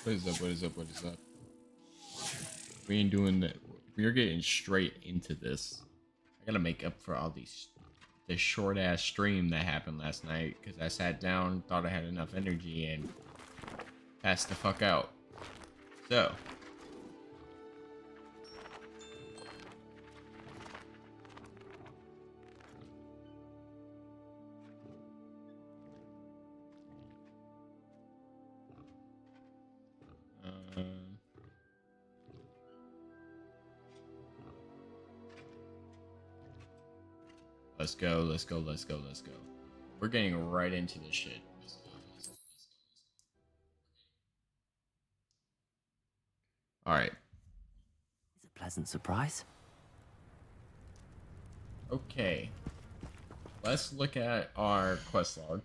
What is up? What is up? What is up? We ain't doing that. We're getting straight into this. I gotta make up for all this short ass stream that happened last night because I sat down, thought I had enough energy, and passed the fuck out. So. Let's go, let's go, let's go, let's go. We're getting right into this shit. Alright. It's a pleasant surprise. Okay. Let's look at our quest log.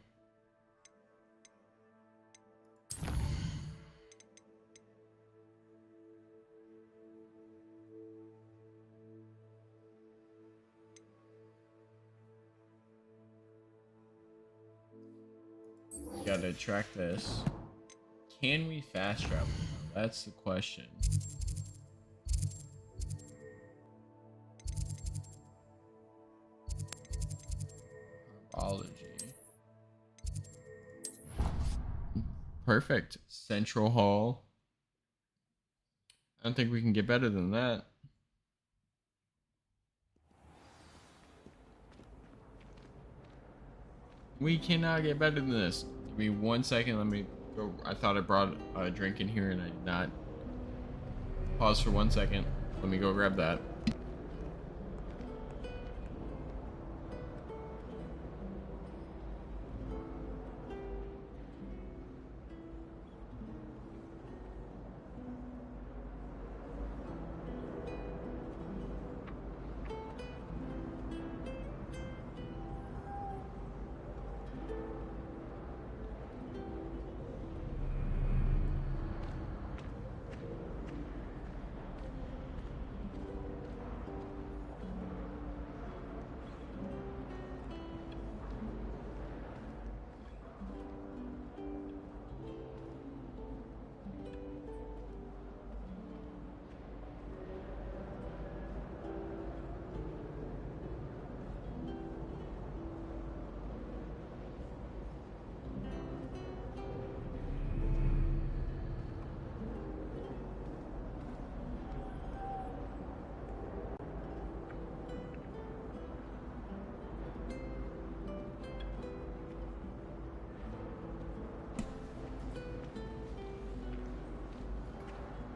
Gotta track this. Can we fast travel? That's the question. Herbology. Perfect. Central Hall. I don't think we can get better than that. We cannot get better than this. Give me 1 second. Let me go. I thought I brought a drink in here and I did not. Pause for 1 second. Let me go grab that.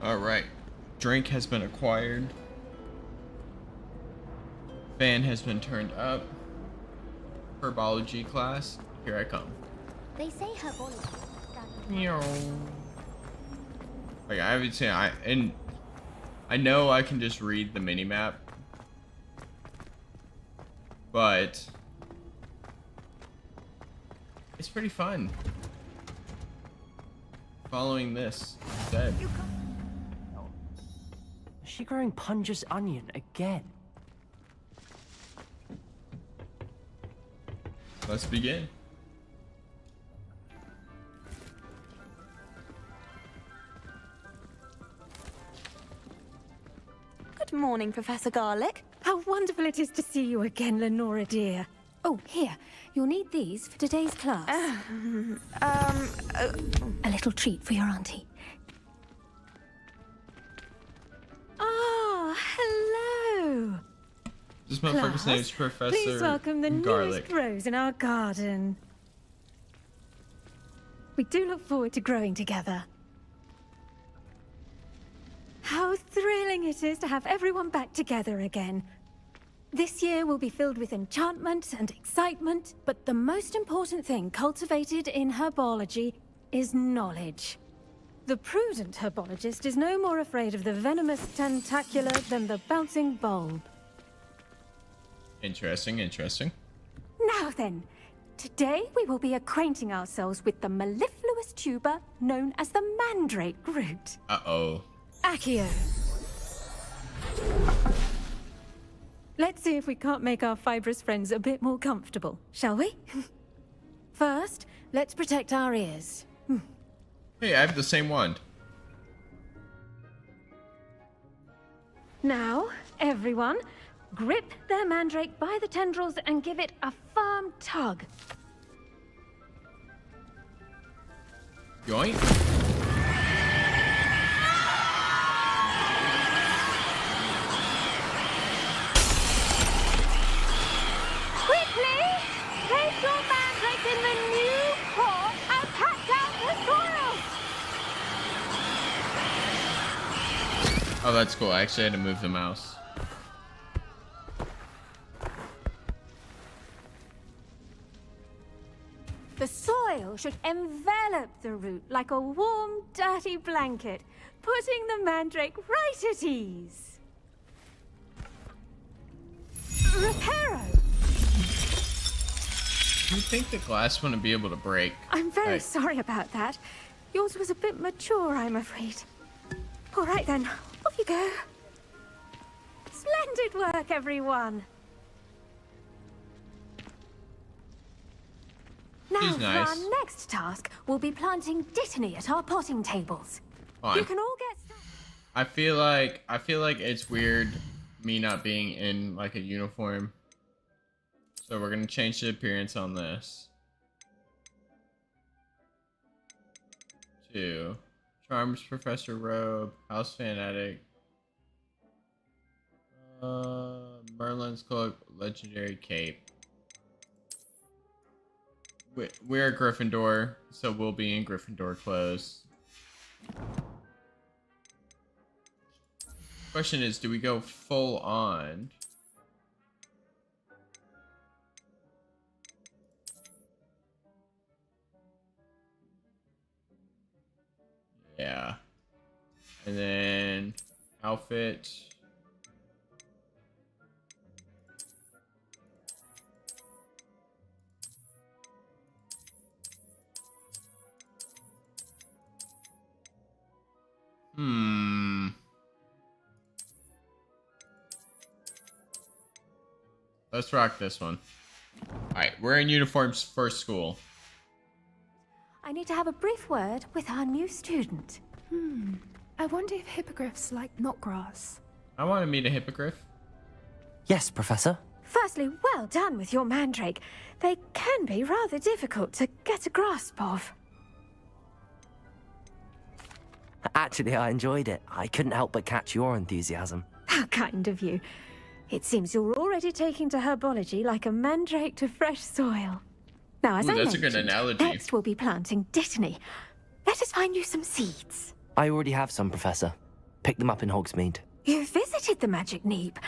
Alright. Drink has been acquired. Fan has been turned up. Herbology class. Here I come. They say herbology. Like I haven't seen I know I can just read the mini map. But it's pretty fun. Following this instead. Is she growing Punja's onion again? Let's begin. Good morning, Professor Garlic. How wonderful it is to see you again, Lenora dear. Oh, here. You'll need these for today's class. A little treat for your auntie. Ah, hello. This motherfucker's name is Professor Please welcome the Garlic. newest rose in our garden. We do look forward to growing together. How thrilling it is to have everyone back together again. This year will be filled with enchantment and excitement, but the most important thing cultivated in herbology is knowledge. The prudent herbologist is no more afraid of the venomous tentacular than the bouncing bulb. Interesting, interesting. Now then, today we will be acquainting ourselves with the mellifluous tuber known as the mandrake root. Uh-oh. Accio. Let's see if we can't make our fibrous friends a bit more comfortable, shall we? First, let's protect our ears. Hey, I have the same wand. Now, everyone, grip their mandrake by the tendrils and give it a firm tug. Yoink. Quickly! Place your mandrake in the new core and pat down the soil! Oh, that's cool. I actually had to move the mouse. The soil should envelop the root like a warm, dirty blanket, putting the mandrake right at ease. Reparo! Do you think the glass wouldn't be able to break? I'm very Like, sorry about that. Yours was a bit mature, I'm afraid. All right then, off you go. Splendid work, everyone. Now, She's nice. for our next task, we'll be planting Dittany at our potting tables. Fine. You can all get started. I feel like it's weird me not being in like a uniform. So we're gonna change the appearance on this to Charms Professor Robe, House Fanatic, Merlin's Cloak, Legendary Cape. We're a Gryffindor, so we'll be in Gryffindor clothes. Question is, do we go full on? Yeah. And then outfit. Let's rock this one. Alright, we're in uniforms for school. I need to have a brief word with our new student. I wonder if hippogriffs like knotgrass. I want to meet a hippogriff. Yes, Professor. Firstly, well done with your mandrake. They can be rather difficult to get a grasp of. Actually, I enjoyed it. I couldn't help but catch your enthusiasm. How kind of you. It seems you're already taking to herbology like a mandrake to fresh soil. Now, as Ooh, I that's a good mentioned, analogy. next we'll be planting Dittany. Let us find you some seeds. I already have some, Professor. Picked them up in Hogsmeade. You visited the Magic Neep.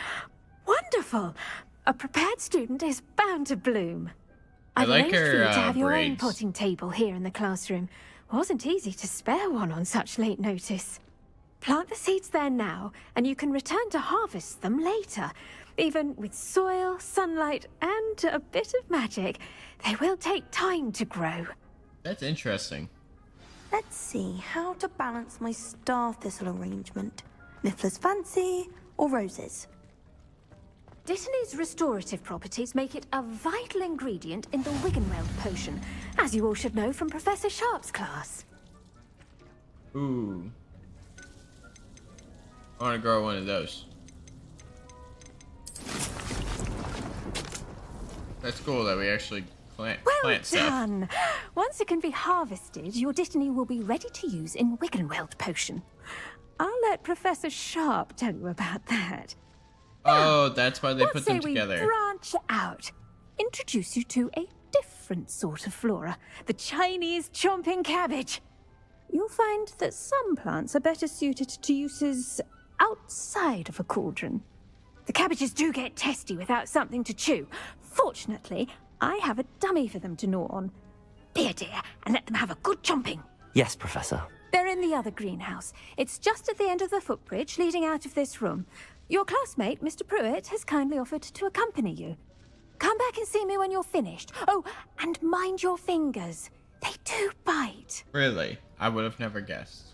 Wonderful. A prepared student is bound to bloom. I I've like arranged for her, you to have your own braids. potting table here in the classroom. Wasn't easy to spare one on such late notice. Plant the seeds there now, and you can return to harvest them later. Even with soil, sunlight, and a bit of magic, they will take time to grow. That's interesting. Let's see how to balance my star thistle arrangement. Niffler's fancy or roses? Dittany's restorative properties make it a vital ingredient in the Wiggenweld potion, as you all should know from Professor Sharp's class. Ooh. I want to grow one of those. That's cool that we actually plant Well stuff. done! Once it can be harvested, your Dittany will be ready to use in Wiggenweld potion. I'll let Professor Sharp tell you about that. Oh, that's why they What put say them together. we branch out? Introduce you to a different sort of flora, the Chinese chomping cabbage. You'll find that some plants are better suited to uses outside of a cauldron. The cabbages do get testy without something to chew. Fortunately, I have a dummy for them to gnaw on. Be a dear and let them have a good chomping. Yes, Professor. They're in the other greenhouse. It's just at the end of the footbridge leading out of this room. Your classmate, Mr. Pruitt, has kindly offered to accompany you. Come back and see me when you're finished. Oh, and mind your fingers. They do bite. Really? I would have never guessed.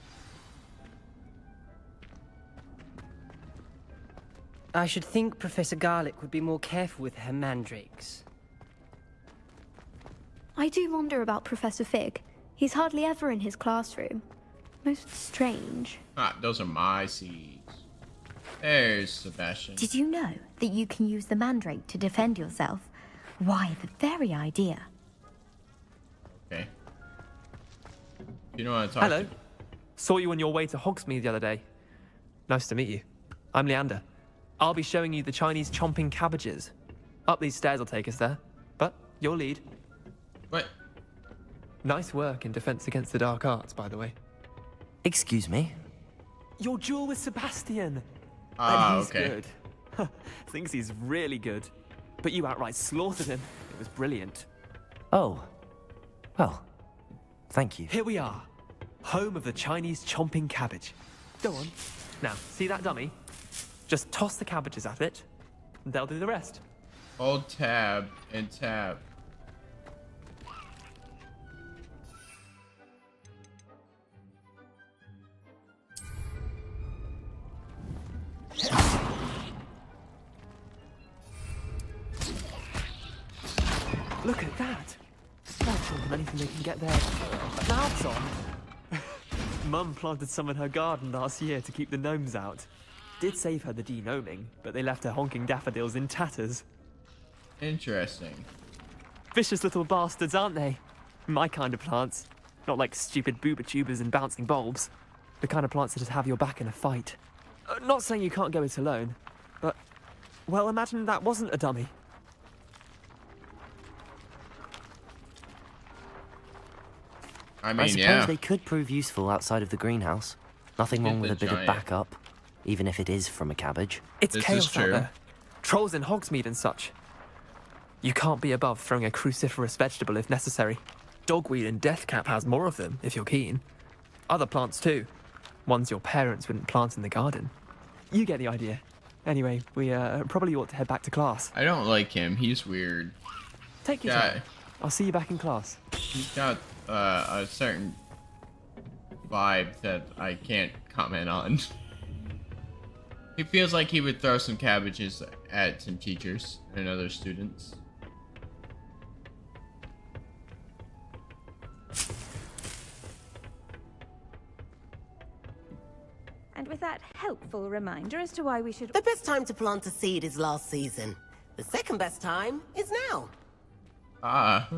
I should think Professor Garlick would be more careful with her mandrakes. I do wonder about Professor Fig. He's hardly ever in his classroom. Most strange. Ah, those are my seeds. There's Sebastian. Did you know that you can use the mandrake to defend yourself? Why, the very idea. Okay. You don't want to talk Hello. to... Saw you on your way to Hogsmeade the other day. Nice to meet you. I'm Leander. I'll be showing you the Chinese chomping cabbages. Up these stairs will take us there. But you'll lead. What? Nice work in Defense Against the Dark Arts, by the way. Excuse me? Your duel with Sebastian. Ah, And he's okay. good. Thinks he's really good. But you outright slaughtered him. It was brilliant. Oh. Well, thank you. Here we are. Home of the Chinese chomping cabbage. Go on. Now, see that dummy? Just toss the cabbages at it, and they'll do the rest. Hold tab and tab. Look at that. They'll chomp anything they can get their mouths on. Mum planted some in her garden last year to keep the gnomes out. Did save her the de-gnoming, but they left her honking daffodils in tatters. Interesting. Vicious little bastards, aren't they? My kind of plants. Not like stupid booba tubers and bouncing bulbs. The kind of plants that just have your back in a fight. Not saying you can't go it alone, but... Well, imagine that wasn't a dummy. I I mean, suppose yeah. they could prove useful outside of the greenhouse. Nothing Get wrong with the a bit giant. of backup, even if it is from a cabbage. It's This is chaos out true. there. Trolls in Hogsmeade and such. You can't be above throwing a cruciferous vegetable if necessary. Dogweed and deathcap has more of them, if you're keen. Other plants too. Ones your parents wouldn't plant in the garden. You get the idea. Anyway, we probably ought to head back to class. I don't like him. He's weird. Take your Yeah. time. I'll see you back in class. He's got a certain vibe that I can't comment on. He feels like he would throw some cabbages at some teachers and other students. And with that helpful reminder as to why we should... The best time to plant a seed is last season. The second best time is now. Ah.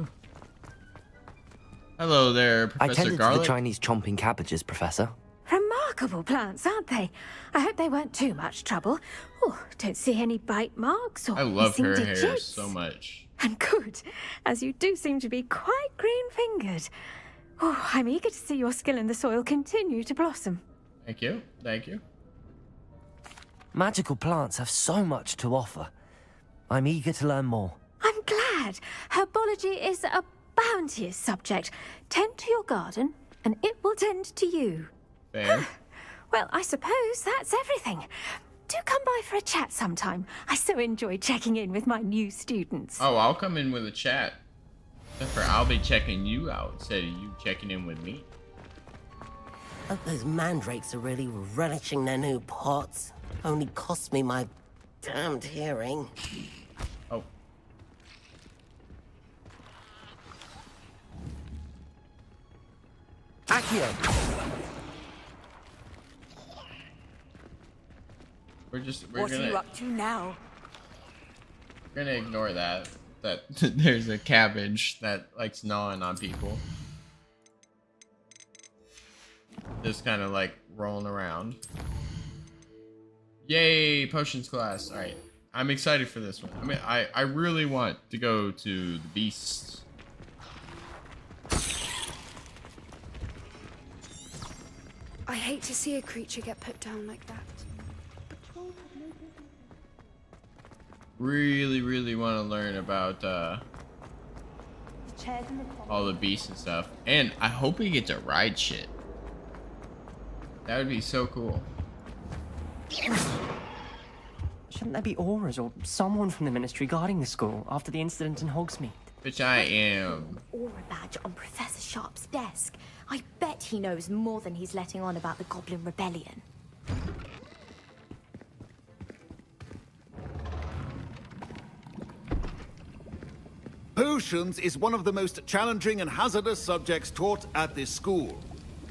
Hello there, I Professor tended to Garlic. the Chinese chomping cabbages, Professor. Remarkable plants, aren't they? I hope they weren't too much trouble. Oh, don't see any bite marks or I love missing her hair digits. so much. And good, as you do seem to be quite green-fingered. Oh, I'm eager to see your skill in the soil continue to blossom. Thank you. Thank you. Magical plants have so much to offer. I'm eager to learn more. I'm glad. Herbology is a bounteous subject. Tend to your garden, and it will tend to you. Fair. Well, I suppose that's everything. Do come by for a chat sometime. I so enjoy checking in with my new students. Oh, I'll come in with a chat. Except for I'll be checking you out instead of you checking in with me. Hope those mandrakes are really relishing their new pots. Only cost me my damned hearing. Oh. Accio! We're gonna up to now? we're gonna ignore that. That there's a cabbage that likes gnawing on people. Just kind of like rolling around. Yay, potions class. All right, I'm excited for this one. I mean, I really want to go to the beasts. I hate to see a creature get put down like that. Really want to learn about all the beasts and stuff, and I hope we get to ride shit. That would be so cool. Shouldn't there be auras or someone from the ministry guarding the school after the incident in Hogsmeade? Which I am. Aura badge on Professor Sharp's desk. I bet he knows more than he's letting on about the Goblin Rebellion. Potions is one of the most challenging and hazardous subjects taught at this school.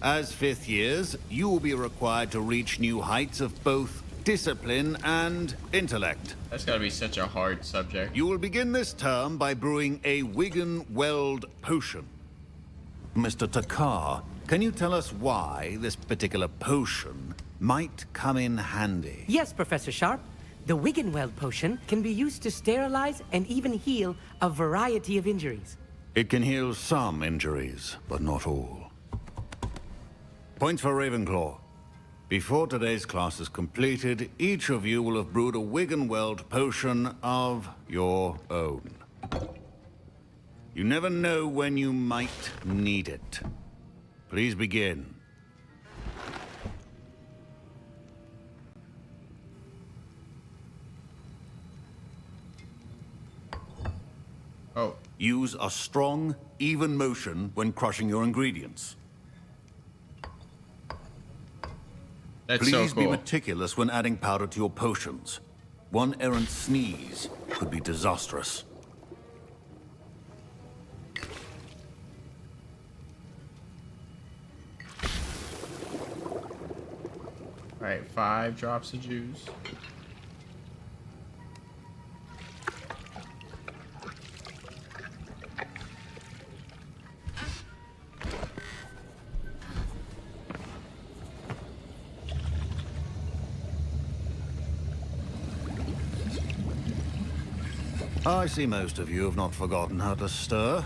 As fifth years, you will be required to reach new heights of both discipline, and intellect. That's gotta be such a hard subject. You will begin this term by brewing a Wigan Weld potion. Mr. Takar, can you tell us why this particular potion might come in handy? Yes, Professor Sharp. The Wiggenweld potion can be used to sterilize and even heal a variety of injuries. It can heal some injuries, but not all. Points for Ravenclaw. Before today's class is completed, each of you will have brewed a Wiggenweld potion of your own. You never know when you might need it. Please begin. Oh. Use a strong, even motion when crushing your ingredients. That's Please so be cool. meticulous when adding powder to your potions. One errant sneeze could be disastrous. Alright, 5 drops of juice. I see most of you have not forgotten how to stir.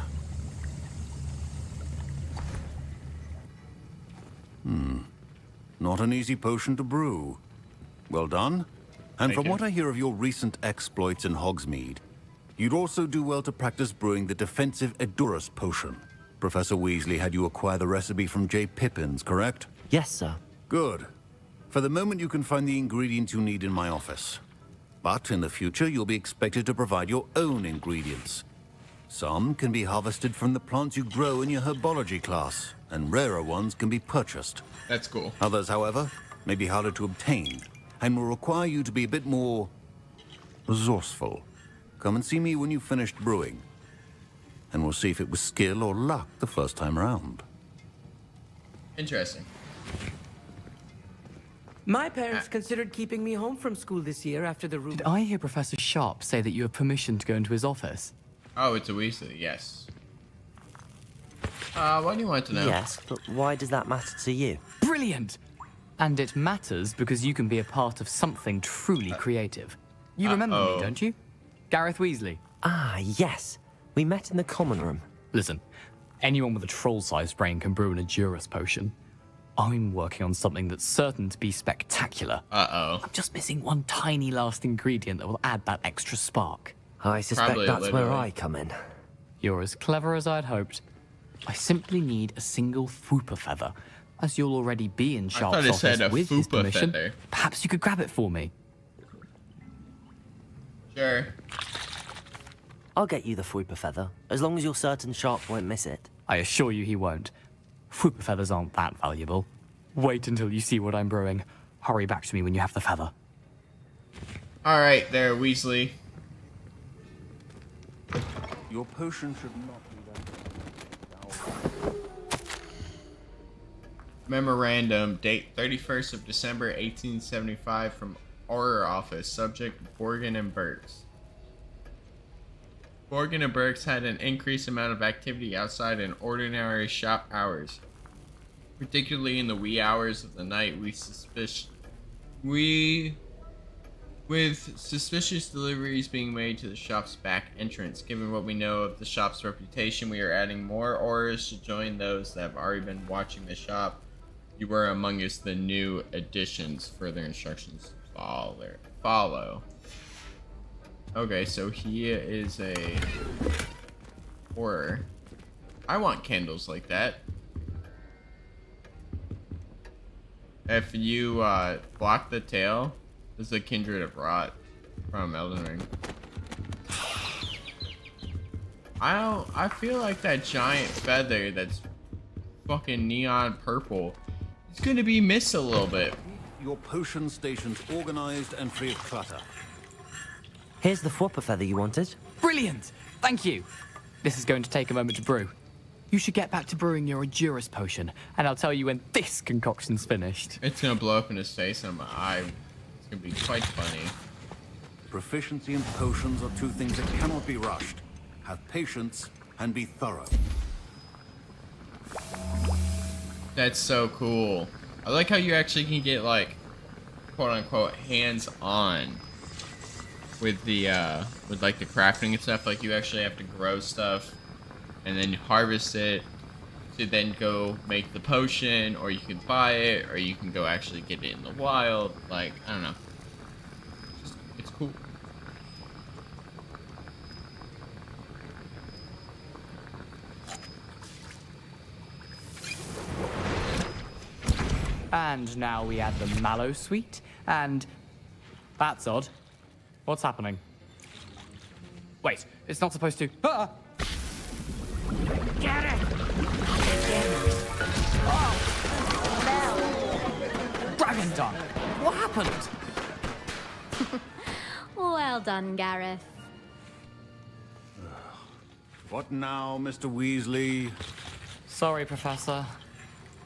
Not an easy potion to brew. Well done. And Thank from you. what I hear of your recent exploits in Hogsmeade, you'd also do well to practice brewing the defensive Edurus potion. Professor Weasley had you acquire the recipe from J. Pippins, correct? Yes, sir. Good. For the moment, you can find the ingredients you need in my office. But in the future, you'll be expected to provide your own ingredients. Some can be harvested from the plants you grow in your herbology class, and rarer ones can be purchased. That's cool. Others, however, may be harder to obtain, and will require you to be a bit more resourceful. Come and see me when you've finished brewing, and we'll see if it was skill or luck the first time around. Interesting. My parents considered keeping me home from school this year after the Did I hear Professor Sharp say that you have permission to go into his office? Oh, it's a Weasley, yes. Why do you want to know? Yes, but why does that matter to you? Brilliant! And it matters because you can be a part of something truly creative. You remember me, don't you? Gareth Weasley. Ah, yes. We met in the common room. Listen, anyone with a troll-sized brain can brew an Edurus potion. I'm working on something that's certain to be spectacular. Uh-oh. I'm just missing one tiny last ingredient that will add that extra spark. I suspect Probably that's where literally. I come in. You're as clever as I'd hoped. I simply need a single Fooper feather. As you'll already be in Sharp's thought it said office a with his Fooper permission, feather. perhaps you could grab it for me. Sure. I'll get you the Fwooper feather, as long as you're certain Sharp won't miss it. I assure you he won't. Fooper feathers aren't that valuable. Wait until you see what I'm brewing. Hurry back to me when you have the feather. Alright there, Weasley. Your potion should not be Memorandum, date 31st of December 1875 from Auror Office, subject Borgin and Burks. Borgin and Burks had an increased amount of activity outside in ordinary shop hours. Particularly in the wee hours of the night, with suspicious deliveries being made to the shop's back entrance. Given what we know of the shop's reputation, we are adding more orders to join those that have already been watching the shop. You were among us the new additions. Further instructions follow. Okay, so he is a horror. I want candles like that. If you block the tail, this is a kindred of rot from Elden Ring. I feel like that giant feather that's fucking neon purple is gonna be missed a little bit. your potion stations organized and free of clutter. Here's the Fwooper feather you wanted. Brilliant! Thank you. This is going to take a moment to brew. You should get back to brewing your Edurus potion, and I'll tell you when this concoction's finished. It's gonna blow up in his face and my eye. It's can be quite funny. Proficiency and potions are two things that cannot be rushed. Have patience and be thorough. That's so cool. I like how you actually can get like quote unquote hands-on with the with like the crafting and stuff. Like you actually have to grow stuff and then harvest it to then go make the potion, or you can buy it, or you can go actually get it in the wild. Like, I don't know. It's cool. And now we add the mallow sweet, and that's odd. What's happening? Wait, it's not supposed to. Ah! Get it! Dragon Dunk! What happened? Well done, Gareth. What now, Mr. Weasley? Sorry, Professor.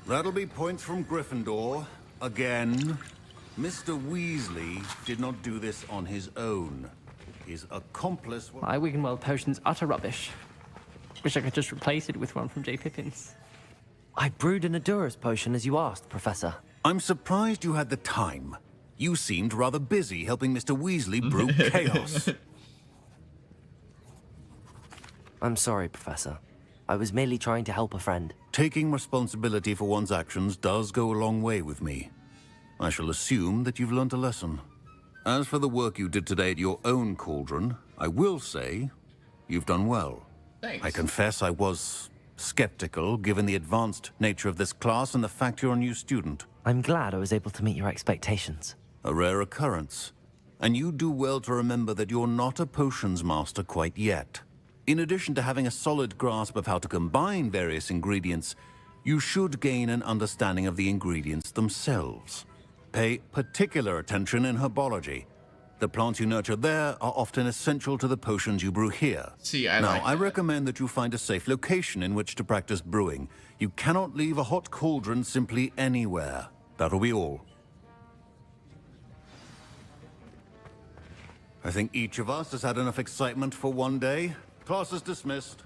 That'll be points from Gryffindor. Again. Mr. Weasley did not do this on his own. His accomplice... My Wiggenweld potion's utter rubbish. Wish I could just replace it with one from J. Pippin's. I brewed an Adurus potion as you asked, Professor. I'm surprised you had the time. You seemed rather busy helping Mr. Weasley brew chaos. I'm sorry, Professor. I was merely trying to help a friend. Taking responsibility for one's actions does go a long way with me. I shall assume that you've learnt a lesson. As for the work you did today at your own cauldron, I will say you've done well. Thanks. I confess I was skeptical, given the advanced nature of this class and the fact you're a new student. I'm glad I was able to meet your expectations. A rare occurrence. And you do well to remember that you're not a potions master quite yet. In addition to having a solid grasp of how to combine various ingredients, you should gain an understanding of the ingredients themselves. Pay particular attention in herbology. The plants you nurture there are often essential to the potions you brew here. See, I recommend that you find a safe location in which to practice brewing. You cannot leave a hot cauldron simply anywhere. That'll be all. I think each of us has had enough excitement for one day. Class is dismissed.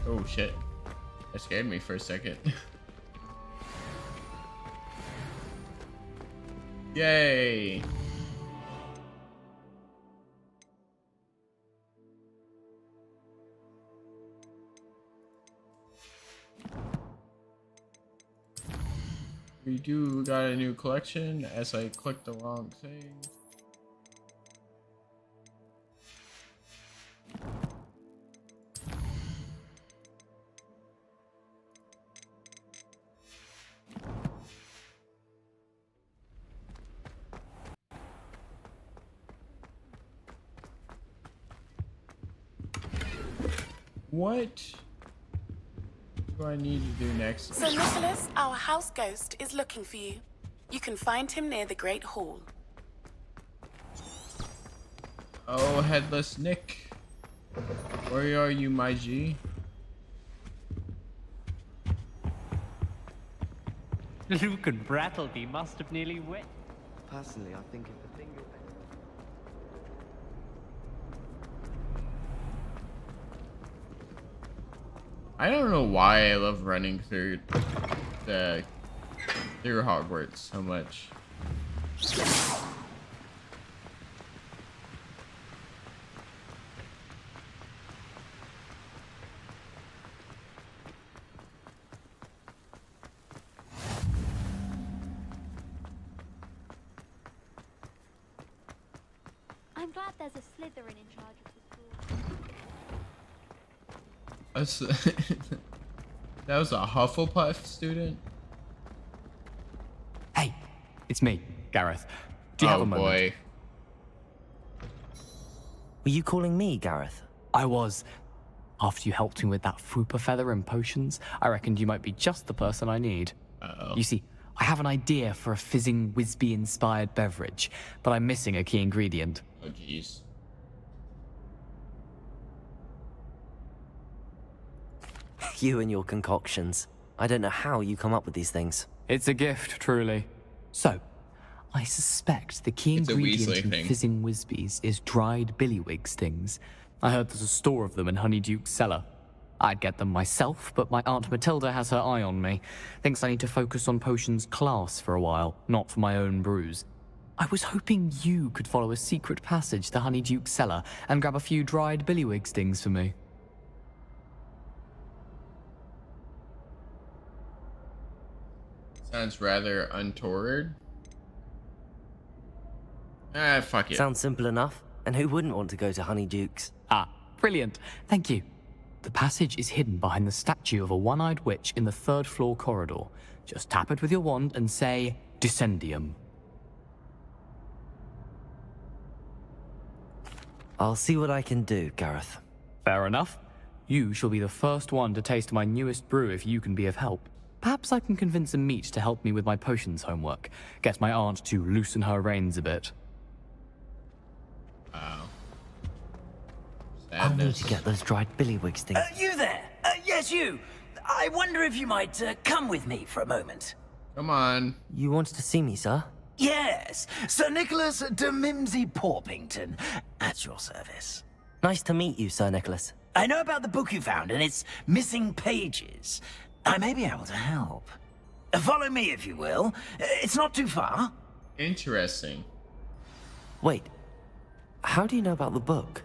Oh shit. That scared me for a second. Yay! We got a new collection as I clicked the wrong thing. What do I need to do next? So Nicholas, our house ghost, is looking for you. You can find him near the Great Hall. Oh, Headless Nick. Where are you, my G? Luke and Brattleby must have nearly wet. Personally, I think if the thing you're... I don't know why I love running through Hogwarts so much. I'm glad there's a Slytherin in charge of the school. That was a Hufflepuff student? Hey, it's me, Gareth. Do you have a moment? Boy. Were you calling me, Gareth? I was. After you helped me with that Fupa feather and potions, I reckoned you might be just the person I need. Uh-oh. You see, I have an idea for a fizzing Whizbee-inspired beverage, but I'm missing a key ingredient. Oh, jeez. You and your concoctions. I don't know how you come up with these things. It's a gift, truly. So, I suspect the key It's a ingredient Weasley in thing. fizzing Whizbees is dried billywig stings. I heard there's a store of them in Honeyduke's cellar. I'd get them myself, but my Aunt Matilda has her eye on me. Thinks I need to focus on potions class for a while, not for my own brews. I was hoping you could follow a secret passage to Honeyduke's cellar and grab a few dried billywig stings for me. Sounds rather untoward. Ah, fuck it. Sounds simple enough. And who wouldn't want to go to Honeyduke's? Ah, brilliant. Thank you. The passage is hidden behind the statue of a one-eyed witch in the 3rd floor corridor. Just tap it with your wand and say, Descendium. I'll see what I can do, Gareth. Fair enough. You shall be the first one to taste my newest brew if you can be of help. Perhaps I can convince a meat to help me with my potions homework. Get my aunt to loosen her reins a bit. Wow. I'll need to get those dried billywig stings. You there? Yes, you. I wonder if you might come with me for a moment. Come on. You wanted to see me, sir? Yes, Sir Nicholas de Mimsy Porpington, at your service. Nice to meet you, Sir Nicholas. I know about the book you found and its missing pages. I may be able to help. Follow me, if you will. It's not too far. Interesting. Wait, how do you know about the book?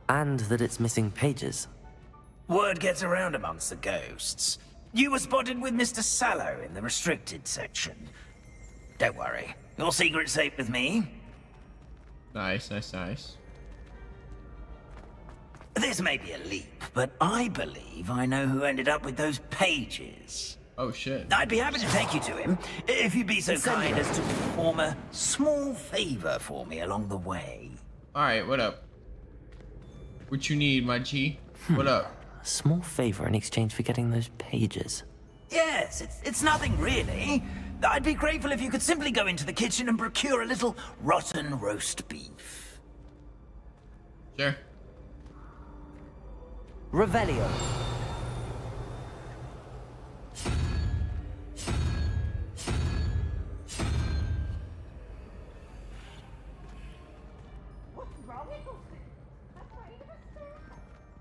And that it's missing pages? Word gets around amongst the ghosts. You were spotted with Mr. Sallow in the restricted section. Don't worry, your secret's safe with me. Nice, nice, nice. This may be a leap, but I believe I know who ended up with those pages. Oh, shit. I'd be happy to take you to him, if you'd be so kind as to perform a small favor for me along the way. Alright, what up? What you need, my G? What up? A small favor in exchange for getting those pages. Yes, it's nothing really. I'd be grateful if you could simply go into the kitchen and procure a little rotten roast beef. Sure. Revelio.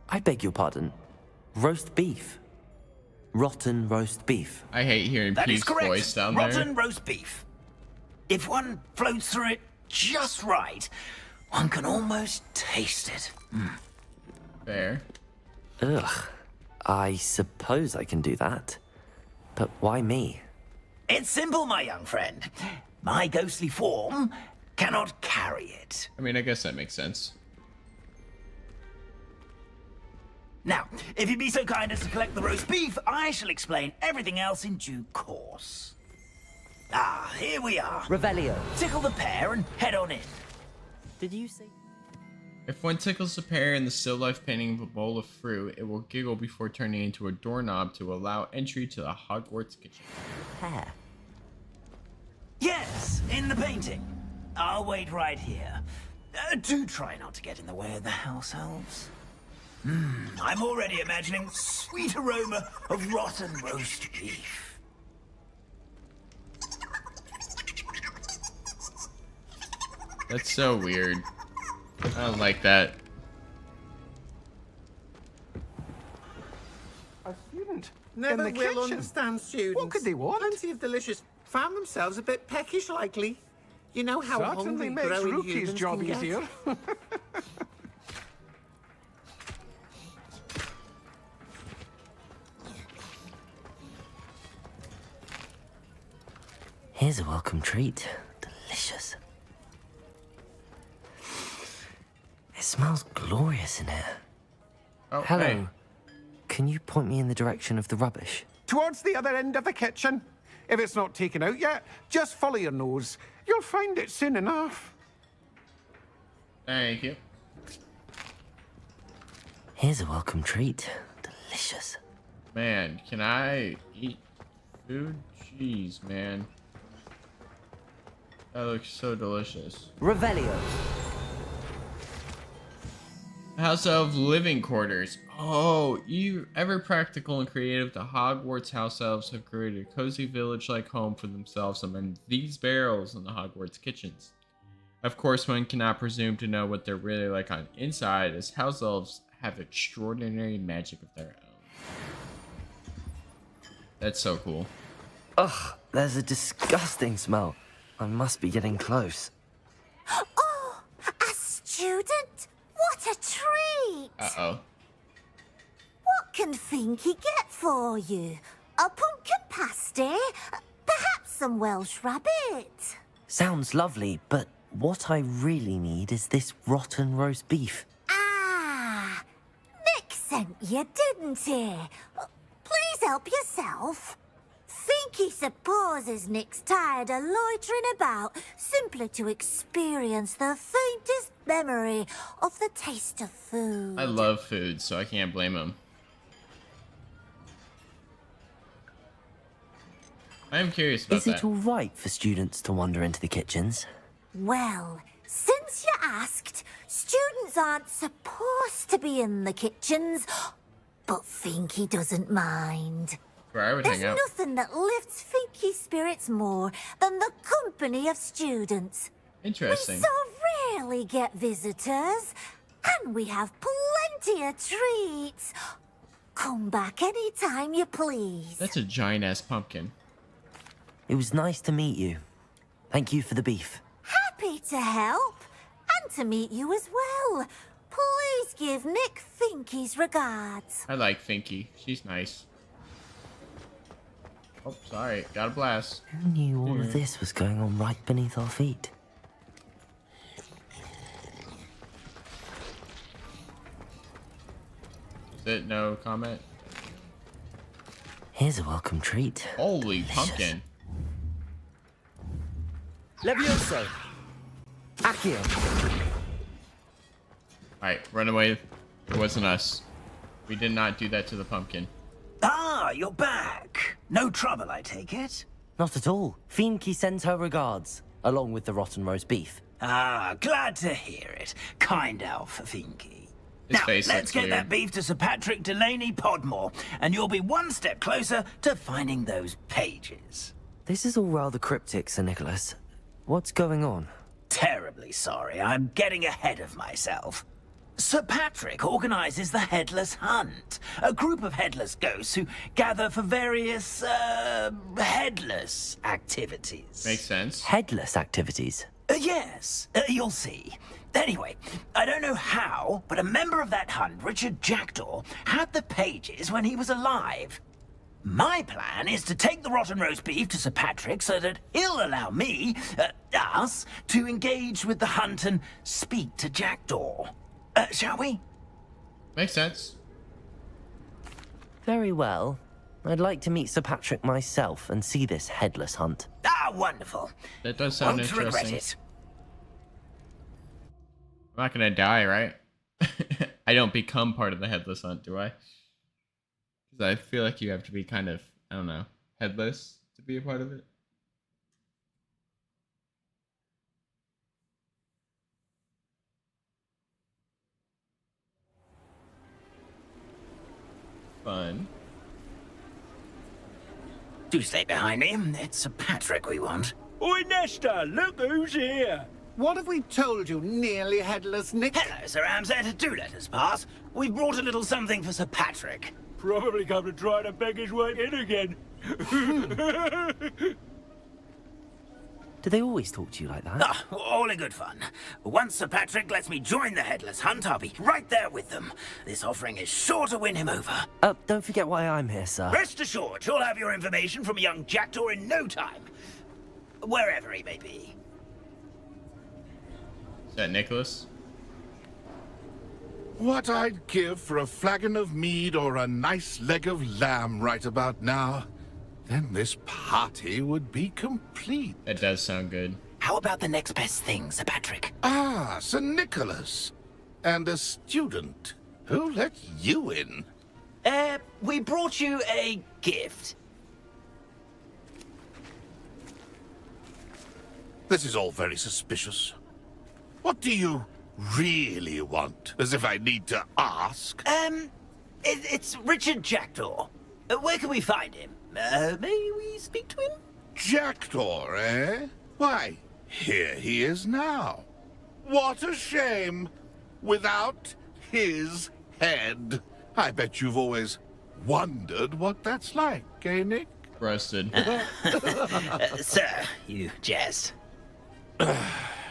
I beg your pardon. Roast beef. Rotten roast beef. I hate hearing That is Pete's correct. voice down Rotten there. roast beef. If one floats through it just right, one can almost taste it. Fair. Ugh. I suppose I can do that. But why me? It's simple, my young friend. My ghostly form cannot carry it. I mean, I guess that makes sense. Now, if you'd be so kind as to collect the roast beef, I shall explain everything else in due course. Ah, here we are. Revelio. Tickle the pear and head on in. Did you say? If one tickles a pear in the still life painting of a bowl of fruit, it will giggle before turning into a doorknob to allow entry to the Hogwarts kitchen. Pear. Yes, in the painting. I'll wait right here. Do try not to get in the way of the house elves. I'm already imagining the sweet aroma of rotten roast beef. That's so weird. I don't like that. A student Never in the will kitchen. understand students. What could they want? Plenty of delicious. Found themselves a bit peckish likely. You know how Certainly hungry makes growing Rookie's humans job can get. easier. Here's a welcome treat. Delicious. It smells glorious in here. Oh, Hello. hey. Can you point me in the direction of the rubbish? Towards the other end of the kitchen. If it's not taken out yet, just follow your nose. You'll find it soon enough. Thank you. Here's a welcome treat. Delicious. Man, can I eat food? Jeez, man. That looks so delicious. Revelio. House Elf living quarters. Oh, ever practical and creative, the Hogwarts house elves have created a cozy village-like home for themselves among these barrels in the Hogwarts kitchens. Of course, one cannot presume to know what they're really like on inside, as house elves have extraordinary magic of their own. That's so cool. Ugh, there's a disgusting smell. I must be getting close. Oh, a student? What a treat! Uh-oh. What can Finky get for you? A pumpkin pasty? Perhaps some Welsh rabbit? Sounds lovely, but what I really need is this rotten roast beef. Ah, Nick sent you, didn't he? Please help yourself. Finky supposes Nick's tired of loitering about simply to experience the faintest memory of the taste of food. I love food, so I can't blame him. I am curious about Is it all right for students to wander into the kitchens? Well, since you asked, students aren't supposed to be in the kitchens, but Finky doesn't mind. Where I would There's hang out. nothing that lifts Finky's spirits more than the company of students. Interesting. We so rarely get visitors, and we have plenty of treats. Come back anytime you please. That's a giant-ass pumpkin. It was nice to meet you. Thank you for the beef. Happy to help, and to meet you as well. Please give Nick Finky's regards. I like Finky. She's nice. Oh, sorry. Got a blast. Who knew all of this was going on right beneath our feet? Is it no comment? Here's a welcome treat. Holy pumpkin. Levioso. Accio. Alright, run away. It wasn't us. We did not do that to the pumpkin. Ah, you're back. No trouble, I take it? Not at all. Finky sends her regards, along with the rotten roast beef. Ah, glad to hear it. Kind elf, Finky. His Now, face let's looks get weird. that beef to Sir Patrick Delaney Podmore, and you'll be one step closer to finding those pages. This is all rather cryptic, Sir Nicholas. What's going on? Terribly sorry, I'm getting ahead of myself. Sir Patrick organizes the Headless Hunt, a group of headless ghosts who gather for various, headless activities. Makes sense. Headless activities? Yes, you'll see. Anyway, I don't know how, but a member of that hunt, Richard Jackdaw, had the pages when he was alive. My plan is to take the rotten roast beef to Sir Patrick so that he'll allow me, us, to engage with the hunt and speak to Jackdaw. Shall we? Makes sense. Very well. I'd like to meet Sir Patrick myself and see this headless hunt. Ah, wonderful. That does sound Won't regret interesting. it. I'm not gonna die, right? I don't become part of the headless hunt, do I? Because I feel like you have to be kind of, I don't know, headless to be a part of it. Fun. Do stay behind me. It's Sir Patrick we want. Oi, Nesta, look who's here. What have we told you, nearly headless Nick? Hello, Sir Amset. Do let us pass. We've brought a little something for Sir Patrick. Probably come to try to beg his way in again. Do they always talk to you like that? Ah, all in good fun. Once Sir Patrick lets me join the Headless Hunt, I'll be right there with them. This offering is sure to win him over. Don't forget why I'm here, sir. Rest assured, you'll have your information from a young Jackdaw in no time. Wherever he may be. Is that Nicholas? What I'd give for a flagon of mead or a nice leg of lamb right about now. Then this party would be complete. That does sound good. How about the next best thing, Sir Patrick? Ah, Sir Nicholas. And a student. Who let you in? We brought you a gift. This is all very suspicious. What do you really want? As if I need to ask. It's Richard Jackdaw. Where can we find him? May we speak to him? Jackdaw, eh? Why, here he is now. What a shame. Without his head. I bet you've always wondered what that's like, eh, Nick? Roasted. Sir, you jest.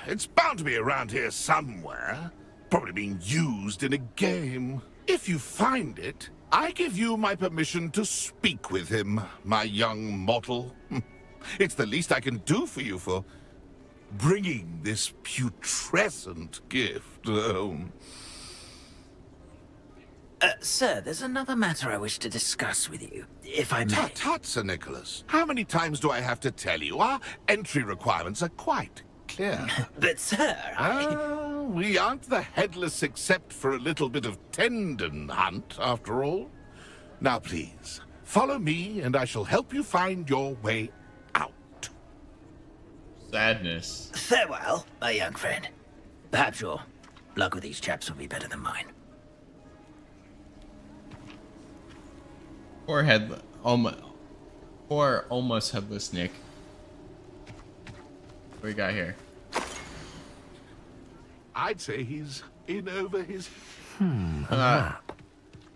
It's bound to be around here somewhere. Probably being used in a game. If you find it, I give you my permission to speak with him, my young mortal. It's the least I can do for you for bringing this putrescent gift home. Sir, there's another matter I wish to discuss with you, if I may. Tut, Sir Nicholas. How many times do I have to tell you? Our entry requirements are quite clear. But, sir, we aren't the headless except for a little bit of tendon hunt, after all. Now, please, follow me, and I shall help you find your way out. Sadness. Farewell, my young friend. Perhaps your luck with these chaps will be better than mine. Poor almost headless Nick. What we got here? I'd say he's in over his... A map.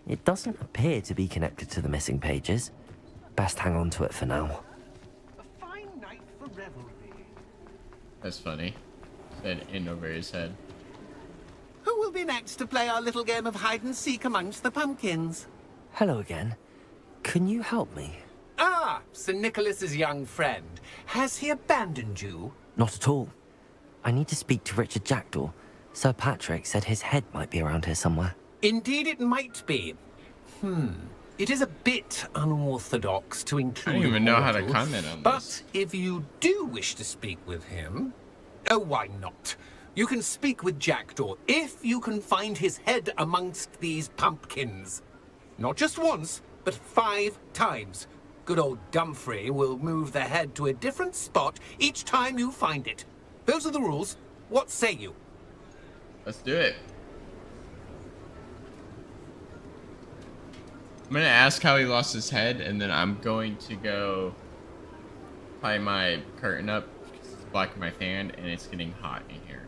It doesn't appear to be connected to the missing pages. Best hang on to it for now. A fine night for revelry. That's funny. Said in over his head. Who will be next to play our little game of hide and seek amongst the pumpkins? Hello again. Can you help me? Ah, Sir Nicholas's young friend. Has he abandoned you? Not at all. I need to speak to Richard Jackdaw. Sir Patrick said his head might be around here somewhere. Indeed it might be. It is a bit unorthodox to include I don't even know how to mortal, comment on but this. if you do wish to speak with him, oh, why not? You can speak with Jackdaw if you can find his head amongst these pumpkins. Not just once, but 5 times. Good old Dumfrey will move the head to a different spot each time you find it. Those are the rules. What say you? Let's do it. I'm gonna ask how he lost his head, and then I'm going to go tie my curtain up because it's blocking my fan, and it's getting hot in here.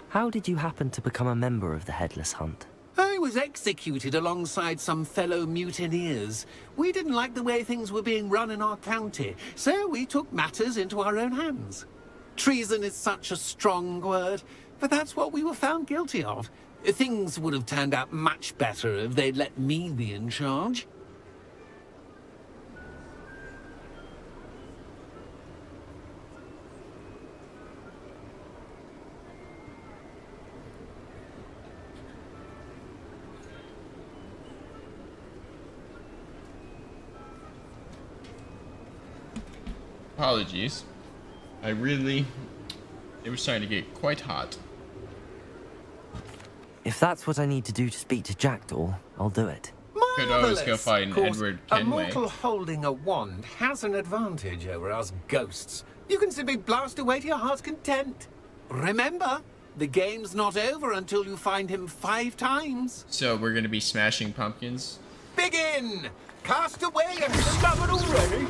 How did you happen to become a member of the Headless Hunt? I was executed alongside some fellow mutineers. We didn't like the way things were being run in our county, so we took matters into our own hands. Treason is such a strong word, but that's what we were found guilty of. Things would have turned out much better if they'd let me be in charge. Apologies. It was starting to get quite hot. If that's what I need to do to speak to Jackdaw, I'll do it. Could always go find Of course, Edward a Kenway. mortal holding a wand has an advantage over us ghosts. You can simply blast away to your heart's content. Remember, the game's not over until you find him 5 times. So we're gonna be smashing pumpkins. Begin! Cast away and Discovered already?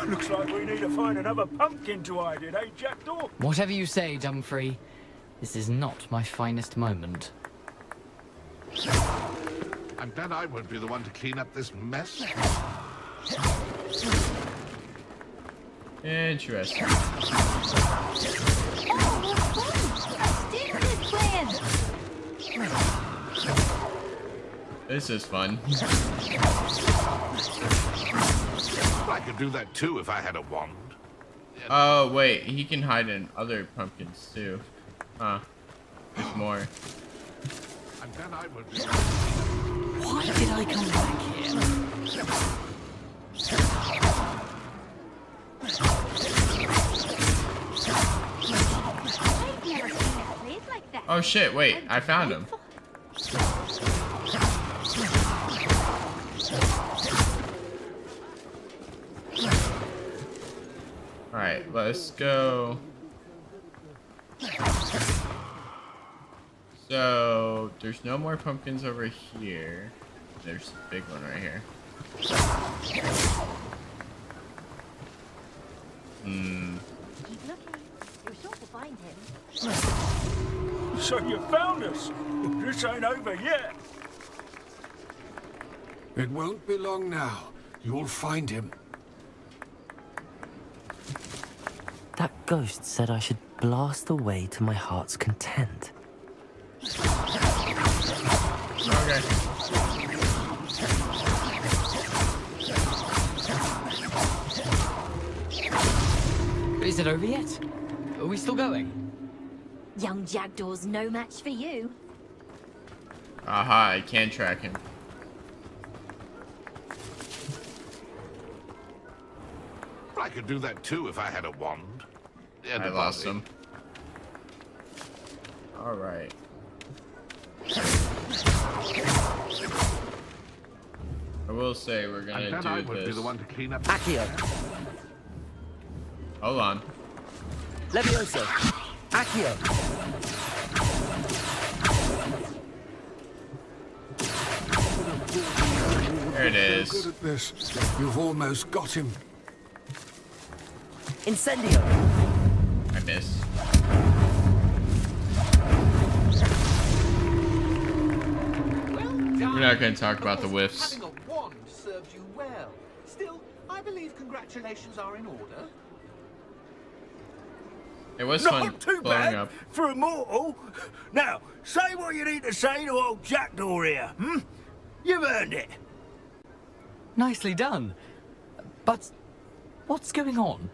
Looks like we need to find another pumpkin to hide in, eh, Jackdaw? Whatever you say, Dumfrey. This is not my finest moment. I'm glad I won't be the one to clean up this mess. Interesting. This is fun. I could do that too if I had a wand. Oh, wait. He can hide in other pumpkins, too. Huh. There's more. I'm glad I won't be. Why did I come back here? Oh, shit. Wait. I found him. Alright, let's go. So there's no more pumpkins over here. There's a big one right here. Hmm. Keep looking. You're sure to find him. So you found us. This ain't over yet. It won't be long now. You'll find him. That ghost said I should blast away to my heart's content. Okay. Is it over yet? Are we still going? Young Jackdaw's no match for you. Aha, I can track him. I could do that too if I had a wand. And I a lost body. him. Alright. I will say we're gonna And then I do would be this. the one to clean up. Accio. Hold on. Levioso. Accio. There it is. Good at this. You've almost got him. Incendio. I missed. We're not going to talk about the whiffs. Having a wand served you well. Still, I believe congratulations are in order. It was Not fun too blowing bad up. for a mortal. Now, say what you need to say to old Jackdaw here, hmm? You've earned it. Nicely done. But what's going on?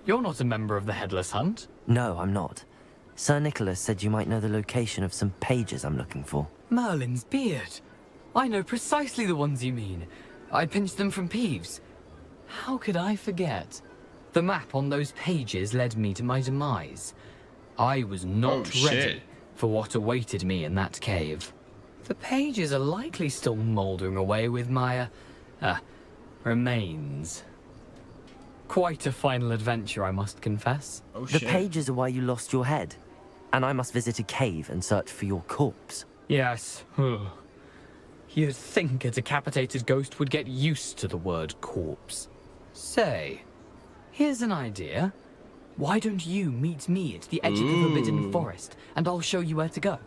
You're not a member of the Headless Hunt. No, I'm not. Sir Nicholas said you might know the location of some pages I'm looking for. Merlin's beard. I know precisely the ones you mean. I pinched them from Peeves. How could I forget? The map on those pages led me to my demise. I was not ready for what awaited me in that cave. The pages are likely still mouldering away with my, remains. Quite a final adventure, I must confess. The pages are why you lost your head. And I must visit a cave and search for your corpse. Yes. You'd think a decapitated ghost would get used to the word corpse. Say, here's an idea. Why don't you meet me at the edge of the Forbidden Forest, and I'll show you where to go?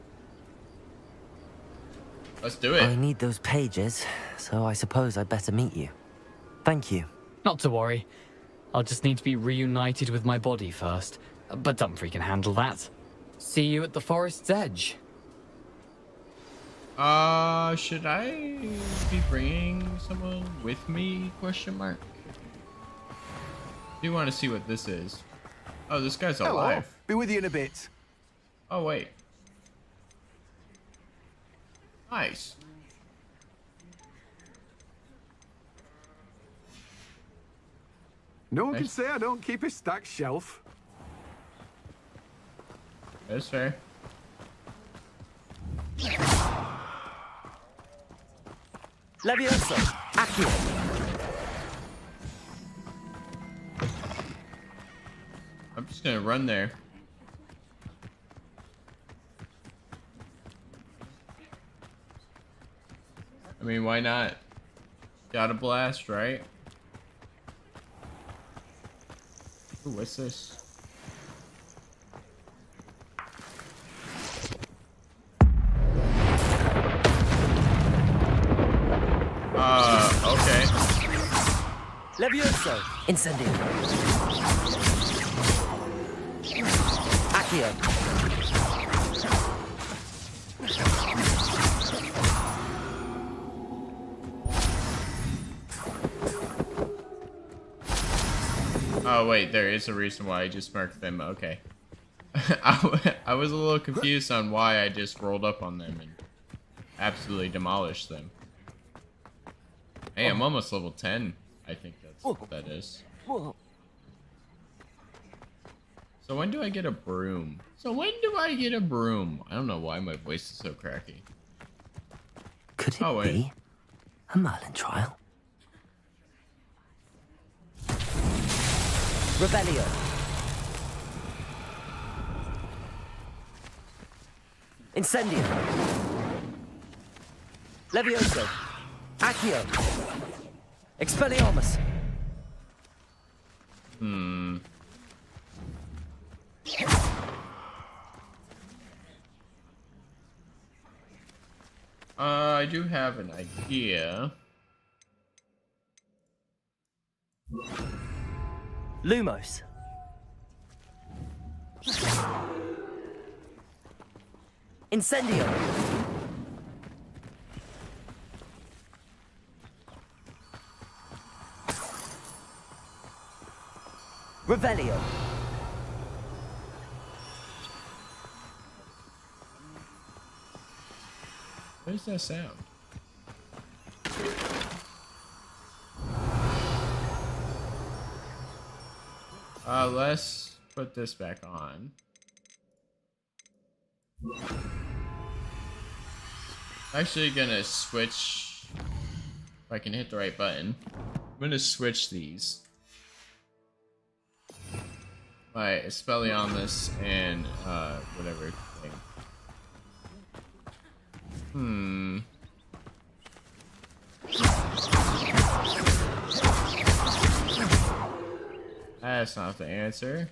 Let's do it. I need those pages, so I suppose I'd better meet you. Thank you. Not to worry. I'll just need to be reunited with my body first. But Dumfrey can handle that. See you at the forest's edge. Should I be bringing someone with me? Question mark. Do you want to see what this is? Oh, this guy's Hello. alive. Be with you in a bit. Oh, wait. Nice. No one can say I don't keep a stacked shelf. That's fair. Levioso. Accio. I'm just gonna run there. I mean, why not? Got a blast, right? Ooh, what's this? Okay. Levioso. Incendio. Accio. Oh wait, there is a reason why I just marked them. Okay. I was a little confused on why I just rolled up on them and absolutely demolished them. Hey, I'm almost level 10. I think that's what that is. So when do I get a broom? I don't know why my voice is so cracky. Could it be a Merlin trial? Rebellion. Incendio. Levioso. Accio. Expelliarmus. I do have an idea. Lumos. Incendio. Revelio. What is that sound? Let's put this back on. Actually gonna switch, if I can hit the right button. I'm gonna switch these. My Expelliarmus and whatever thing. That's not the answer.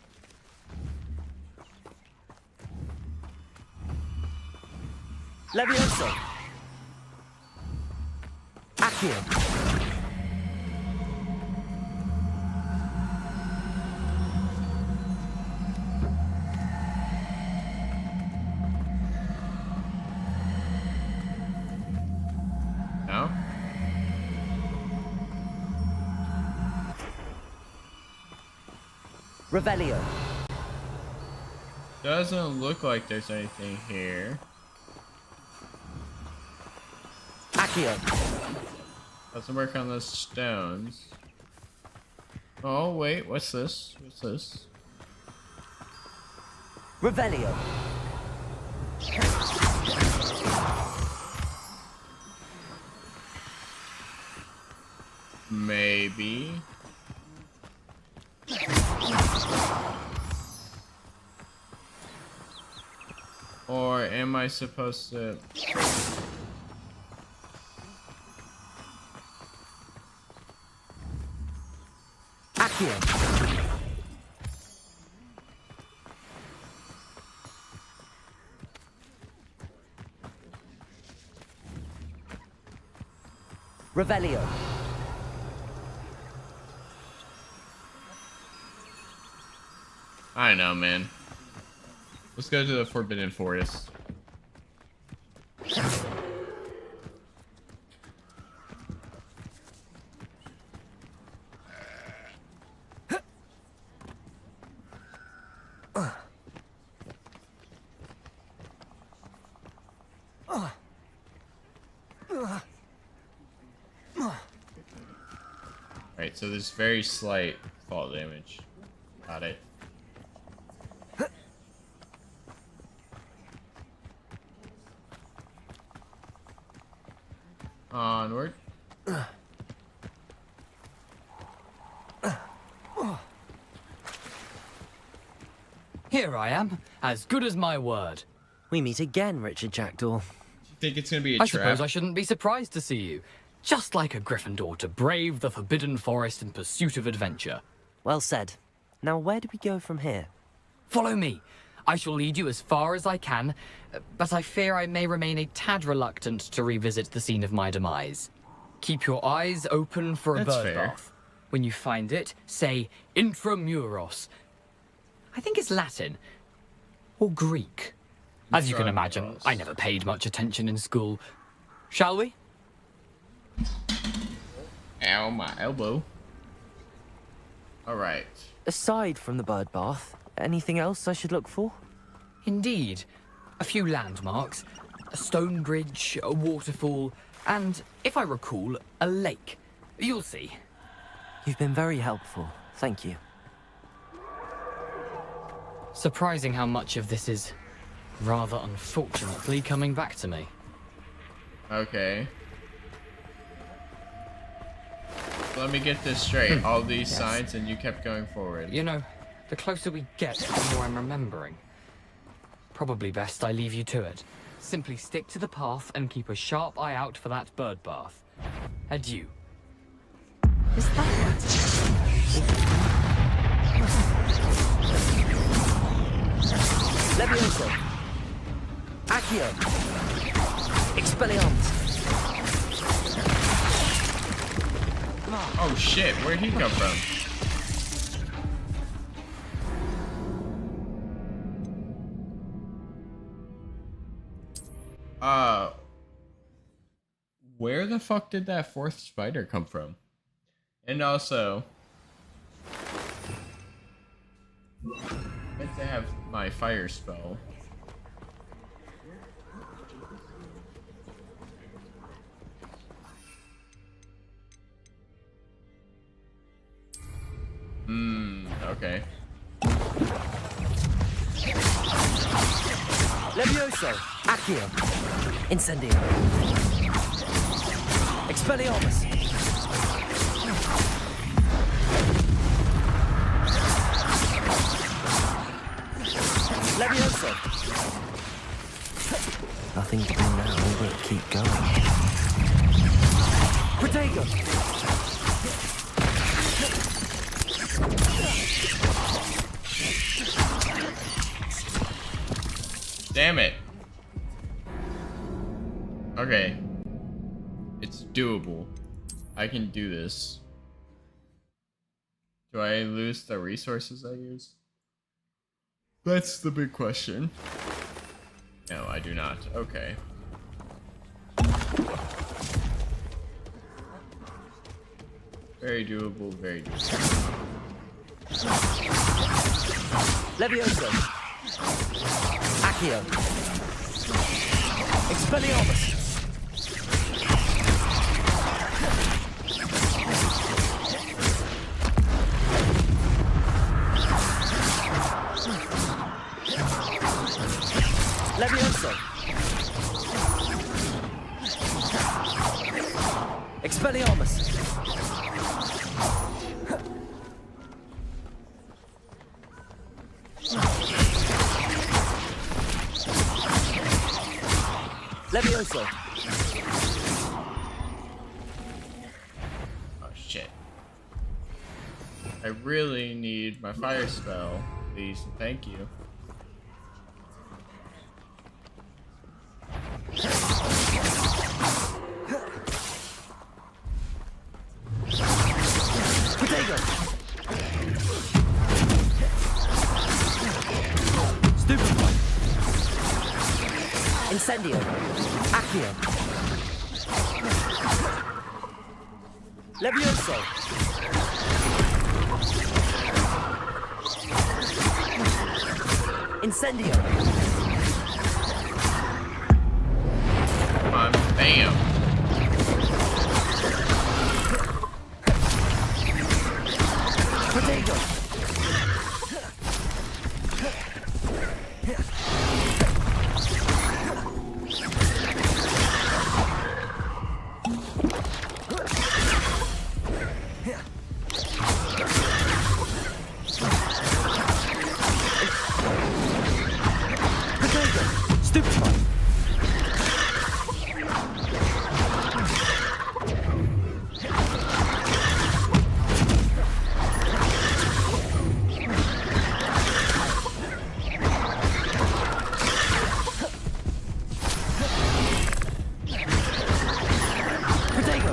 Levioso. Accio. No? Revelio. Doesn't look like there's anything here. Accio. Let's work on those stones. Oh wait, what's this? What's this? Revelio. Maybe. Or am I supposed to... Accio. Revelio. I don't know, man. Let's go to the Forbidden Forest. Right, so there's very slight fall damage. Got it. Onward. Here I am, as good as my word. We meet again, Richard Jackdaw. You think it's gonna be a I trap? suppose I shouldn't be surprised to see you. Just like a Gryffindor to brave the Forbidden Forest in pursuit of adventure. Well said. Now where do we go from here? Follow me. I shall lead you as far as I can, but I fear I may remain a tad reluctant to revisit the scene of my demise. Keep your eyes open for a That's bird fair. bath. When you find it, say Intramuros. I think it's Latin. Or Greek. As you can imagine, Intramuros. I never paid much attention in school. Shall we? Ow, my elbow. Alright. Aside from the bird bath, anything else I should look for? Indeed. A few landmarks, a stone bridge, a waterfall, and, if I recall, a lake. You'll see. You've been very helpful. Thank you. Surprising how much of this is, rather unfortunately, coming back to me. Okay. Let me get this straight. All these signs and you kept going forward. You know, the closer we get, the more I'm remembering. Probably best I leave you to it. Simply stick to the path and keep a sharp eye out for that bird bath. Adieu. Is that Levioso. Accio. Expelliarmus. Oh shit, where'd he come from? Where the fuck did that fourth spider come from? And also, I meant to have my fire spell. Okay. Levioso. Accio. Incendio. Expelliarmus. Levioso. Nothing to do now but keep going. Protego. Damn it. Okay. It's doable. I can do this. Do I lose the resources I use? That's the big question. No, I do not. Okay. Very doable, very doable. Levioso. Accio. Expelliarmus. Levioso. Expelliarmus. Levioso. Oh shit. I really need my fire spell, please. Thank you. Protego. Stupefy. Incendio. Accio. Levioso. Incendio. Come on, bam. Protego. Stupefy. Protego.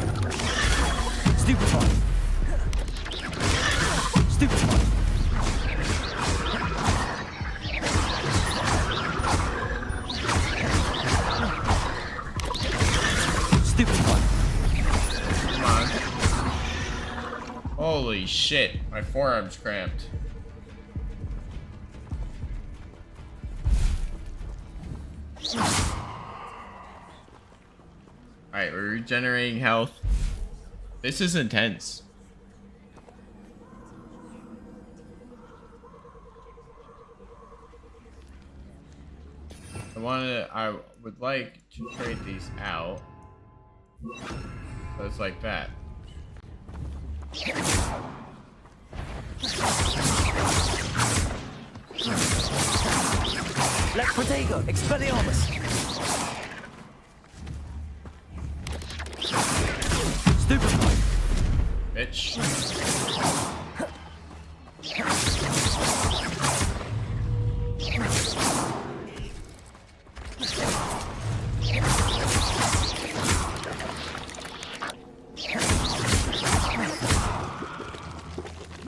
Stupefy. Stupefy. Stupefy. Come on. Holy shit, my forearm's cramped. Alright, we're regenerating health. This is intense. I would like to trade these out. So it's like that. Let Protego. Expelliarmus. Stupefy. Bitch.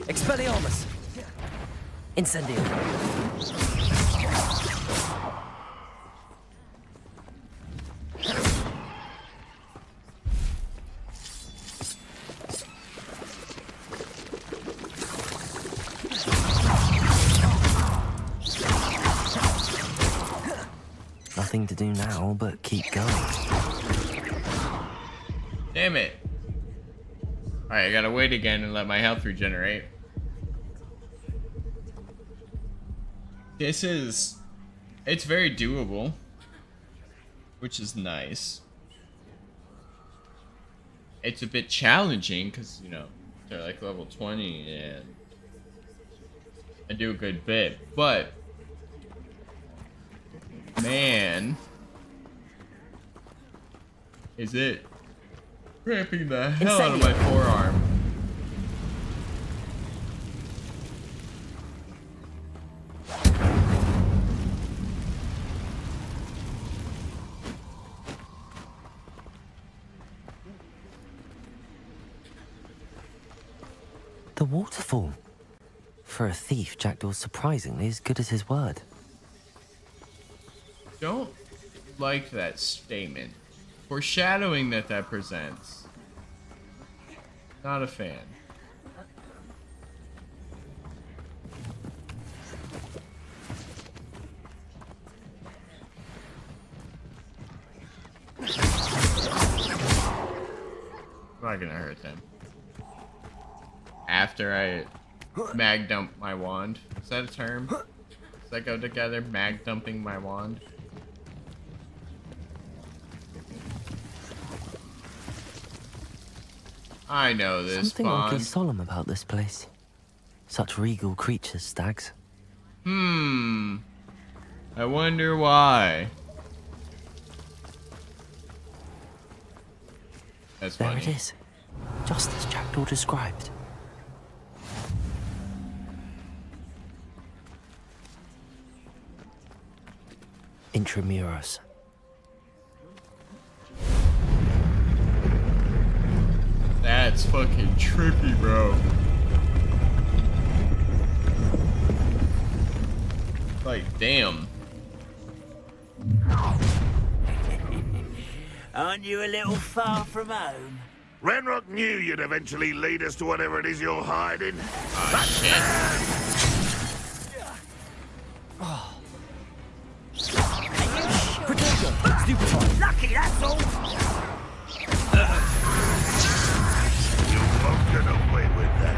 Expelliarmus. Incendio. Nothing to do now but keep going. Damn it. Alright, I gotta wait again and let my health regenerate. It's very doable, which is nice. It's a bit challenging because, you know, they're like level 20 and I do a good bit, but man, is it cramping the hell out of my forearm. The waterfall. For a thief, Jackdaw's surprisingly as good as his word. Don't like that statement. Foreshadowing that presents. Not a fan. Not gonna hurt them. After I mag dump my wand. Is that a term? Does that go together? Mag dumping my wand? I know this, Something Bond. oddly solemn about this place. Such regal creatures, stags. I wonder why. That's There funny. it is. Just as Jackdaw described. Intramuros. That's fucking trippy, bro. Like, damn. Aren't you a little far from home? Renrock knew you'd eventually lead us to whatever it is you're hiding. Oh, shit. Lucky, that's all. You won't get away with that.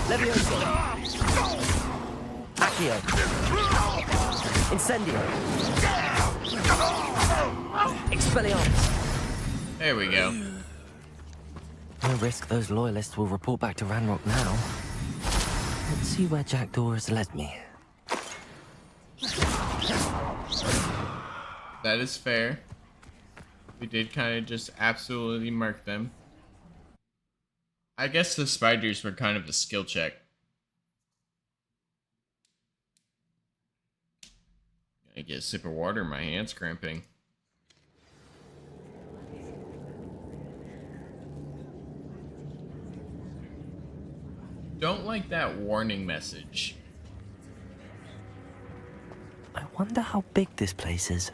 Levioso. Accio. Incendio. Expelliarmus. There we go. No risk those loyalists will report back to Ranrock now. Let's see where Jackdaw has led me. That is fair. We did kind of just absolutely murk them. I guess the spiders were kind of a skill check. Gonna get a sip of water, my hand's cramping. Don't like that warning message. I wonder how big this place is.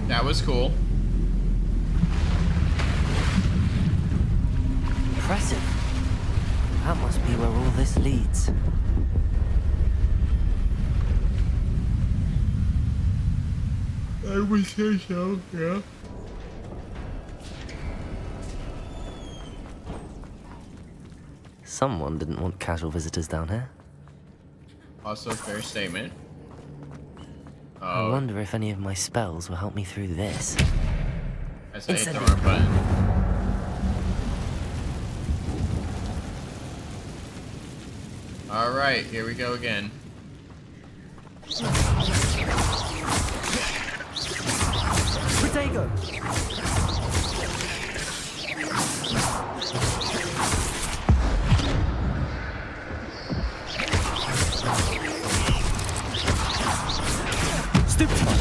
That was cool. Impressive. That must be where all this leads. I would say so, yeah. Someone didn't want casual visitors down here. Also, fair statement. I Oh, wonder if any of my spells will help me through this. I say hit the wrong button. Alright, here we go again. Protego! Stupefy!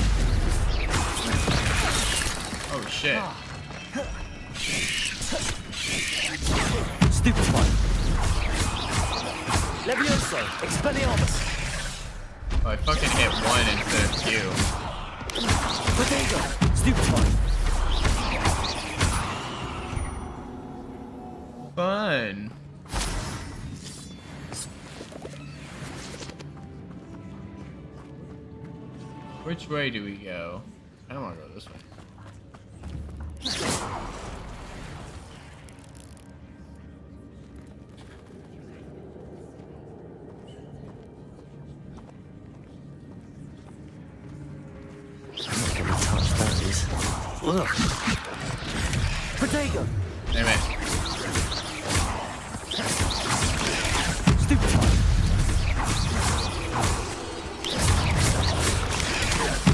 Oh shit. Stupefy! Levioso! Expelliarmus! Oh, I fucking hit 1 instead of 2. Protego! Stupefy! Fun. Which way do we go? I don't want to go this way. I'm not gonna touch those. Ugh. Protego! Damn it. Stupefy!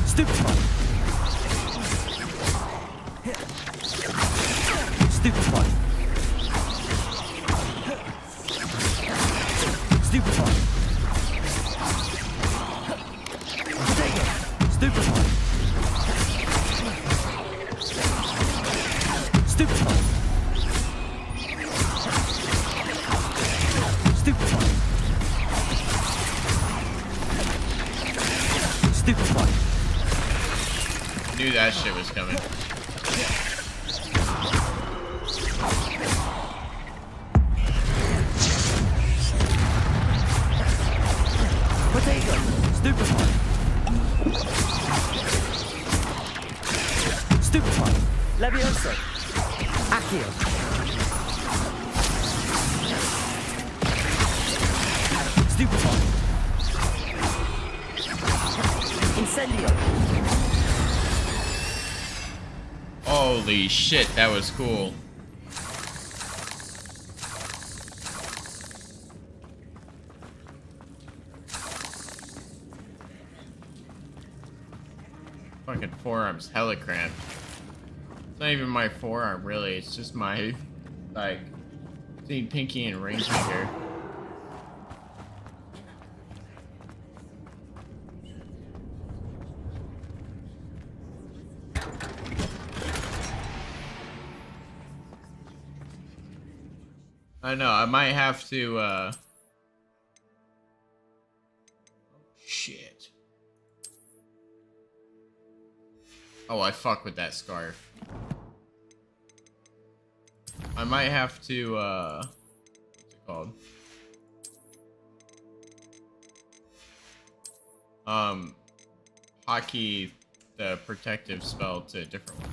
Stupefy! Stupefy! Stupefy! Protego! Stupefy! Stupefy! Stupefy! Stupefy! Knew that shit was coming. Protego! Stupefy! Stupefy! Levioso! Accio! Stupefy! Incendio! Holy shit, that was cool. Fucking forearm's hella cramped. It's not even my forearm, really. It's just my, like, seeing pinky and ring finger. I know, I might have to, shit. Oh, I fuck with that scarf. I might have to, what's it called? Hotkey the protective spell to a different one.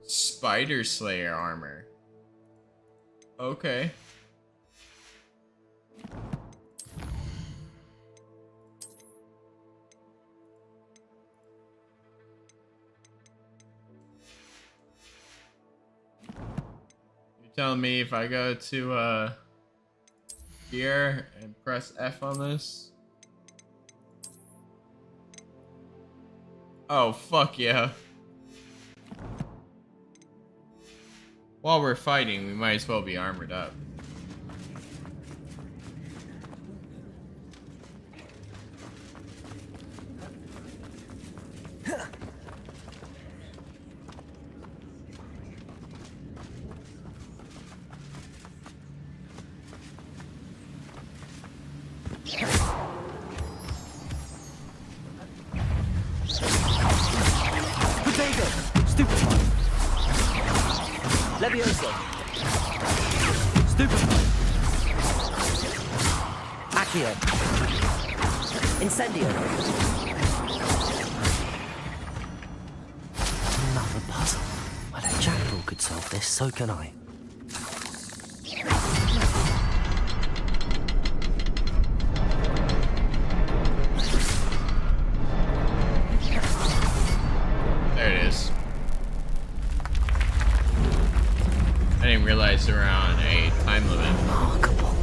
Spider Slayer armor. Okay. You're telling me if I go to here and press F on this? Oh, fuck yeah. While we're fighting, we might as well be armored up. Levioso! Stupefy. Accio. Incendio. Another puzzle. Well, if Jackdaw could solve this, so can I. There it is. I didn't realize they were on a time limit. Remarkable.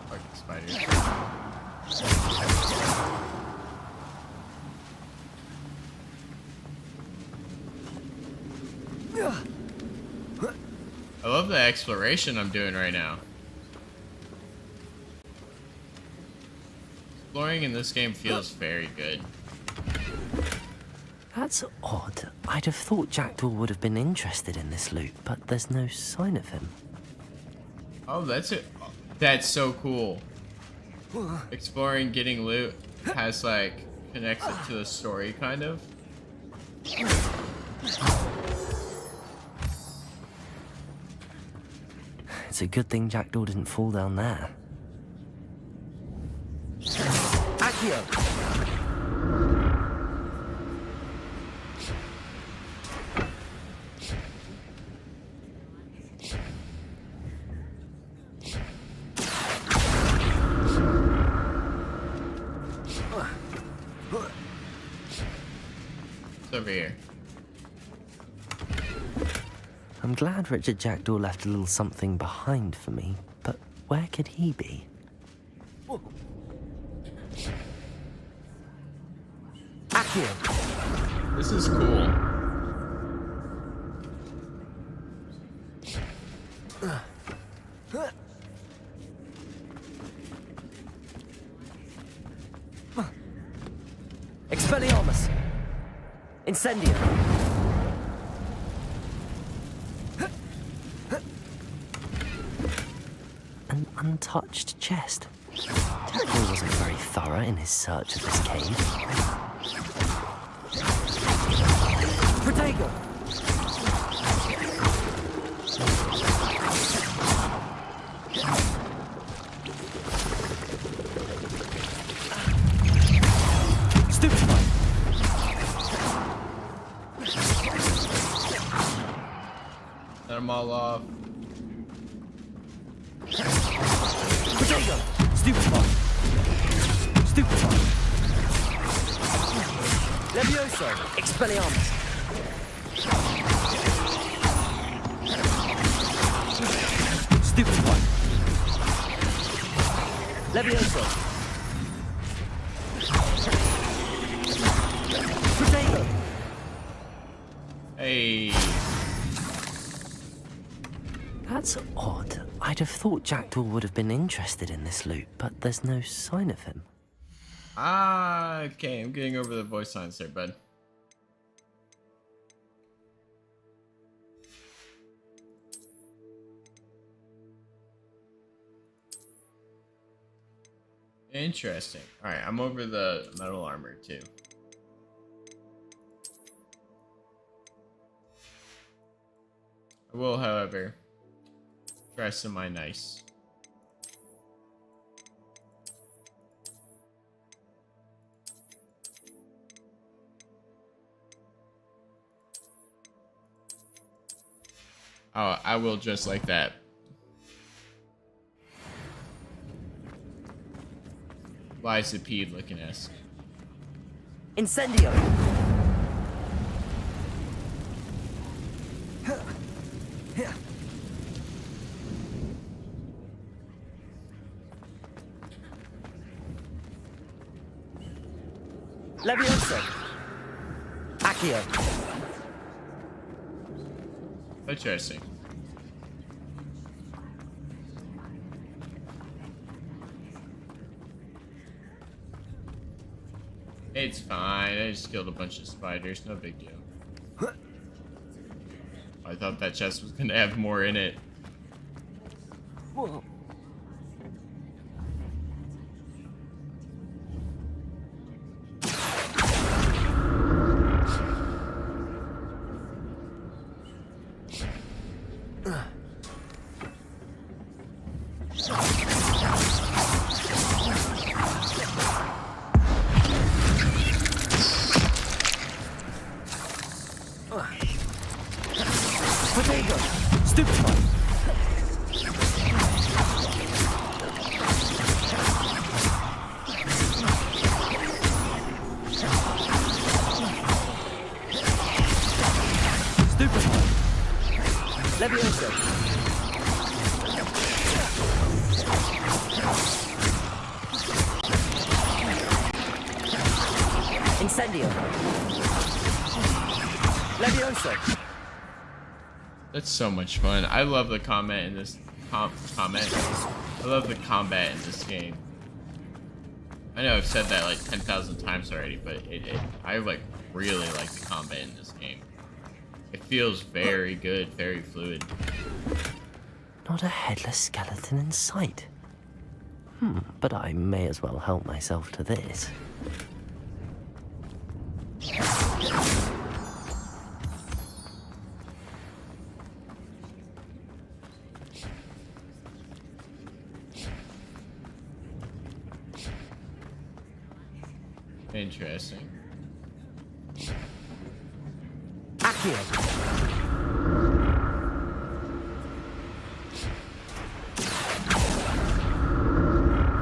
Fucking spiders. I love the exploration I'm doing right now. Exploring in this game feels very good. That's odd. I'd have thought Jackdaw would have been interested in this loot, but there's no sign of him. Oh, that's it. That's so cool. Exploring, getting loot has like connects it to the story, kind of. It's a good thing Jackdaw didn't fall down there. Accio. It's over here. I'm glad Richard Jackdaw left a little something behind for me, but where could he be? Accio. This is cool. Expelliarmus. Incendio. An untouched chest. Jackdaw wasn't very thorough in his search of this cave. Protego. Stupefy. Let them all off. Protego. Stupefy. Stupefy. Levioso. Expelliarmus. Stupefy. Levioso. Protego. Hey. That's odd. I'd have thought Jackdaw would have been interested in this loot, but there's no sign of him. Ah, okay. I'm getting over the voice lines there, bud. Interesting. Alright, I'm over the metal armor too. I will, however, dress in my nice. Oh, I will dress like that. Liza P looking ass. Incendio. Levioso. Accio. Interesting. It's fine. I just killed a bunch of spiders. No big deal. I thought that chest was gonna have more in it. Whoa. Potato! Stupefy! Stupefy! Levioso! Incendio! Levioso! That's so much fun. I love the combat in this I love the combat in this game. I know I've said that like 10,000 times already, but I like really like the combat in this game. It feels very good, very fluid. Not a headless skeleton in sight. But I may as well help myself to this. Interesting. Accio!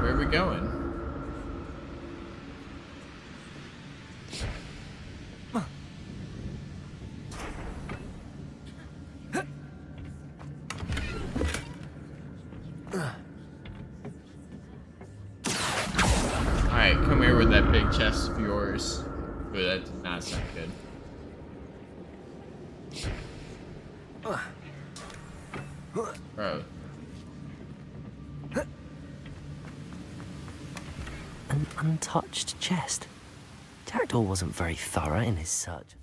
Where are we going? Alright, come here with that big chest of yours. Ooh, that did not sound good. Bro. An untouched chest. Jackdaw wasn't very thorough in his search.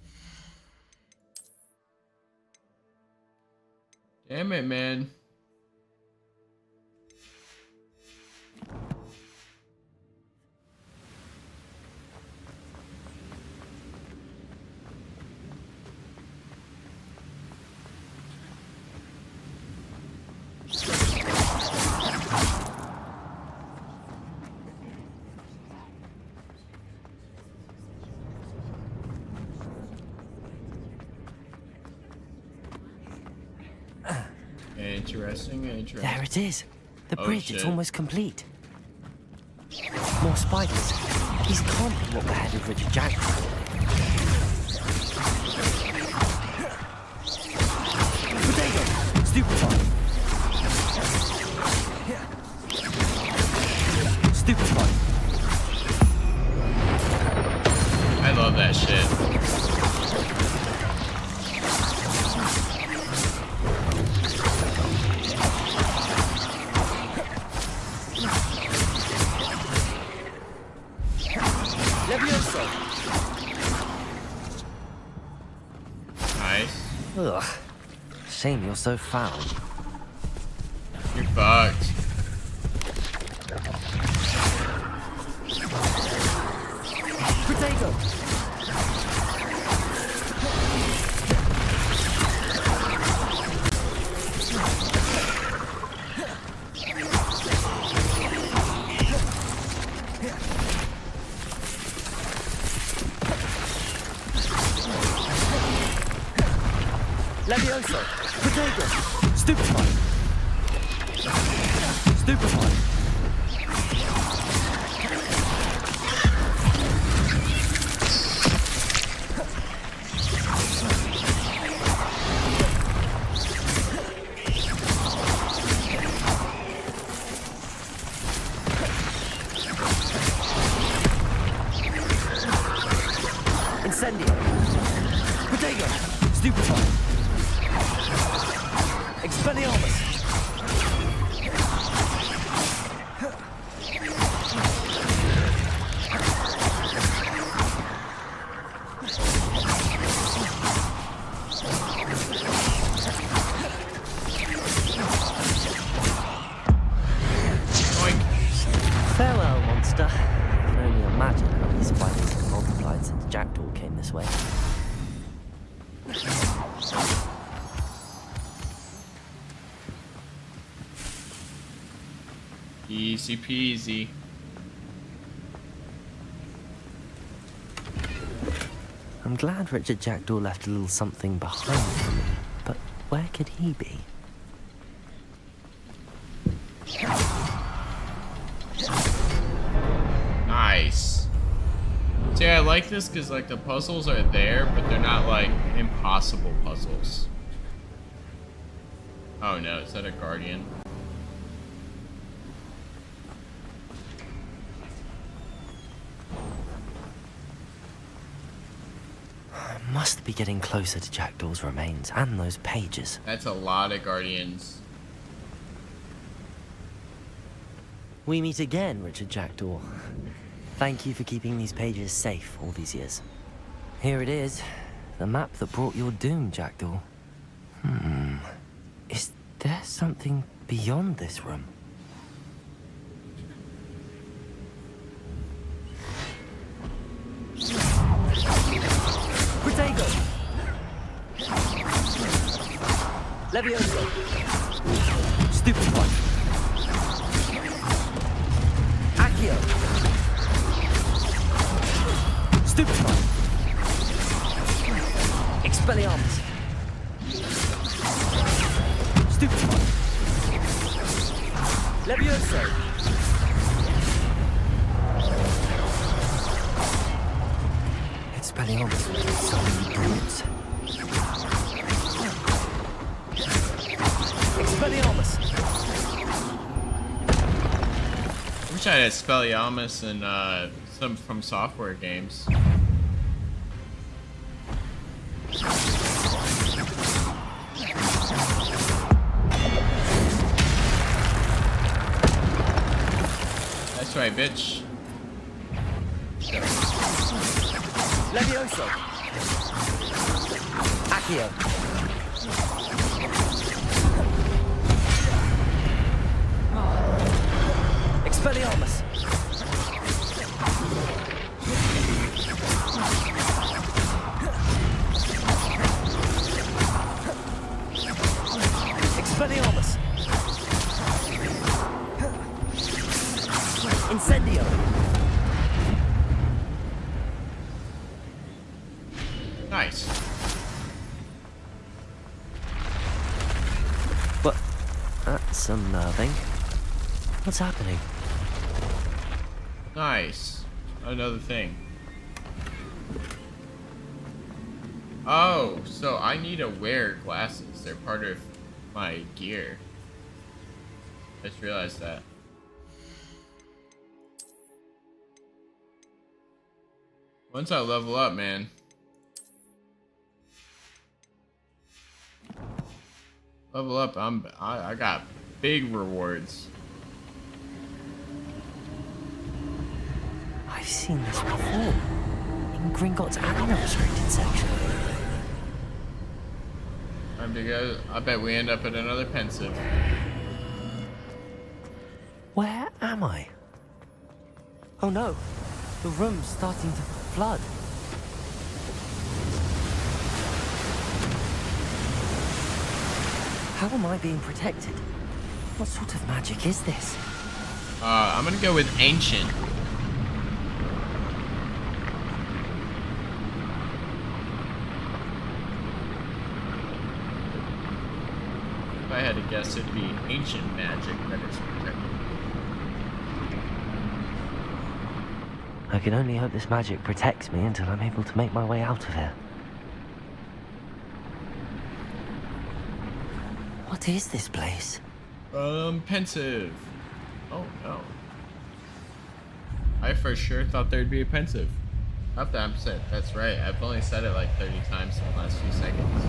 Damn it, man. Interesting. There it is. The Oh, bridge, shit. it's almost complete. More spiders. These can't be what beheaded Richard Jackson. Potato! Stupefy! Stupefy! I love that shit. Levioso! Nice. Ugh. Shame you're so foul. You're fucked. Potato! Levioso! Potato! Stupefy! Stupefy! Incendio! Potato! Stupefy! Expelliarmus! Easy peasy. I'm glad Richard Jackdaw left a little something behind for me, but where could he be? Nice. See, I like this because like the puzzles are there, but they're not like impossible puzzles. Oh no, is that a guardian? I must be getting closer to Jackdaw's remains and those pages. That's a lot of guardians. We meet again, Richard Jackdaw. Thank you for keeping these pages safe all these years. Here it is, the map that brought your doom, Jackdaw. Is there something beyond this room? Protego! Levioso! Stupefy! Accio! Stupefy! Expelliarmus! Stupefy! Levioso! Expelliarmus with so many brutes. Expelliarmus! I wish I had Expelliarmus and some from software games. That's right, bitch. Levioso! Accio! Expelliarmus! Expelliarmus! Incendio! Nice. But that's unnerving. What's happening? Nice. Another thing. Oh, so I need to wear glasses. They're part of my gear. I just realized that. Once I level up, man. Level up, I got big rewards. I've seen this before. In Gringotts and the restricted section. Time to go. I bet we end up at another pensive. Where am I? Oh no, the room's starting to flood. How am I being protected? What sort of magic is this? I'm gonna go with ancient. If I had to guess, it'd be ancient magic that is protected. I can only hope this magic protects me until I'm able to make my way out of here. What is this place? Pensive. Oh no. I for sure thought there'd be a pensive. Up to 100%. That's right. I've only said it like 30 times in the last few seconds.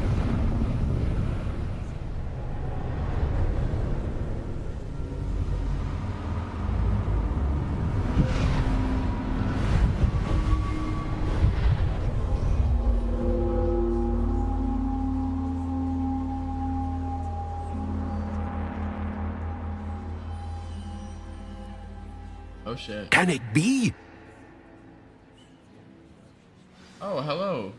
Oh shit. Can it be? Oh, hello.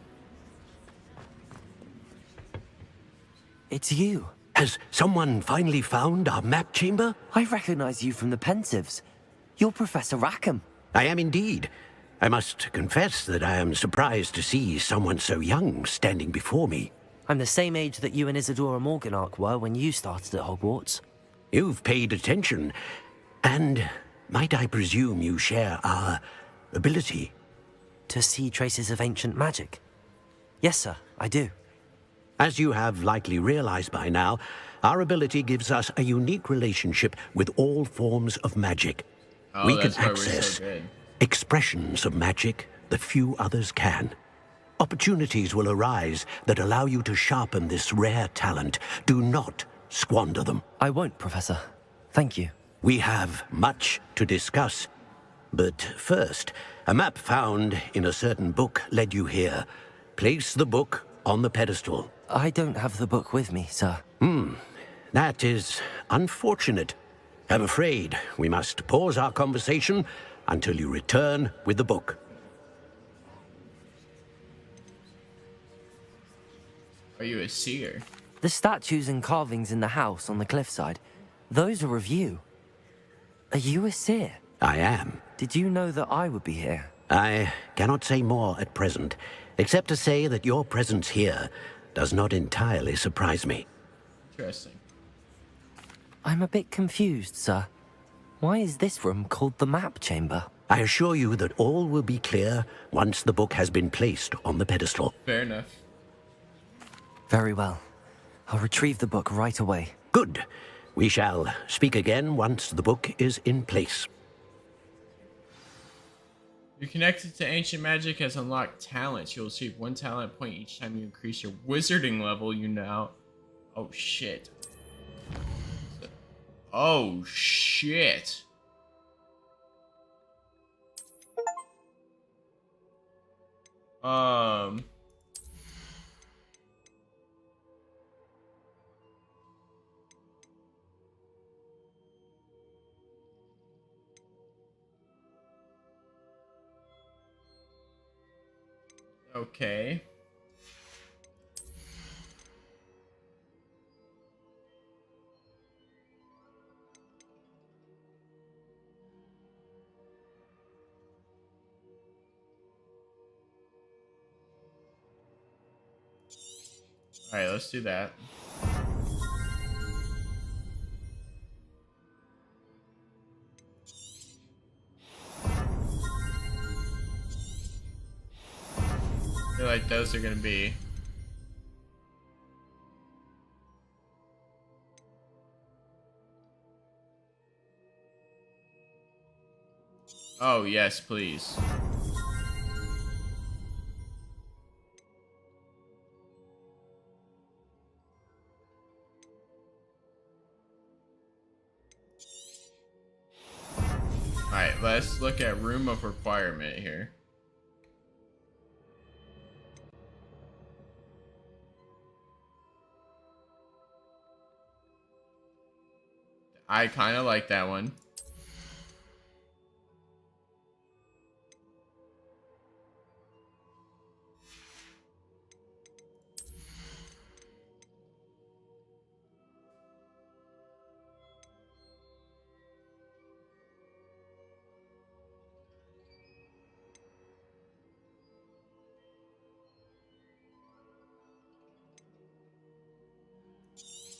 It's you. Has someone finally found our map chamber? I recognize you from the Pensives. You're Professor Rackham. I am indeed. I must confess that I am surprised to see someone so young standing before me. I'm the same age that you and Isadora Morganach were when you started at Hogwarts. You've paid attention, and might I presume you share our ability? To see traces of ancient magic? Yes, sir, I do. As you have likely realized by now, our ability gives us a unique relationship with all forms of magic. Oh, We can that's why we're access so good. expressions of magic that few others can. Opportunities will arise that allow you to sharpen this rare talent. Do not squander them. I won't, Professor. Thank you. We have much to discuss. But first, a map found in a certain book led you here. Place the book on the pedestal. I don't have the book with me, sir. That is unfortunate. I'm afraid we must pause our conversation until you return with the book. Are you a seer? The statues and carvings in the house on the cliffside, those are of you. Are you a seer? I am. Did you know that I would be here? I cannot say more at present, except to say that your presence here does not entirely surprise me. Interesting. I'm a bit confused, sir. Why is this room called the map chamber? I assure you that all will be clear once the book has been placed on the pedestal. Fair enough. Very well. I'll retrieve the book right away. Good. We shall speak again once the book is in place. You're connected to ancient magic has unlocked talents. You'll receive 1 talent point each time you increase your wizarding level. You now... Oh, shit. Oh, shit. Okay. All right, let's do that. I feel like those are gonna be... Oh, yes, please. Alright, let's look at room of requirement here. I kind of like that one.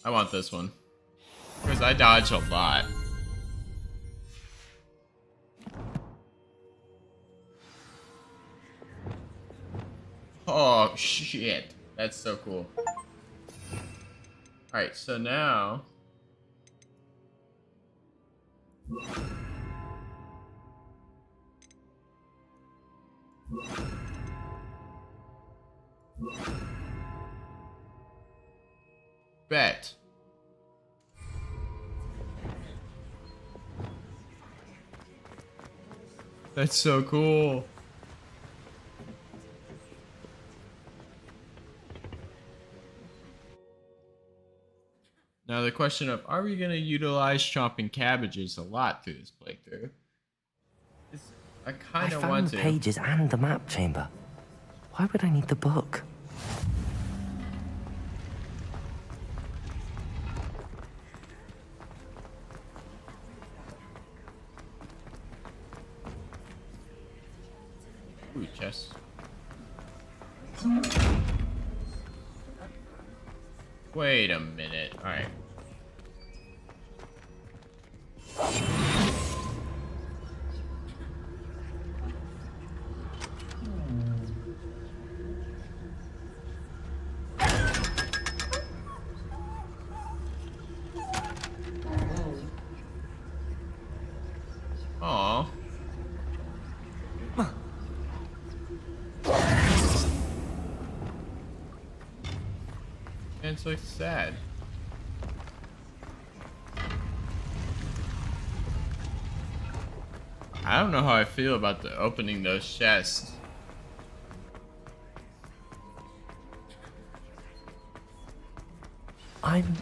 I want this one. Because I dodge a lot. Oh, shit. That's so cool. Alright, so now... Bet. That's so cool. Now the question of, are we going to utilize chopping cabbages a lot through this playthrough? I kind of want the to. pages and the map chamber. Why would I need the book? chest. Wait a minute. All right. Aw. Man, so sad. I don't know how I feel about the opening those chests. I'm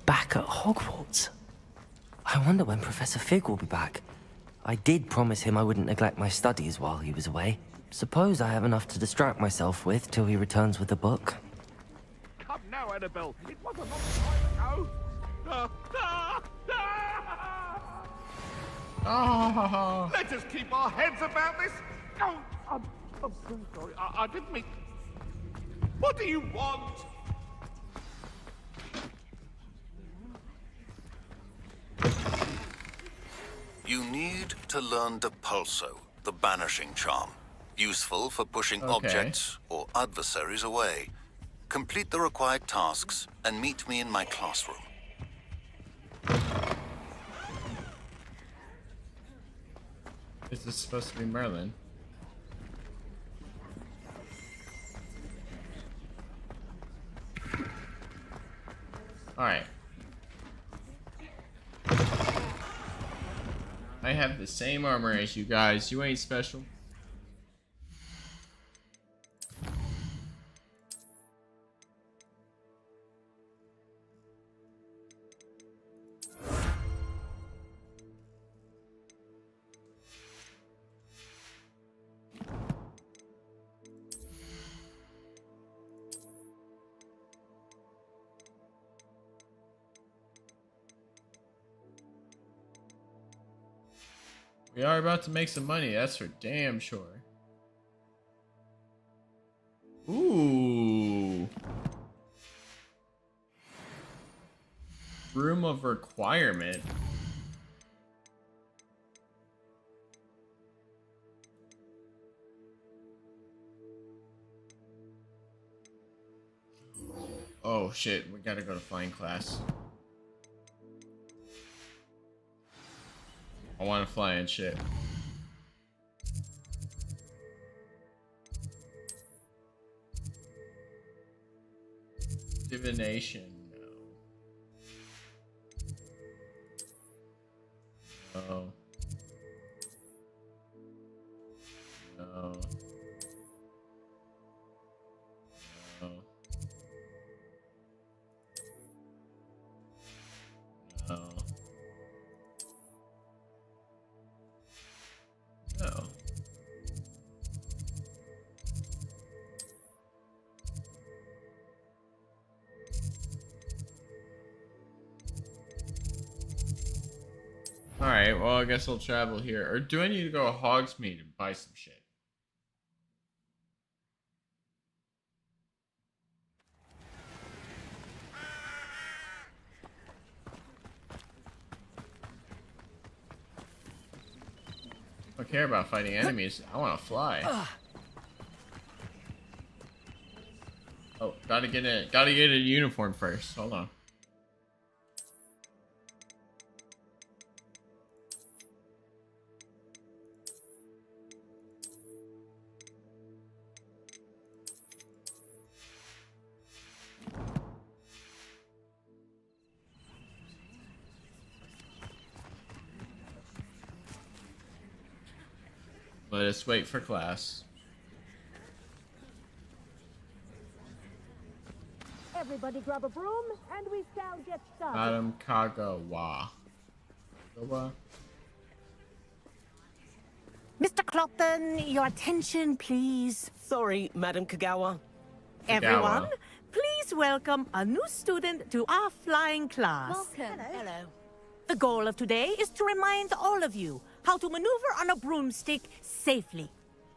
back at Hogwarts. I wonder when Professor Fig will be back. I did promise him I wouldn't neglect my studies while he was away. Suppose I have enough to distract myself with till he returns with a book. Come now, Annabelle. It was a long time ago. Let us keep our heads about this. Oh, I'm so sorry. I didn't mean... What do you want? You need to learn Depulso, the banishing charm. Useful for pushing objects or adversaries away. Complete the required tasks and meet me in my classroom. Is this supposed to be Merlin? Alright. I have the same armor as you guys. You ain't special. We are about to make some money, that's for damn sure. Ooh. Room of requirement. Oh shit, we gotta go to flying class. I want to fly and shit. Divination, no. No. No. No. No. No. Alright, well I guess I'll travel here. Or do I need to go to Hogsmeade and buy some shit? I don't care about fighting enemies. I want to fly. Oh, gotta get a uniform first. Hold on. Let us wait for class. Everybody grab a broom and we shall get started. Madam Kagawa. Kagawa? Mr. Clopton, your attention, please. Sorry, Madam Kagawa. Everyone, please welcome a new student to our flying class. Welcome. Hello. The goal of today is to remind all of you how to maneuver on a broomstick safely.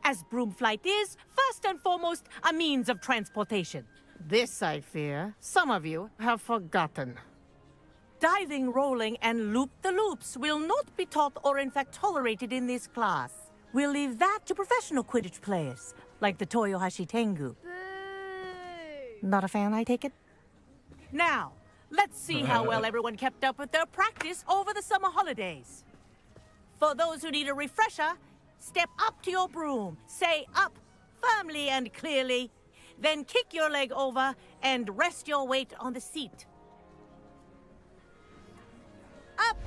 as broom flight is, first and foremost, a means of transportation. This, I fear, some of you have forgotten. Diving, rolling, and loop-the-loops will not be taught or in fact tolerated in this class. We'll leave that to professional Quidditch players, like the Toyohashi Tengu. Not a fan, I take it? Now, let's see how well everyone kept up with their practice over the summer holidays. For those who need a refresher, step up to your broom, say up firmly and clearly, then kick your leg over and rest your weight on the seat. Up!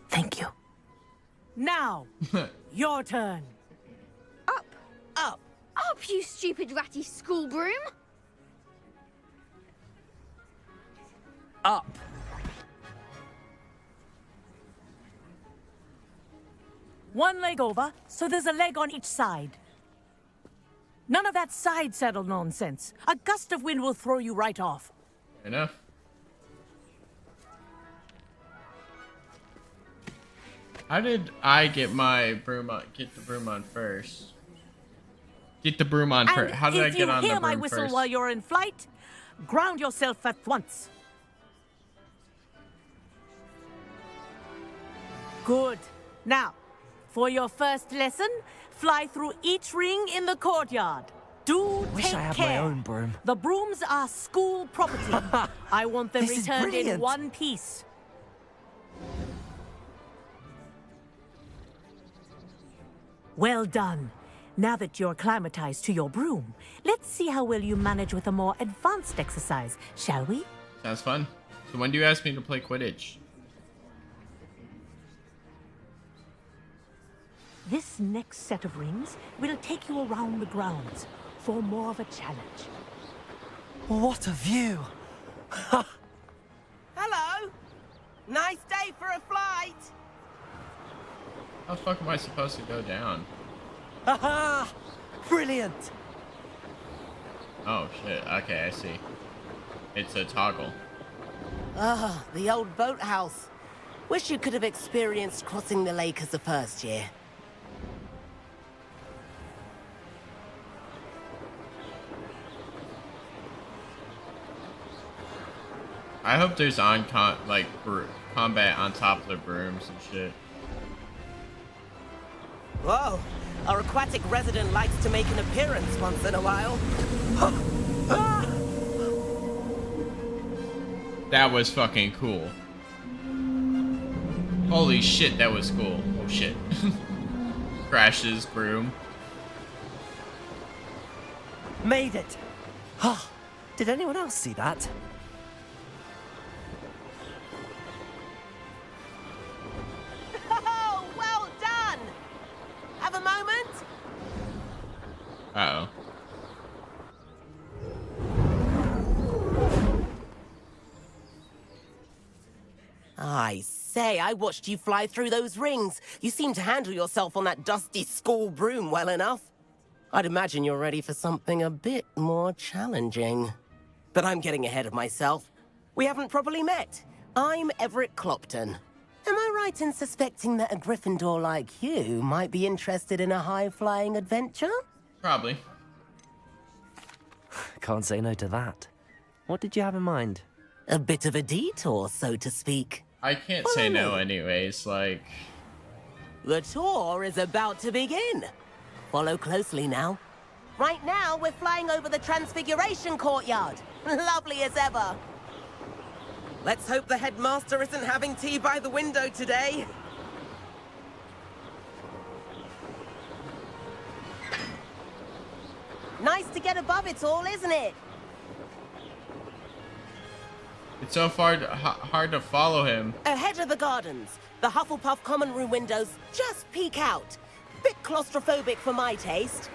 Thank you. Now, your turn. Up! Up! Up, you stupid ratty school broom! Up. One leg over, so there's a leg on each side. None of that side saddle nonsense. A gust of wind will throw you right off. Fair enough. How did I get my broom on? Get the broom on first. Get the broom on first. How did I get on the broom first? If you hear my whistle while you're in flight, ground yourself at once. Good. Now, for your first lesson, fly through each ring in the courtyard. Wish Take I had care. my own broom. The brooms are school property. I want them This is returned in brilliant. one piece. Well done. Now that you're acclimatized to your broom, let's see how well you manage with a more advanced exercise, shall we? Sounds fun. So when do you ask me to play Quidditch? This next set of rings will take you around the grounds for more of a challenge. What a view! Hello! Nice day for a flight! How the fuck am I supposed to go down? Haha! Brilliant! Oh shit, okay, I see. It's a toggle. Ah, the old boathouse. Wish you could have experienced crossing the lake as a first year. I hope there's combat on top of the brooms and shit. Whoa, our aquatic resident likes to make an appearance once in a while. That was fucking cool. Holy shit, that was cool. Oh shit. Crashes broom. Made it! Did anyone else see that? Oh, well done! Have a moment? Uh-oh. I say, I watched you fly through those rings. You seem to handle yourself on that dusty school broom well enough. I'd imagine you're ready for something a bit more challenging. But I'm getting ahead of myself. We haven't properly met. I'm Everett Clopton. Am I right in suspecting that a Gryffindor like you might be interested in a high-flying adventure? Probably. Can't say no to that. What did you have in mind? A bit of a detour, so to speak. I can't say no anyways, like... The tour is about to begin. Follow closely now. Right now, we're flying over the Transfiguration Courtyard. Lovely as ever. Let's hope the headmaster isn't having tea by the window today. Nice to get above it all, isn't it? It's so hard to follow him. Ahead of the gardens, the Hufflepuff common room windows just peek out. Bit claustrophobic for my taste.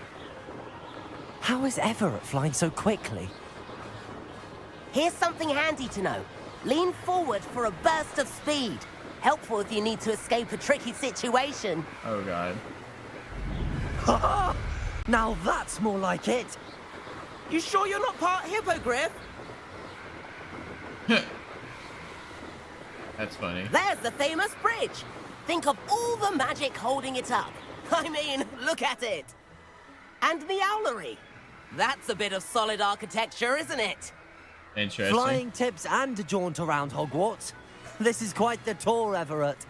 How is Everett flying so quickly? Here's something handy to know. Lean forward for a burst of speed. Helpful if you need to escape a tricky situation. Oh god. Now that's more like it. You sure you're not part hippogriff? That's funny. There's the famous bridge. Think of all the magic holding it up. I mean, look at it. And the owlery. That's a bit of solid architecture, isn't it? Interesting. Flying tips and a jaunt around Hogwarts. This is quite the tour, Everett.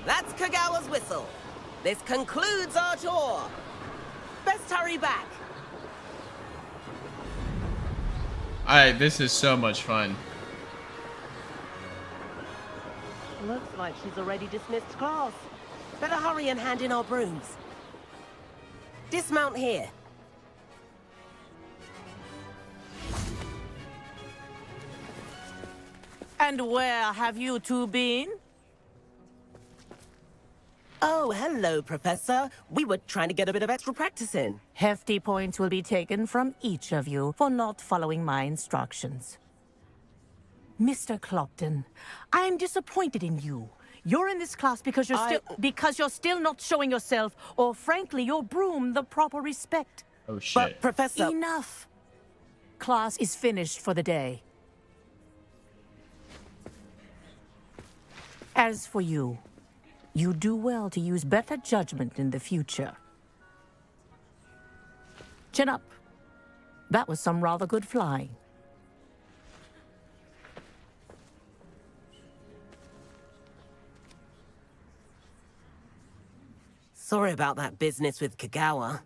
That's Kagawa's whistle. This concludes our tour. Best hurry back. Alright, this is so much fun. Looks like she's already dismissed class. Better hurry and hand in our brooms. Dismount here. And where have you two been? Oh, hello, Professor. We were trying to get a bit of extra practice in. Hefty points will be taken from each of you for not following my instructions. Mr. Clopton, I'm disappointed in you. You're in this class because you're still not showing yourself, or frankly, your broom the proper respect. Oh shit. But, Professor... Enough. Class is finished for the day. As for you, you do well to use better judgment in the future. Chin up. That was some rather good flying. Sorry about that business with Kagawa,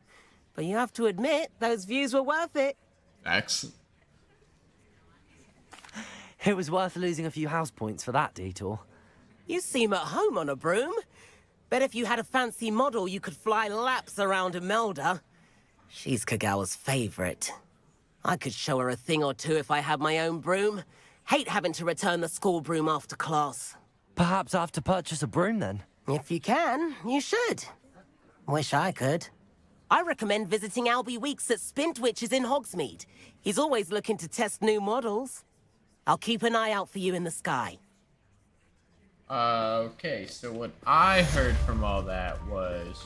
but you have to admit, those views were worth it. Excellent. It was worth losing a few house points for that detour. You seem at home on a broom. Bet if you had a fancy model, you could fly laps around Imelda. She's Kagawa's favorite. I could show her a thing or two if I had my own broom. Hate having to return the school broom after class. Perhaps I have to purchase a broom then? If you can, you should. Wish I could. I recommend visiting Albie Weeks at Spintwitches in Hogsmeade. He's always looking to test new models. I'll keep an eye out for you in the sky. Okay, so what I heard from all that was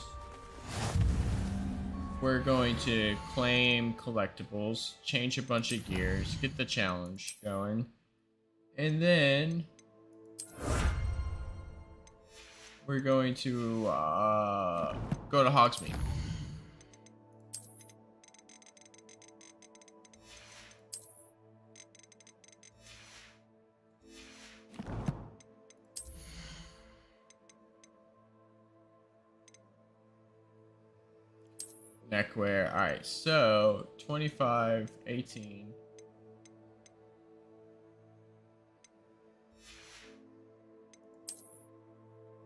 we're going to claim collectibles, change a bunch of gears, get the challenge going, and then we're going to go to Hogsmeade. Neckwear. Alright, so 25, 18.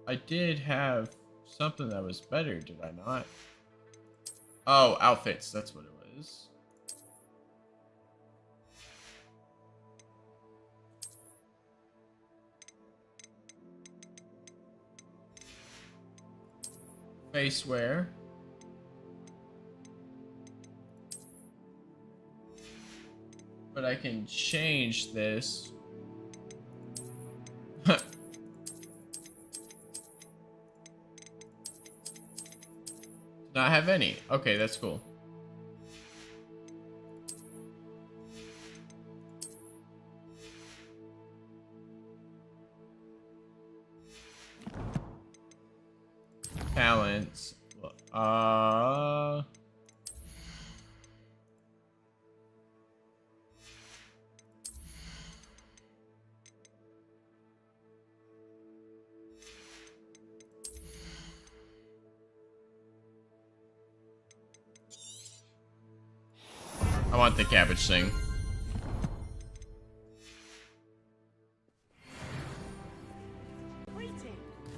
I did have something that was better, did I not? Oh, outfits, that's what it was. Face wear. But I can change this. Did not have any. Okay, that's cool. Talents. I want the cabbage thing.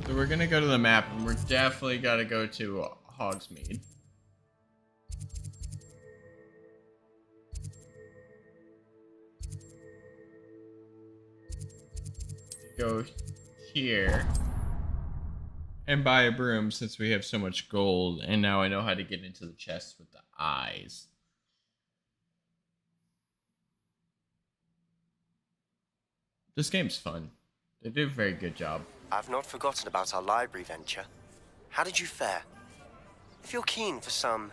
So we're gonna go to the map, and we're definitely gotta go to Hogsmeade. Go here and buy a broom since we have so much gold, and now I know how to get into the chest with the eyes. This game's fun. They did a very good job. I've not forgotten about our library venture. How did you fare? If you're keen for some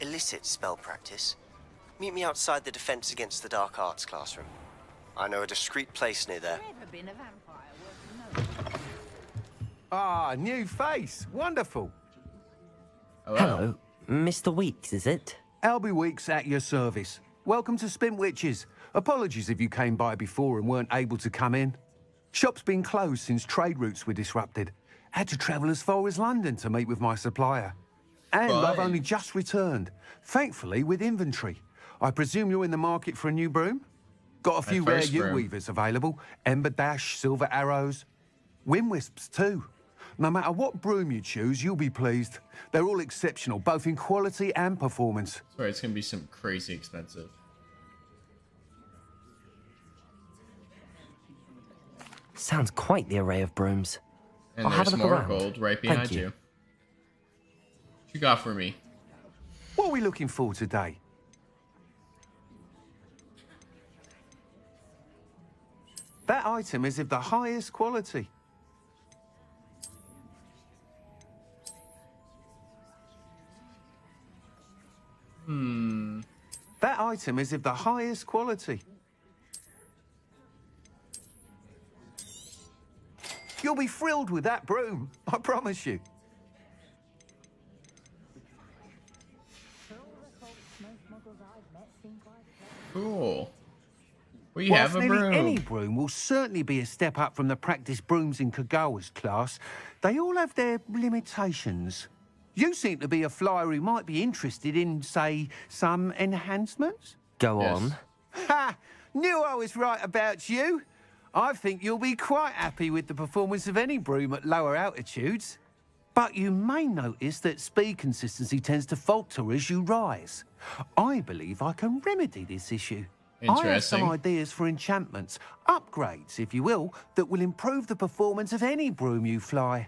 illicit spell practice, meet me outside the Defense Against the Dark Arts classroom. I know a discreet place near there. Ah, new face. Wonderful. Hello, Mr. Weeks, is it? Albie Weeks at your service. Welcome to Spin Witches. Apologies if you came by before and weren't able to come in. Shop's been closed since trade routes were disrupted. Had to travel as far as London to meet with my supplier. And I've only just returned, thankfully with inventory. I presume you're in the market for a new broom? Got a few rare yew weavers available. Ember Dash, Silver Arrows. Wind Wisps too. No matter what broom you choose, you'll be pleased. They're all exceptional, both in quality and performance. Sorry, it's gonna be some crazy expensive. Sounds quite the array of brooms. And I'll have a there's look more around. gold right behind you. What you got for me? What are we looking for today? That item is of the highest quality. That item is of the highest quality. You'll be thrilled with that broom, I promise you. Cool. We have a nearly broom. any broom will certainly be a step up from the practice brooms in Kagawa's class, they all have their limitations. You seem to be a flyer who might be interested in, say, some enhancements? Go on. Ha! Knew I was right about you. I think you'll be quite happy with the performance of any broom at lower altitudes. But you may notice that speed consistency tends to falter as you rise. I believe I can remedy this issue. I have some ideas for enchantments, upgrades, if you will, that will improve the performance of any broom you fly.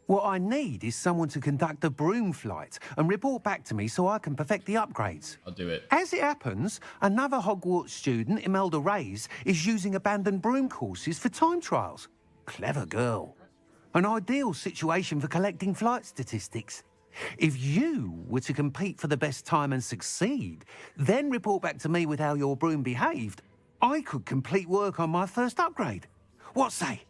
What I need is someone to conduct a broom flight and report back to me so I can perfect the upgrades. I'll do it. As it happens, another Hogwarts student, Imelda Reyes, is using abandoned broom courses for time trials. Clever girl. An ideal situation for collecting flight statistics. If you were to compete for the best time and succeed, then report back to me with how your broom behaved, I could complete work on my first upgrade. What say?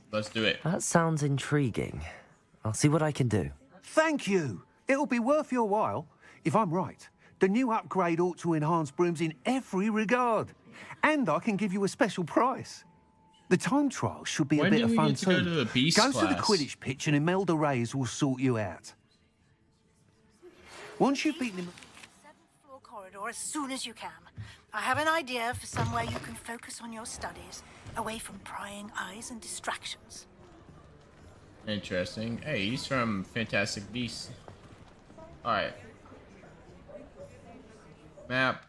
Let's do it. That sounds intriguing. I'll see what I can do. Thank you. It'll be worth your while. If I'm right, the new upgrade ought to enhance brooms in every regard. And I can give you a special price. The time trial should be a bit of fun too. Go to the beast Go class? to the Quidditch pitch and Imelda Reyes will sort you out. Once you've beaten him... Floor corridor as soon as you can. I have an idea for somewhere you can focus on your studies, away from prying eyes and distractions. Interesting. Hey, he's from Fantastic Beasts. Alright. Map.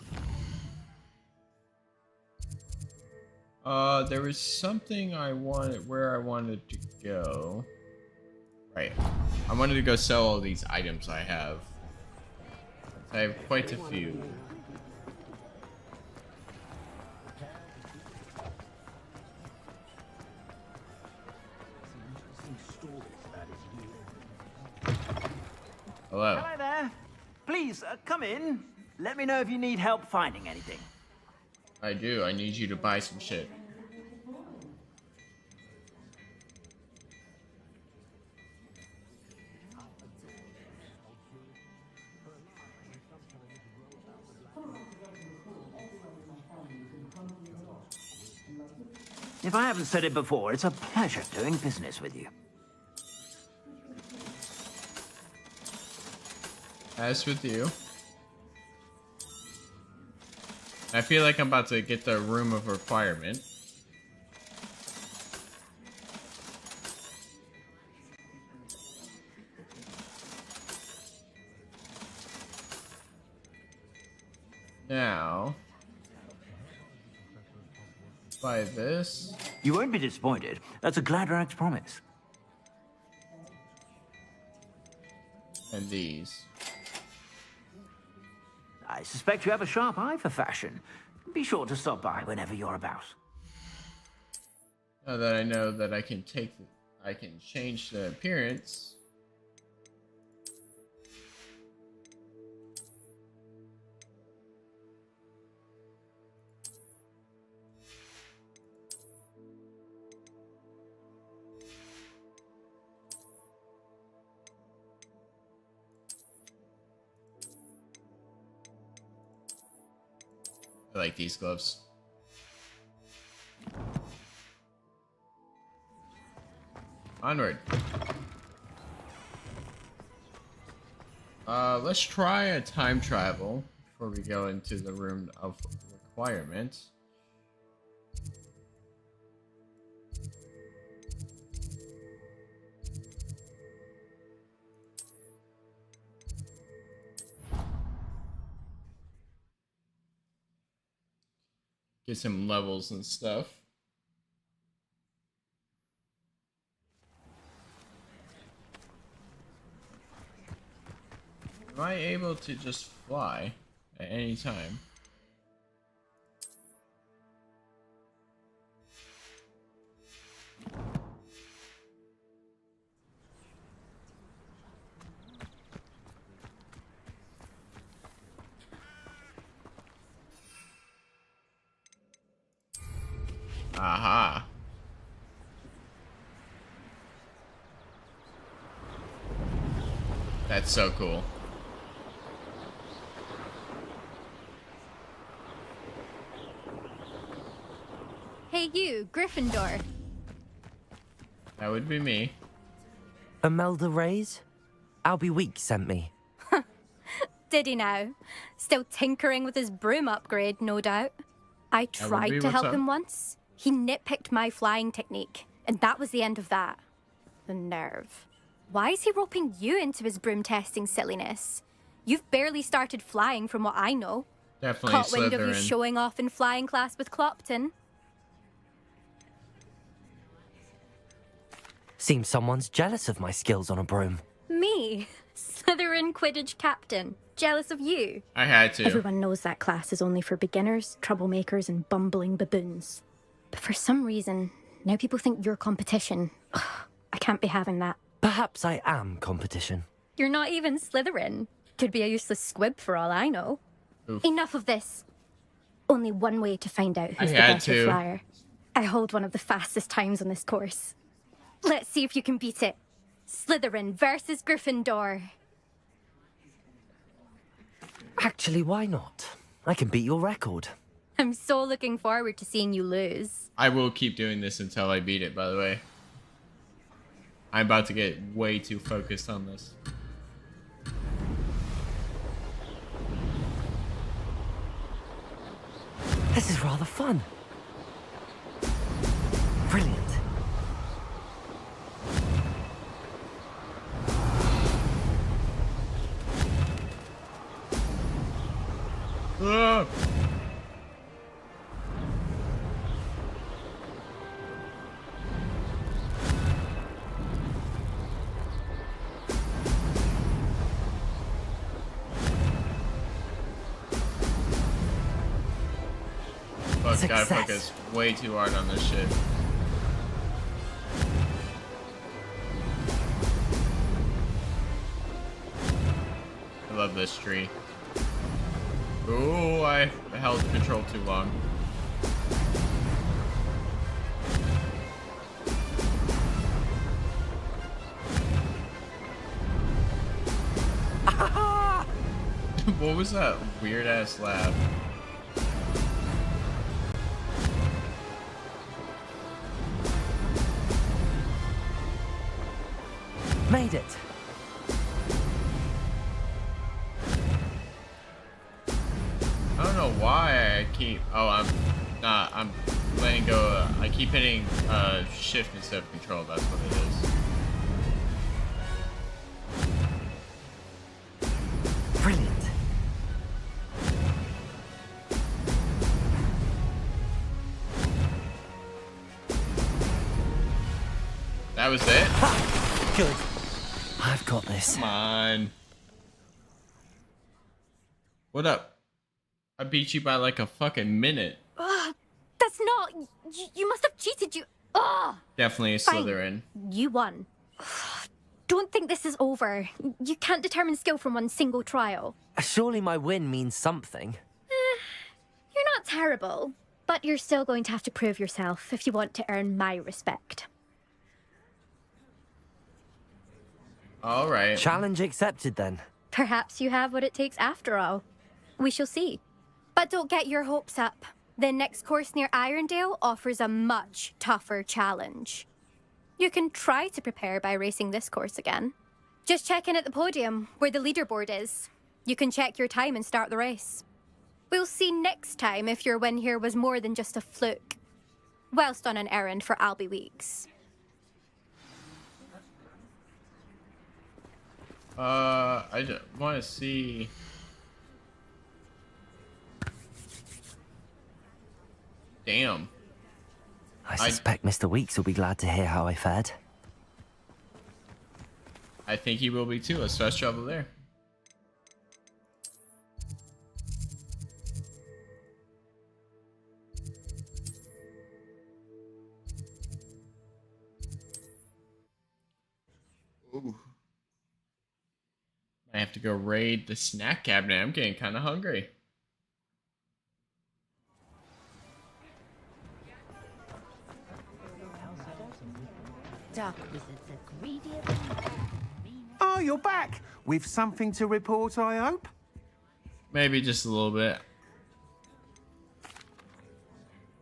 There was something I wanted, where I wanted to go. Right. I wanted to go sell all these items I have. I have quite a few. Hello. Hello there. Please, come in. Let me know if you need help finding anything. I do. I need you to buy some shit. If I haven't said it before, it's a pleasure doing business with you. As with you. I feel like I'm about to get the room of requirement. Now, buy this. You won't be disappointed. That's a Gladrax promise. And these. I suspect you have a sharp eye for fashion. Be sure to stop by whenever you're about. Now that I know that I can I can change the appearance. I like these gloves. Onward. Let's try a time travel before we go into the room of requirements. Get some levels and stuff. Am I able to just fly at any time? Aha. That's so cool. Hey you, Gryffindor. That would be me. Imelda Reyes? Albie Week sent me. Did he now? Still tinkering with his broom upgrade, no doubt. I tried to help him once. He nitpicked my flying technique, and that was the end of that. The nerve. Why is he roping you into his broom testing silliness? You've barely started flying from what I know. Definitely Caught wind of you Slytherin. showing off in flying class with Clopton. Seems someone's jealous of my skills on a broom. Me? Slytherin Quidditch captain. Jealous of you? I had to. Everyone knows that class is only for beginners, troublemakers, and bumbling baboons. But for some reason, now people think you're competition. Ugh, I can't be having that. Perhaps I am competition. You're not even Slytherin. Could be a useless squib for all I know. Oof. Enough of this. Only one way to find out who's I the had better to. flyer. I hold one of the fastest times on this course. Let's see if you can beat it. Slytherin versus Gryffindor. Actually, why not? I can beat your record. I'm so looking forward to seeing you lose. I will keep doing this until I beat it, by the way. I'm about to get way too focused on this. This is rather fun. Brilliant. Ah! Fuck, gotta focus way too hard on this shit. I love this tree. Ooh, I held control too long. What was that weird ass laugh? Made it. I don't know why I keep. Oh, I'm letting go. I keep hitting shift instead of control. That's what it is. Brilliant. That was it? Good. I've got this. Come on. What up? I beat you by like a fucking minute. Ugh, that's not... You must have cheated. Oh! Definitely a Fine. Slytherin. You won. Don't think this is over. You can't determine skill from one single trial. Surely my win means something. You're not terrible, but you're still going to have to prove yourself if you want to earn my respect. All right. Challenge accepted then. Perhaps you have what it takes after all. We shall see. But don't get your hopes up. The next course near Irondale offers a much tougher challenge. You can try to prepare by racing this course again. Just check in at the podium, where the leaderboard is. You can check your time and start the race. We'll see next time if your win here was more than just a fluke. Whilst on an errand for Albie Weeks. I just want to see... Damn. I suspect Mr. Weeks will be glad to hear how I fared. I think he will be too. Let's fast travel there. Ooh. I have to go raid the snack cabinet. I'm getting kind of hungry. Oh, you're back! With something to report, I hope? Maybe just a little bit.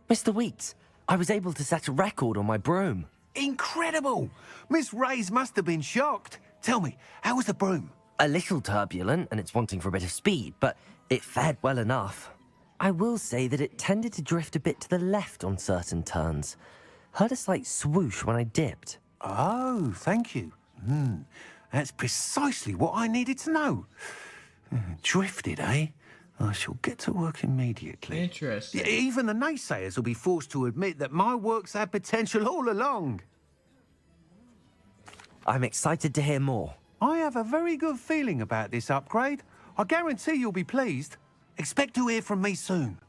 Mr. Weeks, I was able to set a record on my broom. Incredible! Miss Reyes must have been shocked. Tell me, how was the broom? A little turbulent, and it's wanting for a bit of speed, but it fared well enough. I will say that it tended to drift a bit to the left on certain turns. Heard a slight swoosh when I dipped. Oh, thank you. That's precisely what I needed to know. Drifted, eh? I shall get to work immediately. Interesting. Even the naysayers will be forced to admit that my work's had potential all along. I'm excited to hear more. I have a very good feeling about this upgrade. I guarantee you'll be pleased. Expect to hear from me soon.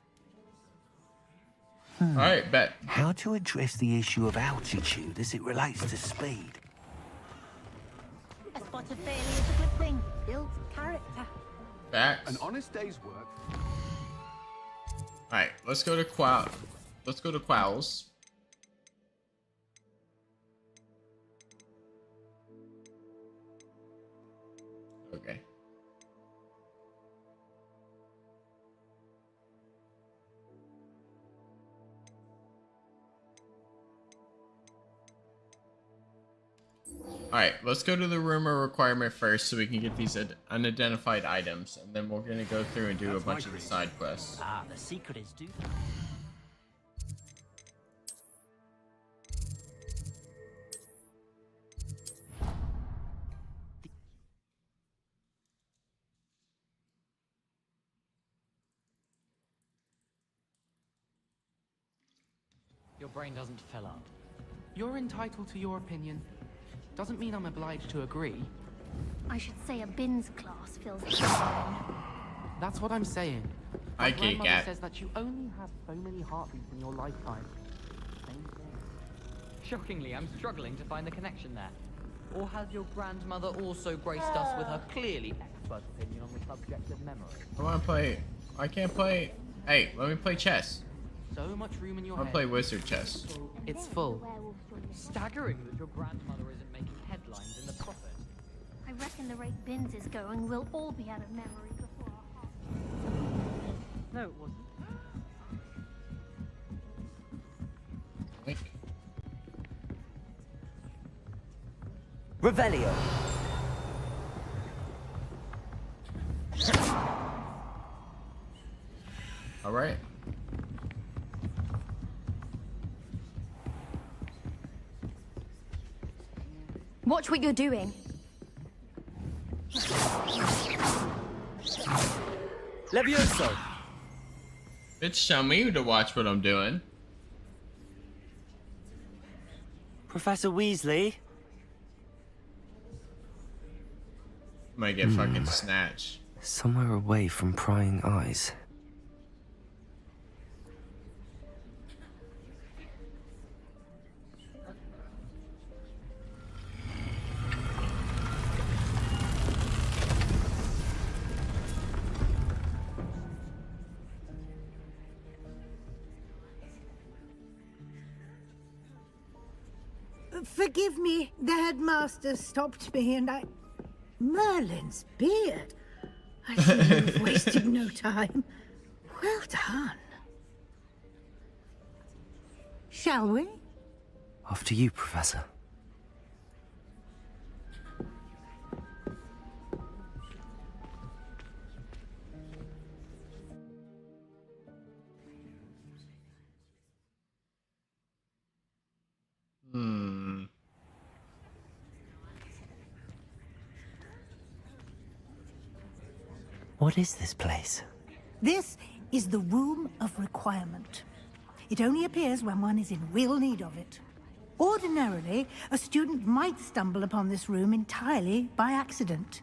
All right, bet. How to address the issue of altitude as it relates to speed? A spot of failure is a good thing. Builds character. Facts. An honest day's work. All right, let's go to Let's go to Quowls. Okay. Alright, let's go to the rumor requirement first so we can get these unidentified items, and then we're gonna go through and do a bunch of the side quests. Ah, the secret is Your brain doesn't fill up. You're entitled to your opinion. Doesn't mean I'm obliged to agree. I should say a bins class fills it. That's what I'm saying. I My grandmother can't. says that you only have so many heartbeats in your lifetime. Shockingly, I'm struggling to find the connection there. Or has your grandmother also graced us with her clearly expert opinion on the subject of memory? I wanna play. I can't play. Hey, let me play chess. So much room in your I'll head. play wizard chess. It's full. Staggering that your grandmother isn't making headlines in the profit. I reckon the rate bins is going, we'll all be out of memory before our No, it wasn't. Revelio. All right. Watch what you're doing. Levioso. Bitch, tell me to watch what I'm doing. Professor Weasley. Might get fucking snatched. Somewhere away from prying eyes. Forgive me, the headmaster stopped me and I... Merlin's beard. I see you've wasted no time. Well done. Shall we? After you, Professor. What is this place? This is the Room of Requirement. It only appears when one is in real need of it. Ordinarily, a student might stumble upon this room entirely by accident.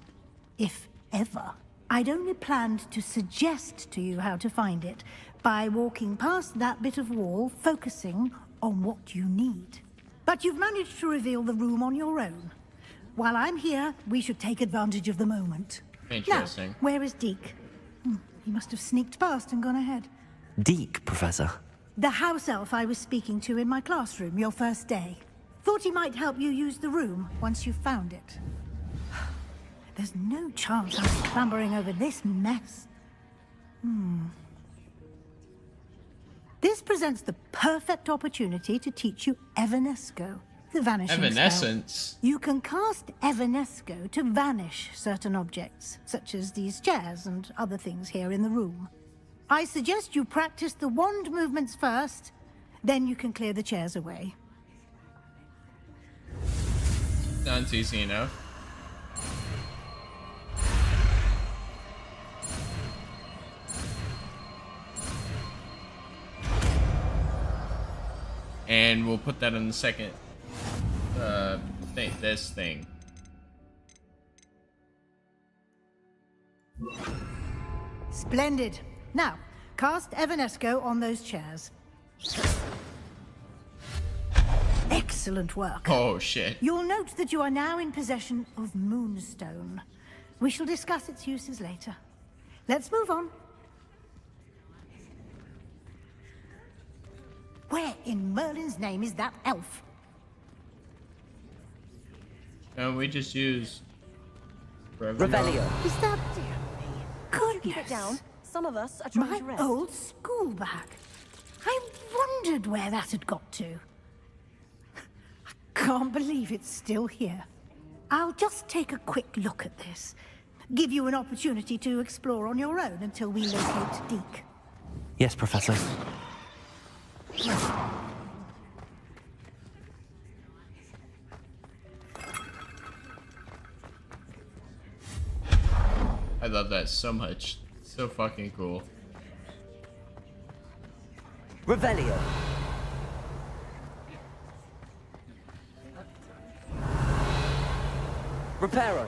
If ever. I'd only planned to suggest to you how to find it by walking past that bit of wall, focusing on what you need. But you've managed to reveal the room on your own. While I'm here, we should take advantage of the moment. Interesting. Now, where is Deke? He must have sneaked past and gone ahead. Deke, Professor. The house elf I was speaking to in my classroom your first day. Thought he might help you use the room once you found it. There's no chance I'm clambering over this mess. This presents the perfect opportunity to teach you Evanesco, the vanishing Evanescence? spell. You can cast Evanesco to vanish certain objects, such as these chairs and other things here in the room. I suggest you practice the wand movements first, then you can clear the chairs away. Sounds easy enough. And we'll put that in the second this thing. Splendid. Now, cast Evanesco on those chairs. Excellent work. Oh, shit. You'll note that you are now in possession of Moonstone. We shall discuss its uses later. Let's move on. Where in Merlin's name is that elf? No, we just use Revelio. Is that... Goodness. Keep it down. Some of us are trying My to rest. old school bag. I wondered where that had got to. I can't believe it's still here. I'll just take a quick look at this. Give you an opportunity to explore on your own until we locate Deke. Yes, Professor. I love that so much. So fucking cool. Revelio. Reparo.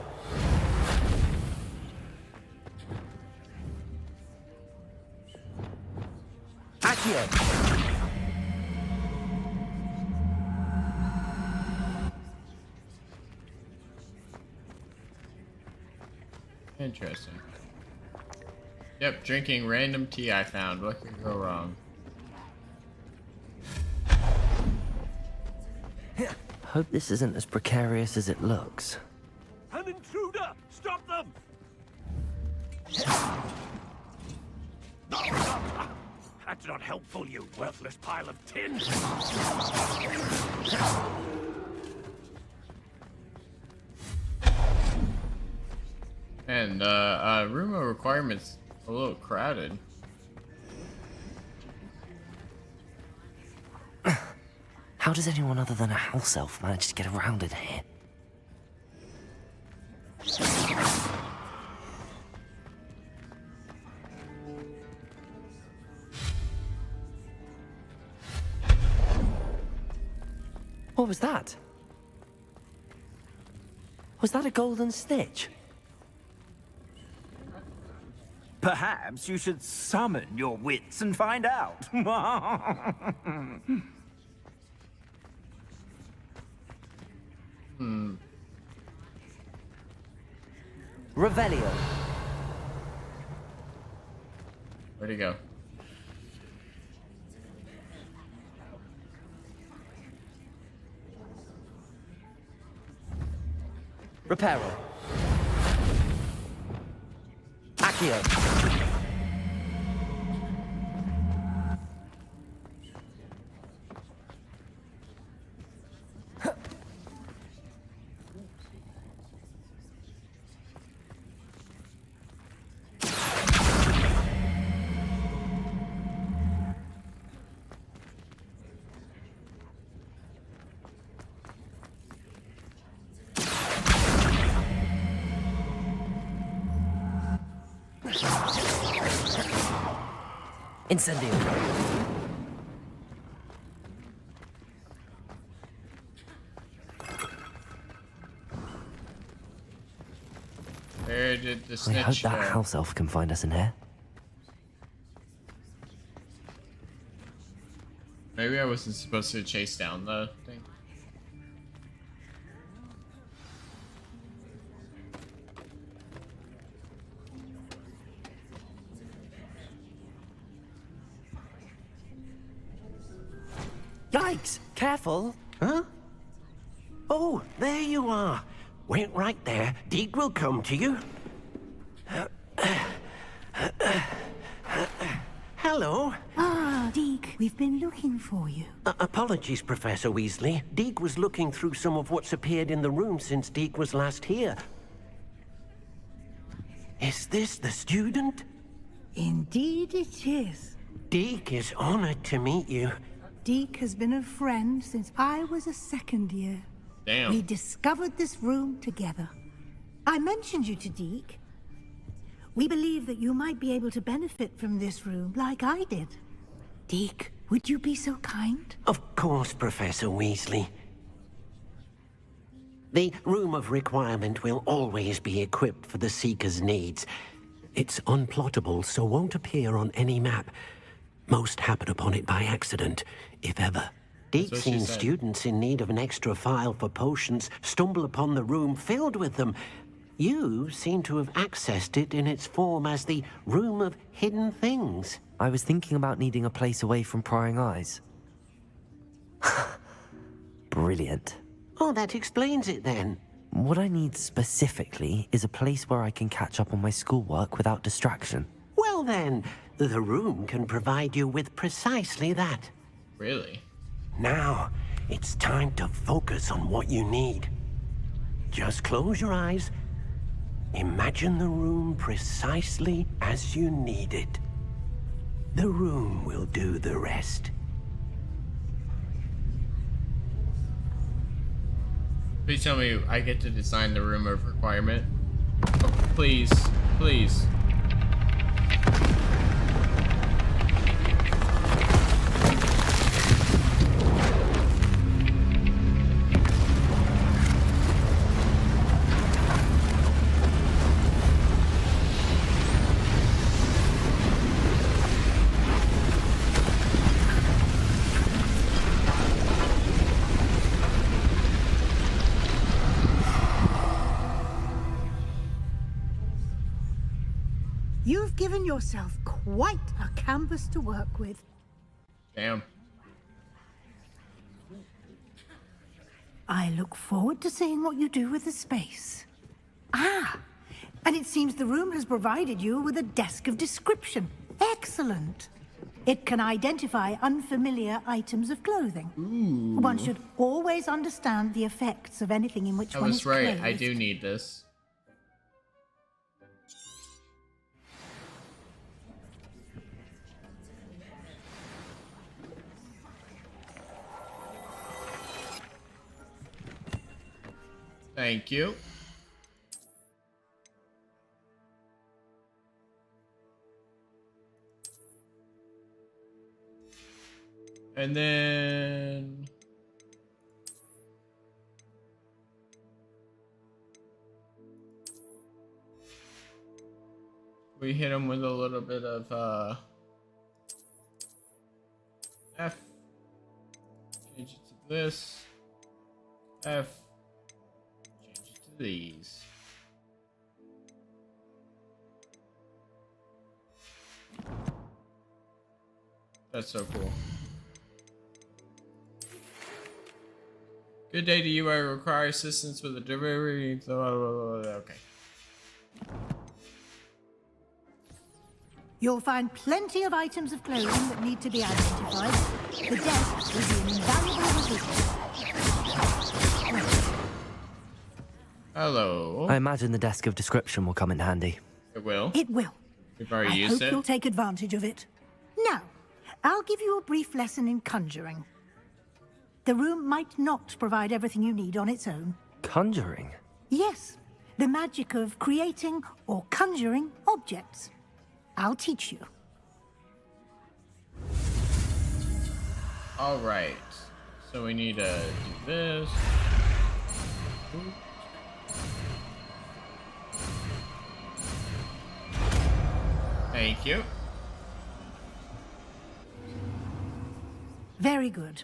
Accio. Interesting. Yep, drinking random tea I found. What could go wrong? Hope this isn't as precarious as it looks. An intruder! Stop them! That's not helpful, you worthless pile of tin! And room of requirements a little crowded. How does anyone other than a house elf manage to get around in here? What was that? Was that a golden stitch? Perhaps you should summon your wits and find out. Revelio. Where'd he go? Reparo. Accio. Incendio. Where did the I snitch hope that go? house elf can find us in here. Maybe I wasn't supposed to chase down the thing. Yikes! Careful! Huh? Oh, there you are. Wait right there. Deke will come to you. Hello. Ah, Deke, we've been looking for you. Apologies, Professor Weasley. Deke was looking through some of what's appeared in the room since Deke was last here. Is this the student? Indeed it is. Deke is honored to meet you. Deke has been a friend since I was a second year. Damn. We discovered this room together. I mentioned you to Deke. We believe that you might be able to benefit from this room like I did. Deke, would you be so kind? Of course, Professor Weasley. The Room of Requirement will always be equipped for the Seeker's needs. It's unplottable, so won't appear on any map. Most happen upon it by accident, if ever. Deke's seen students in need of an extra file for potions stumble upon the room filled with them. You seem to have accessed it in its form as the Room of Hidden Things. I was thinking about needing a place away from prying eyes. Brilliant. Oh, that explains it then. What I need specifically is a place where I can catch up on my schoolwork without distraction. Well then, the room can provide you with precisely that. Really? Now, it's time to focus on what you need. Just close your eyes. Imagine the room precisely as you need it. The room will do the rest. Please tell me I get to design the Room of Requirement. Oh, please, please. You've given yourself quite a canvas to work with. Damn. I look forward to seeing what you do with the space. Ah, and it seems the room has provided you with a desk of description. Excellent. It can identify unfamiliar items of clothing. Ooh. One should always understand the effects of anything in which I one was is right. clothed. I do need this. Thank you. And then we hit him with a little bit of F. Change it to this. F. Change it to these. That's so cool. Good day to you. I require assistance with the delivery. Okay. You'll find plenty of items of clothing that need to be identified. The desk will be an invaluable resource. Hello. I imagine the desk of description will come in handy. It will? It will. We've already I used hope it. you'll take advantage of it. Now, I'll give you a brief lesson in conjuring. The room might not provide everything you need on its own. Conjuring? Yes, the magic of creating or conjuring objects. I'll teach you. All right. So we need to do this. Thank you. Very good.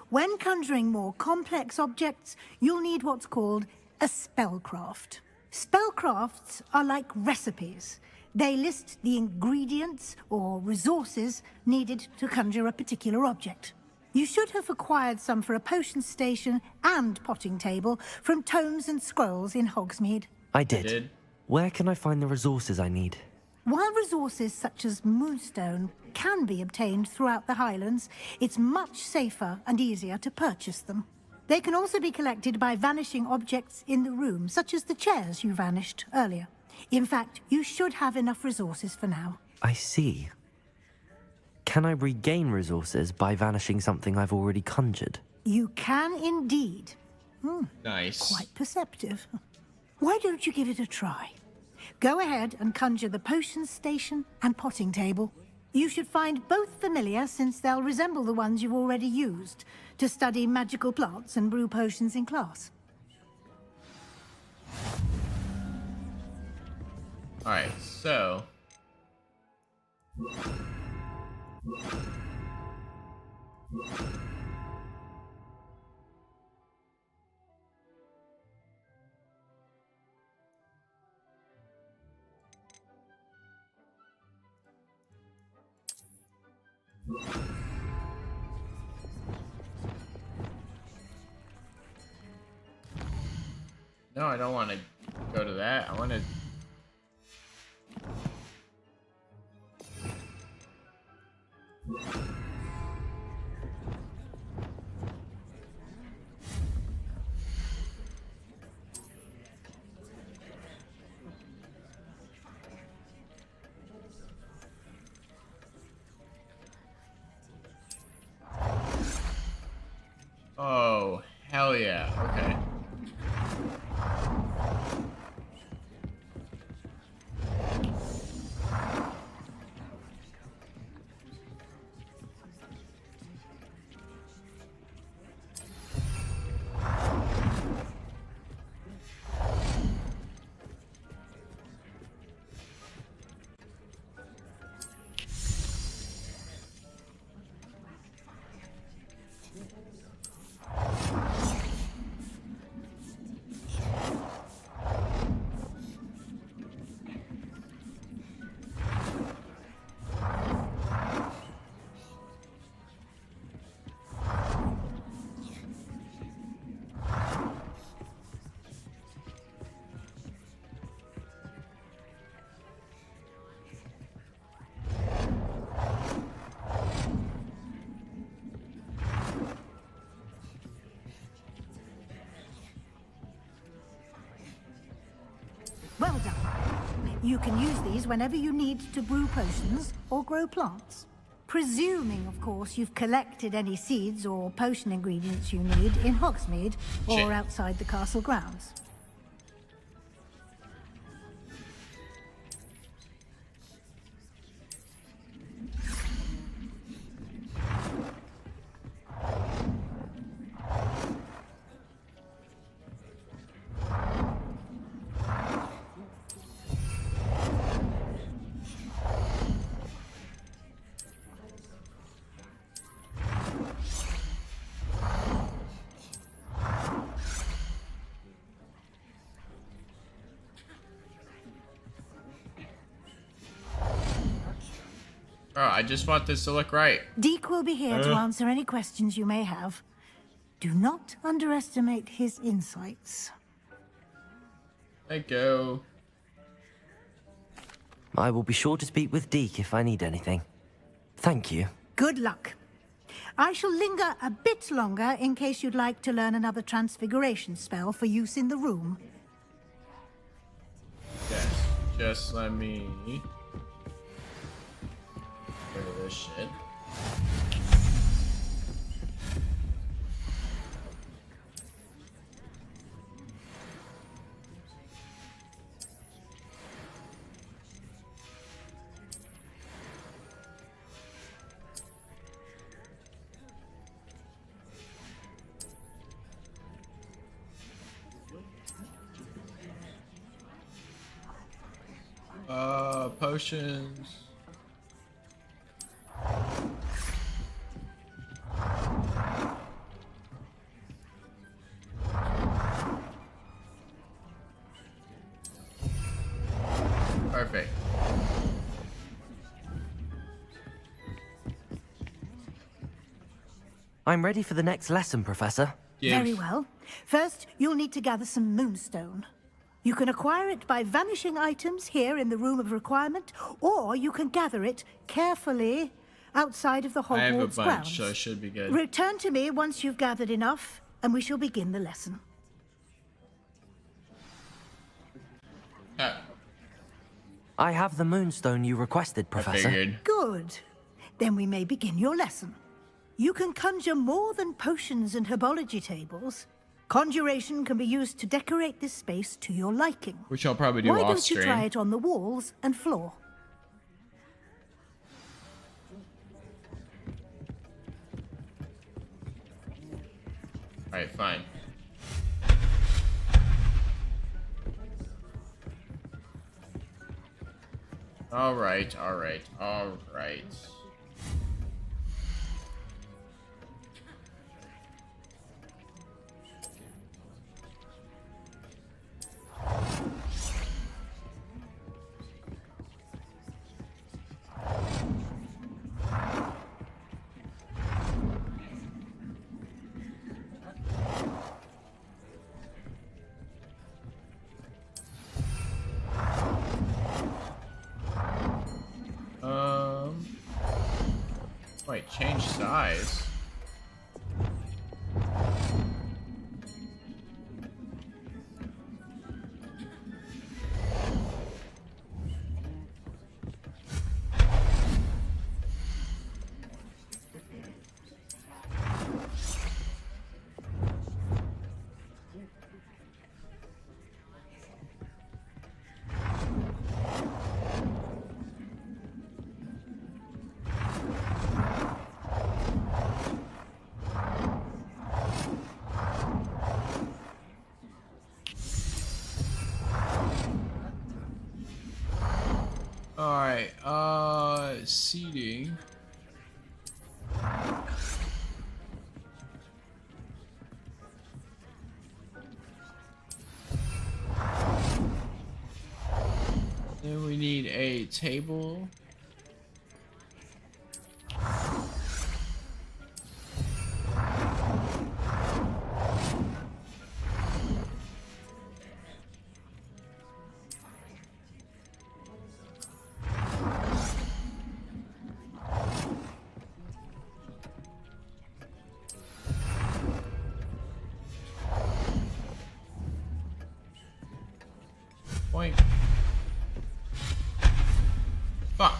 When conjuring more complex objects, you'll need what's called a spellcraft. Spellcrafts are like recipes. They list the ingredients or resources needed to conjure a particular object. You should have acquired some for a potion station and potting table from tomes and scrolls in Hogsmeade. I did. Where can I find the resources I need? While resources such as moonstone can be obtained throughout the Highlands, it's much safer and easier to purchase them. They can also be collected by vanishing objects in the room, such as the chairs you vanished earlier. In fact, you should have enough resources for now. I see. Can I regain resources by vanishing something I've already conjured? You can indeed. Nice. Quite perceptive. Why don't you give it a try? Go ahead and conjure the potion station and potting table. You should find both familiar, since they'll resemble the ones you've already used to study magical plants and brew potions in class. Alright, so... No, I don't want to go to that. I want to... Oh, hell yeah. Okay. Well done. You can use these whenever you need to brew potions or grow plants. Presuming, of course, you've collected any seeds or potion ingredients you need in Hogsmeade or outside the castle grounds. Oh, I just want this to look right. Deke will be here to answer any questions you may have. Do not underestimate his insights. Thank you. I will be sure to speak with Deke if I need anything. Thank you. Good luck. I shall linger a bit longer in case you'd like to learn another transfiguration spell for use in the room. Yes, just let me rid of this shit. Potions. Perfect. I'm ready for the next lesson, Professor. Very well. First, you'll need to gather some moonstone. You can acquire it by vanishing items here in the Room of Requirement, or you can gather it carefully outside of the Hogwarts I have a bunch, grounds. so it should be good. Return to me once you've gathered enough, and we shall begin the lesson. I have the moonstone you requested, Professor. I figured. Good. Then we may begin your lesson. You can conjure more than potions and herbology tables. Conjuration can be used to decorate this space to your liking. Which I'll probably do Why off don't stream. you try it on the walls and floor? Alright, fine. Alright. Wait, change size. Alright, seating. Then we need a table. Point. Fuck.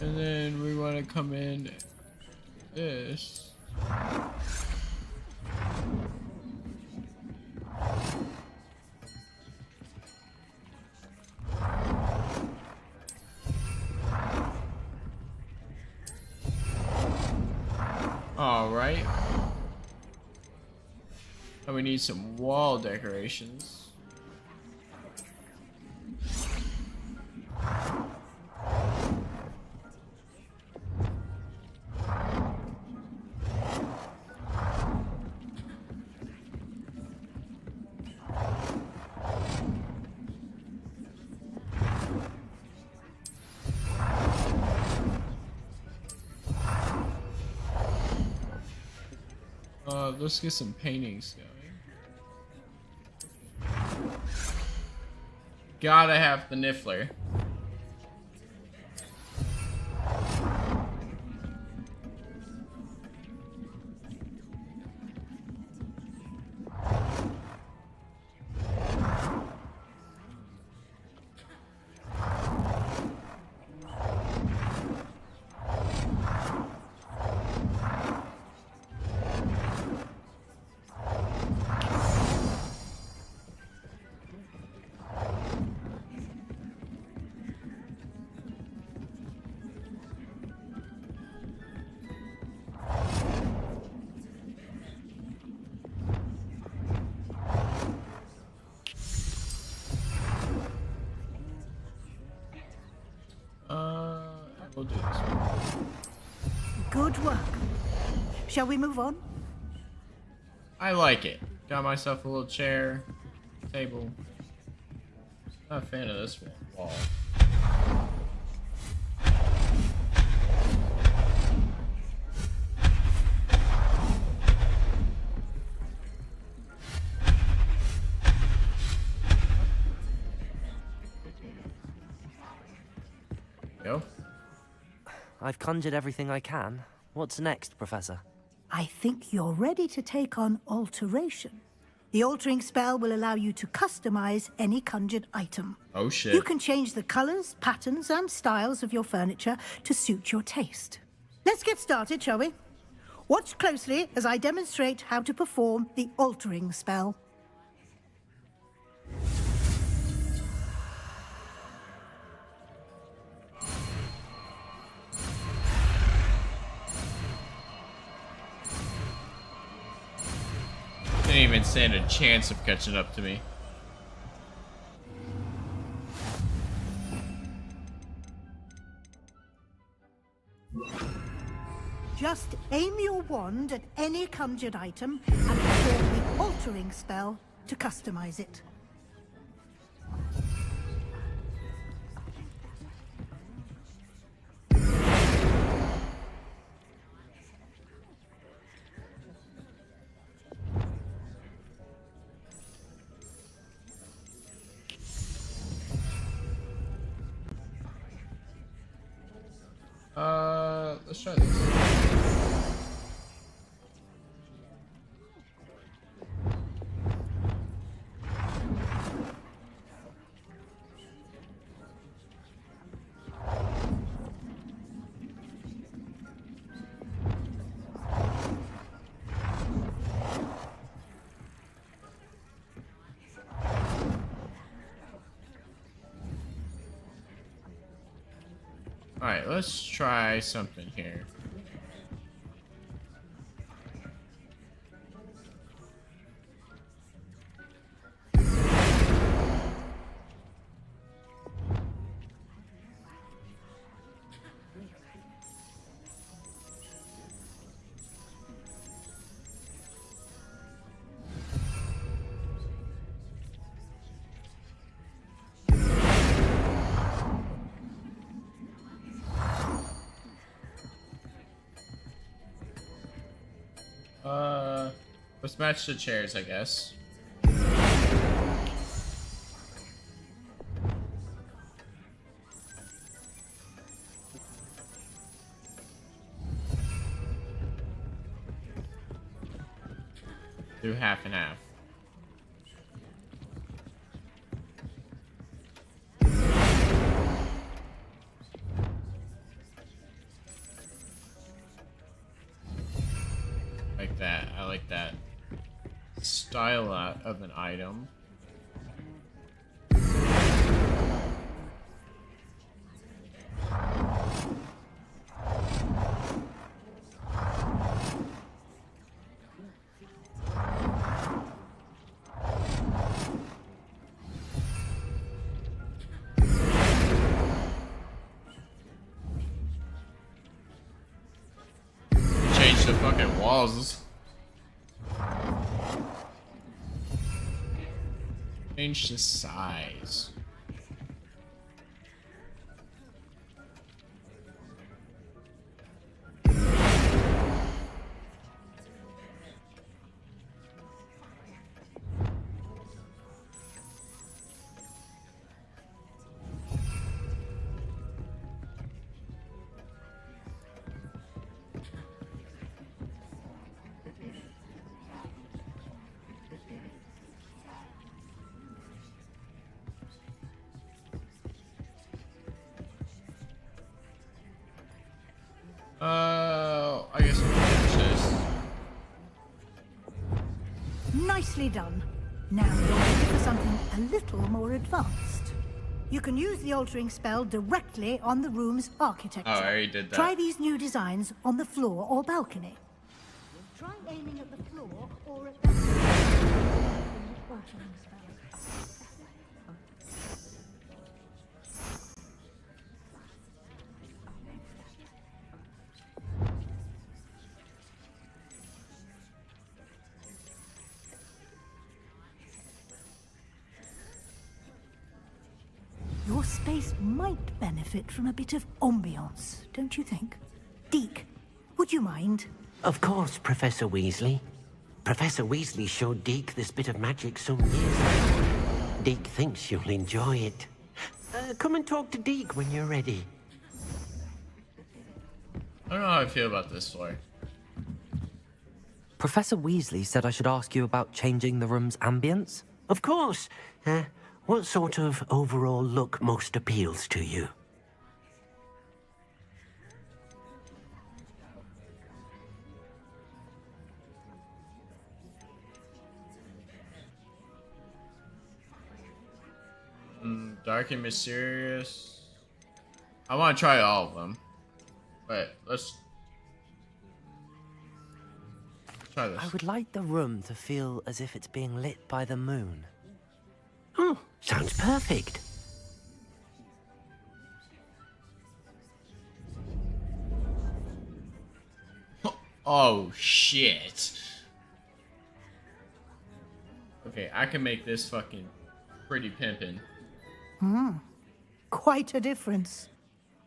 And then we want to come in this. All right. And we need some wall decorations. Let's get some paintings going. Gotta have the Niffler. We'll do this one. Good work. Shall we move on? I like it. Got myself a little chair, table. Not a fan of this wall. Go. I've conjured everything I can. What's next, Professor? I think you're ready to take on alteration. The altering spell will allow you to customize any conjured item. Oh shit. You can change the colors, patterns, and styles of your furniture to suit your taste. Let's get started, shall we? Watch closely as I demonstrate how to perform the altering spell. Didn't even stand a chance of catching up to me. Just aim your wand at any conjured item and perform the altering spell to customize it. Let's try this. Alright, let's try something here. Let's match the chairs, I guess. Do half and half. Like that. I like that style of an item. walls. Change the size. I guess we'll finish this. Nicely done. Now you're ready for something a little more advanced. You can use the altering spell directly on the room's architecture. Oh, I already did that. Try these new designs on the floor or balcony. Try aiming at the floor or at the altering spell. Your space might benefit from a bit of ambiance, don't you think? Deke, would you mind? Of course, Professor Weasley. Professor Weasley showed Deke this bit of magic some years ago. Deke thinks you'll enjoy it. Come and talk to Deke when you're ready. I don't know how I feel about this floor. Professor Weasley said I should ask you about changing the room's ambience. Of course. What sort of overall look most appeals to you? Dark and mysterious. I want to try all of them, but let's try this. I would like the room to feel as if it's being lit by the moon. Oh, sounds perfect. Oh, shit. Okay, I can make this fucking pretty pimpin'. Quite a difference.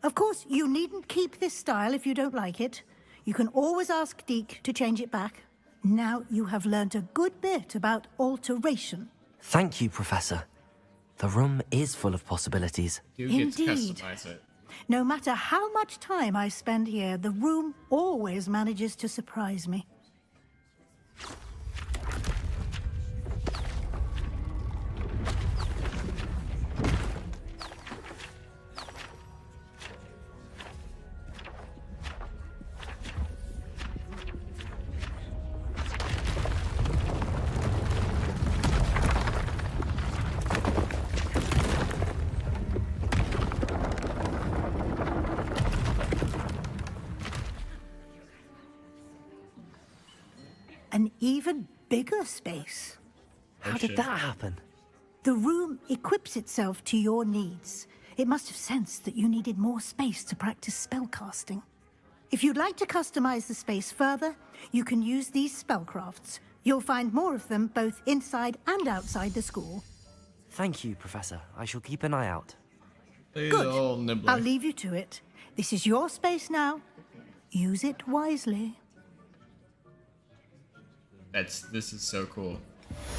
Of course, you needn't keep this style if you don't like it. You can always ask Deke to change it back. Now you have learnt a good bit about alteration. Thank you, Professor. The room is full of possibilities. You get to Indeed. customize it. No matter how much time I spend here, the room always manages to surprise me. An even bigger space. How did that happen? The room equips itself to your needs. It must have sensed that you needed more space to practice spellcasting. If you'd like to customize the space further, you can use these spellcrafts. You'll find more of them both inside and outside the school. Thank you, Professor. I shall keep an eye out. Good. I'll leave you to it. This is your space now. Use it wisely. This is so cool.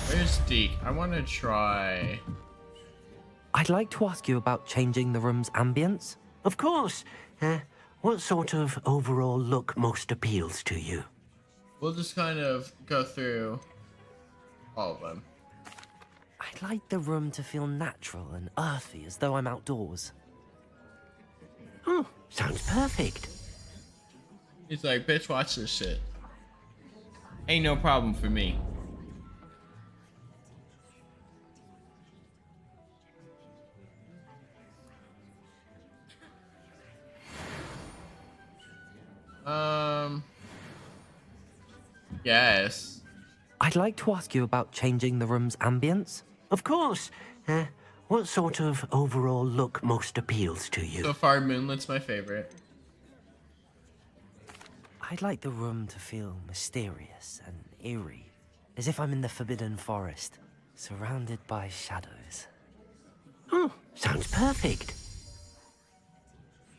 Where's Deke? I want to try. I'd like to ask you about changing the room's ambience. Of course. What sort of overall look most appeals to you? We'll just kind of go through all of them. I'd like the room to feel natural and earthy, as though I'm outdoors. Oh, sounds perfect. He's like, bitch, watch this shit. Ain't no problem for me. Yes. I'd like to ask you about changing the room's ambience. Of course. What sort of overall look most appeals to you? So far, Moonlight's my favorite. I'd like the room to feel mysterious and eerie, as if I'm in the Forbidden Forest, surrounded by shadows. Oh, sounds perfect.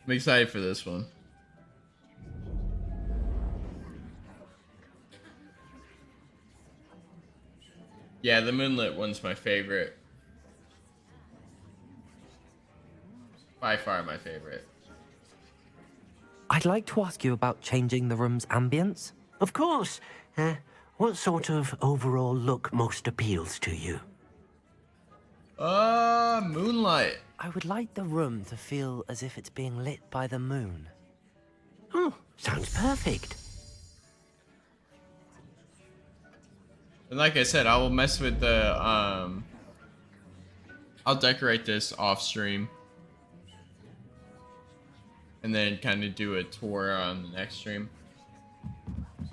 I'm excited for this one. Yeah, the moonlit one's my favorite. By far my favorite. I'd like to ask you about changing the room's ambience. Of course. What sort of overall look most appeals to you? Moonlight. I would like the room to feel as if it's being lit by the moon. Oh, sounds perfect. And like I said, I will mess with the, I'll decorate this off stream. And then kind of do a tour on the next stream.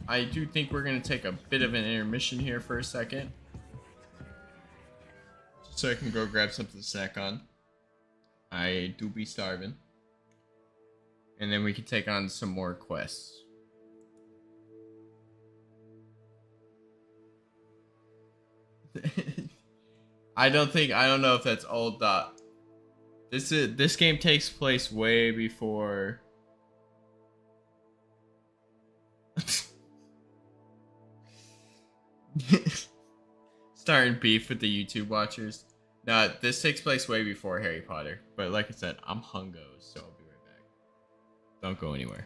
I do think we're going to take a bit of an intermission here for a second. So I can go grab something to snack on. I do be starving. And then we can take on some more quests. I don't know if that's old dot. This game takes place way before starting beef with the YouTube watchers. No, this takes place way before Harry Potter. But like I said, I'm hungo, so I'll be right back. Don't go anywhere.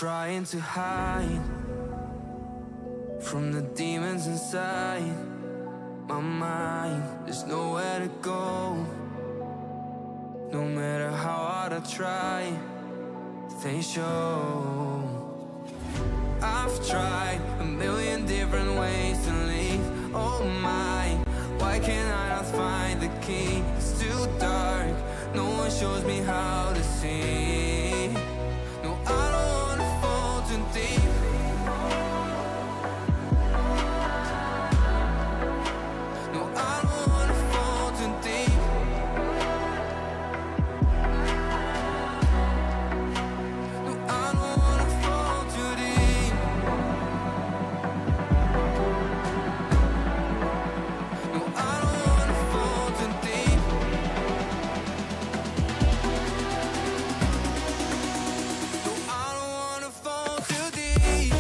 trying to hide from the demons inside my mind. There's nowhere to go. No matter how hard I try, they show. I've tried a million different ways to leave. Oh my, why can't I not find the key? It's too dark, no one shows me how to see. No, I don't wanna fall too deep. No, I don't wanna fall too deep. No, I don't wanna fall too deep. No, I don't wanna fall too deep. No, I don't wanna fall too deep.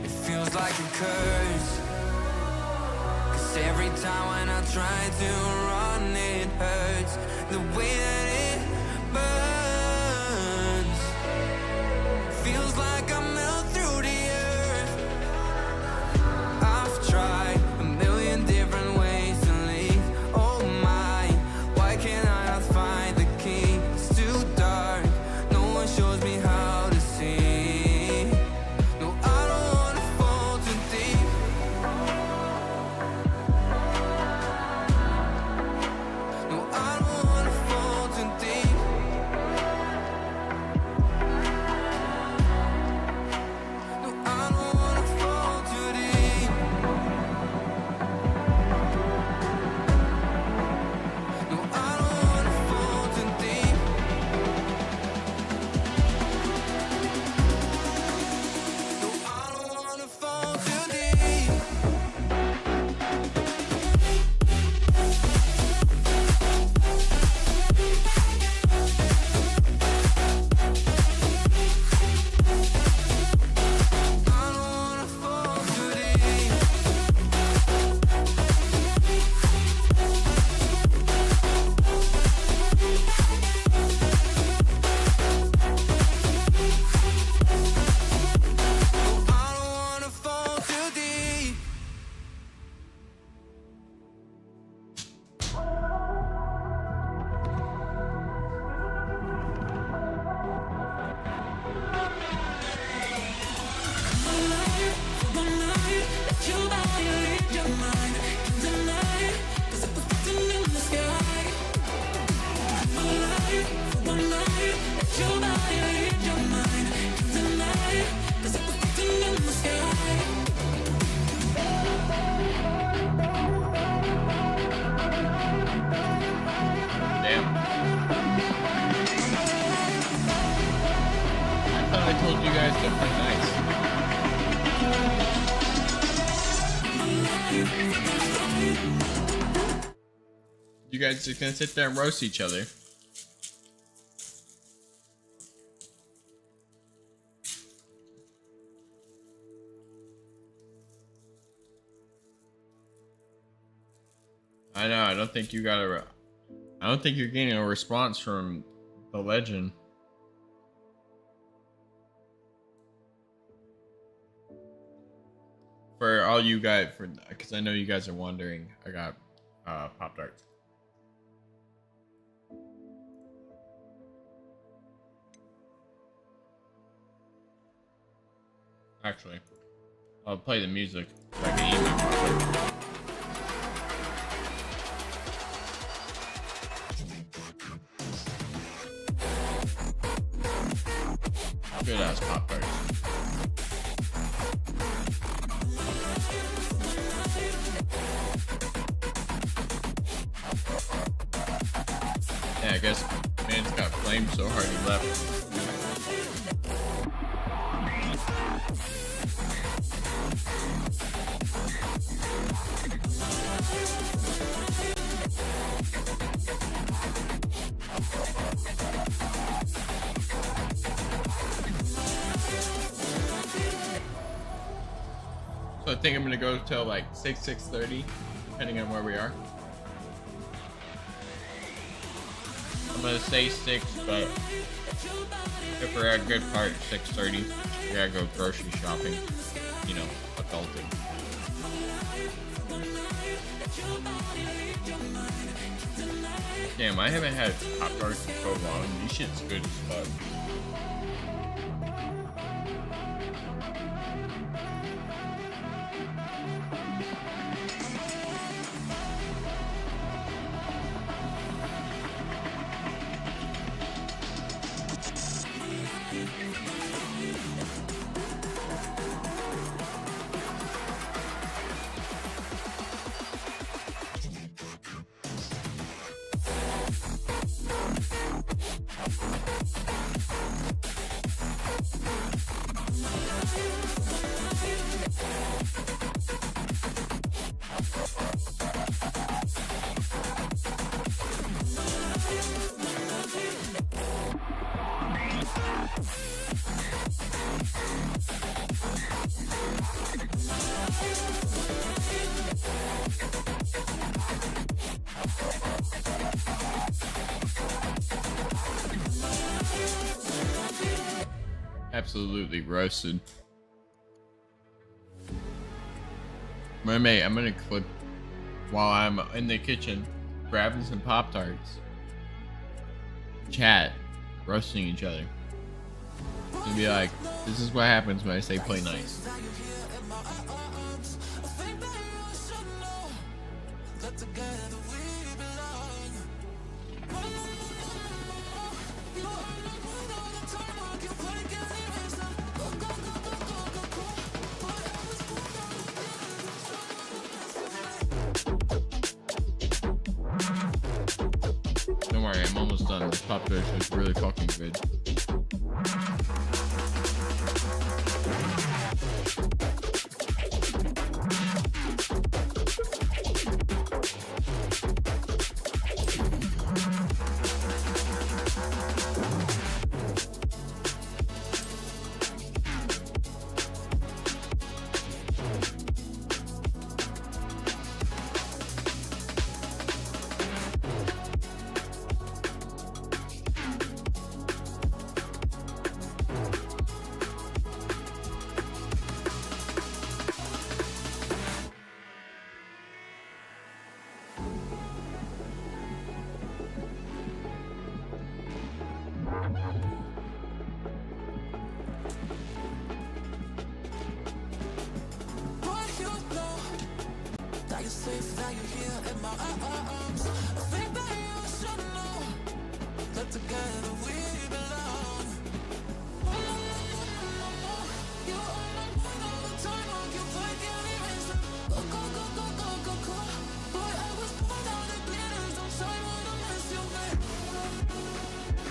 It feels like a curse, 'cause every time when I try to run it hurts. The way that it burns feels like I melt through the earth. I've tried a million different ways to leave. Oh my, why can't I not find the key? It's too dark, no one shows me how to see. No, I don't wanna fall too deep. No, I don't wanna fall too deep. No, I don't wanna fall too deep. No, I don't wanna fall too deep. No, I don't wanna fall too deep. I don't wanna fall too deep. I don't wanna fall too deep. Damn. I thought I told you guys to play nice. You guys just gonna sit there and roast each other. I know. I don't think you got a. I don't think you're getting a response from the legend. For all you guys, because I know you guys are wondering, I got Pop Tarts. Actually, I'll play the music so I can eat my Pop-Tart. Good ass Pop-Tarts. Yeah, I guess man's got flamed so hard he left. So I think I'm gonna go till like 6:30, depending on where we are. I'm gonna say 6, but if we're at a good part, 6:30. We gotta go grocery shopping. You know, adulting. Damn, I haven't had Pop-Tarts in so long. These shit's good as fuck. Absolutely roasted. Mermaid, I'm gonna clip while I'm in the kitchen grabbing some Pop-Tarts. Chat, roasting each other. And be like, this is what happens when I say play nice. Don't worry, I'm almost done. This Pop-Tart is really fucking good.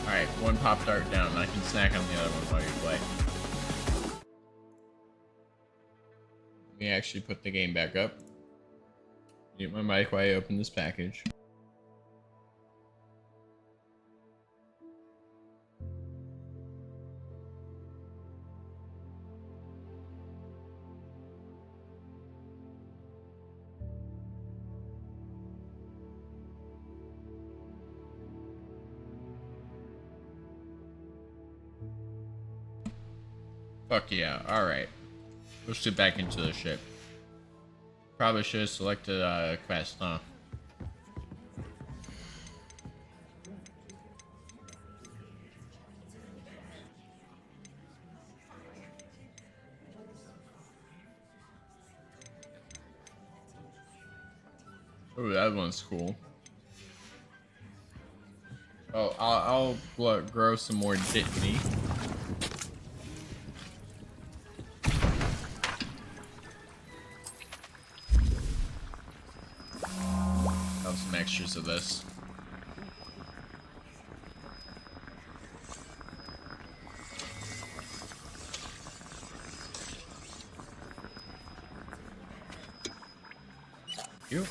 Alright, one Pop-Tart down. I can snack on the other one while you play. Let me actually put the game back up. Mute my mic while I open this package. Fuck yeah, alright. Let's get back into the ship. Probably should have selected a quest, huh? Oh, that one's cool. Oh, I'll grow some more Ditney. Some extras of this. You.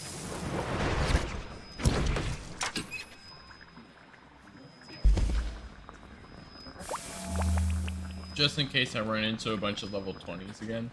Just in case I run into a bunch of level 20s again.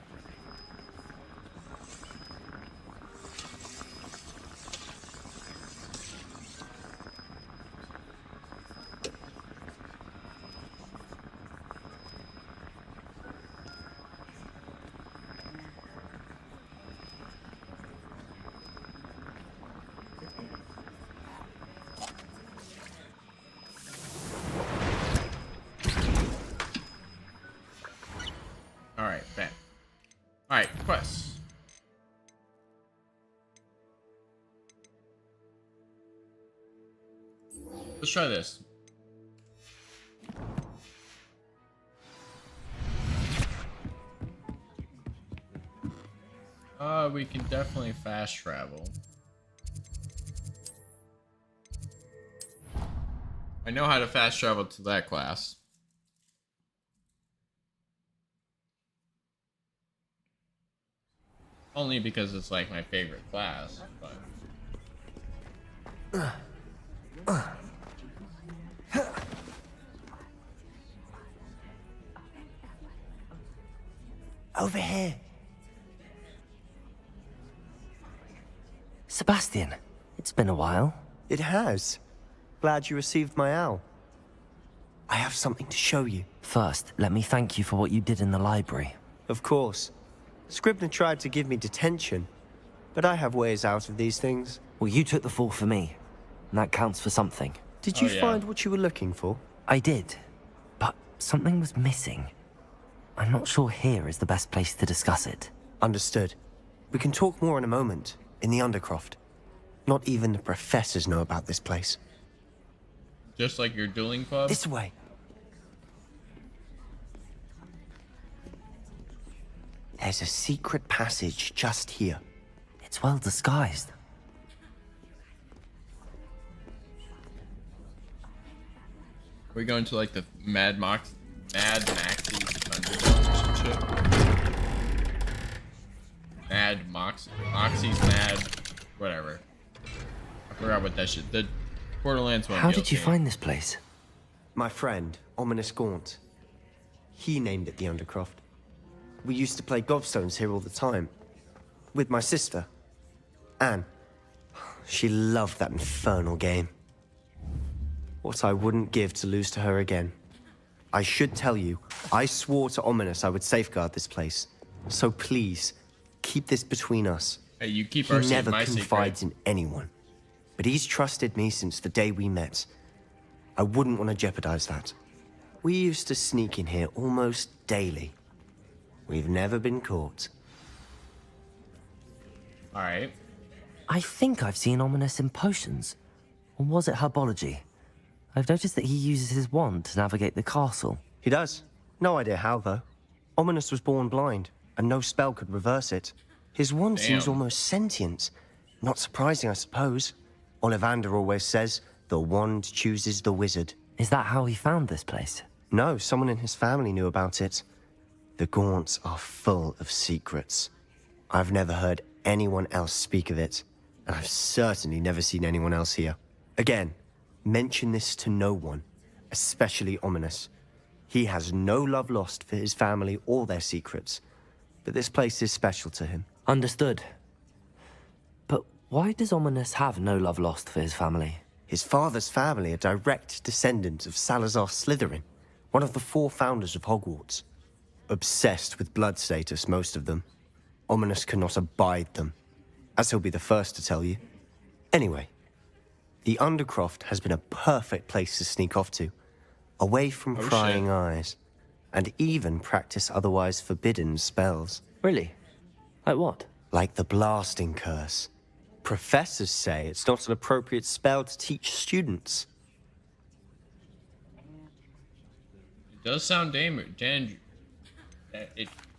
Let's try this. We can definitely fast travel. I know how to fast travel to that class. Only because it's like my favorite class, but... Over here. Sebastian, it's been a while. It has. Glad you received my owl. I have something to show you. First, let me thank you for what you did in the library. Of course. Scribner tried to give me detention, but I have ways out of these things. Well, you took the fall for me, and that counts for something. Did you find what you were looking for? I did, but something was missing. I'm not sure here is the best place to discuss it. Understood. We can talk more in a moment, in the Undercroft. Not even the professors know about this place. Just like your dueling club? This way. There's a secret passage just here. It's well disguised. We're going to like the Mad Maxie's Underground or some shit. Moxie's Mad, whatever. I forgot what that shit. The Borderlands one. How did you find this place? My friend, Ominous Gaunt. He named it the Undercroft. We used to play gobstones here all the time. With my sister, Anne. She loved that infernal game. What I wouldn't give to lose to her again. I should tell you, I swore to Ominous I would safeguard this place. So please, keep this between us. Hey, you keep he our never my confides secret. in anyone. But he's trusted me since the day we met. I wouldn't want to jeopardize that. We used to sneak in here almost daily. We've never been caught. Alright. I think I've seen Ominous in potions. Or was it herbology? I've noticed that he uses his wand to navigate the castle. He does. No idea how, though. Ominous was born blind, and no spell could reverse it. His wand seems almost sentient. Not surprising, I suppose. Ollivander always says, the wand chooses the wizard. Is that how he found this place? No, someone in his family knew about it. The Gaunts are full of secrets. I've never heard anyone else speak of it, and I've certainly never seen anyone else here. Again, mention this to no one, especially Ominous. He has no love lost for his family or their secrets, but this place is special to him. Understood. But why does Ominous have no love lost for his family? His father's family are direct descendants of Salazar Slytherin, one of the 4 founders of Hogwarts. Obsessed with blood status, most of them. Ominous cannot abide them, as he'll be the first to tell you. Anyway, the Undercroft has been a perfect place to sneak off to, away from prying eyes, and even practice otherwise forbidden spells. Really? Like what? Like the blasting curse. Professors say it's not an appropriate spell to teach students. It does sound dangerous.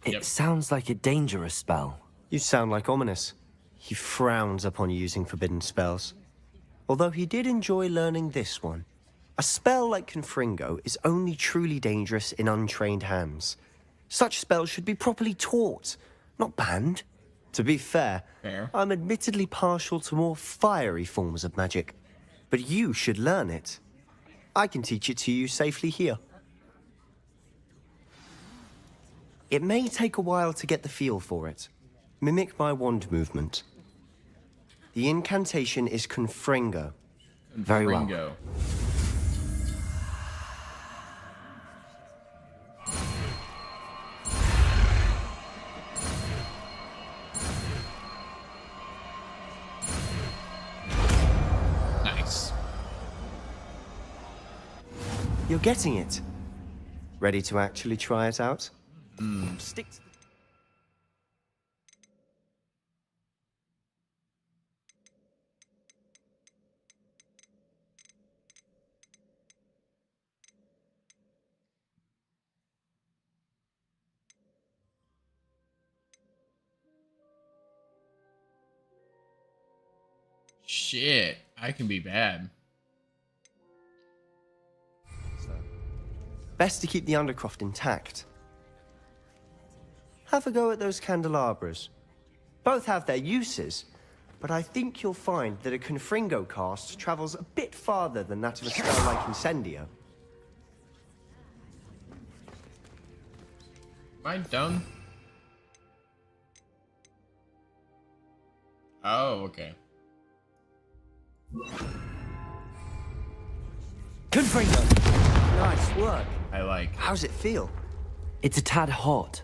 It sounds like a dangerous spell. You sound like Ominous. He frowns upon using forbidden spells. Although he did enjoy learning this one. A spell like Confringo is only truly dangerous in untrained hands. Such spells should be properly taught, not banned. To be fair, I'm admittedly partial to more fiery forms of magic. But you should learn it. I can teach it to you safely here. It may take a while to get the feel for it. Mimic my wand movement. The incantation is Confringo. Very well. Nice. You're getting it. Ready to actually try it out? Stick to Shit, I can be bad. Best to keep the Undercroft intact. Have a go at those candelabras. Both have their uses, but I think you'll find that a Confringo cast travels a bit farther than that of a spell like Incendio. Am I done? Oh, okay. Confringo! Nice work. I like. How's it feel? It's a tad hot.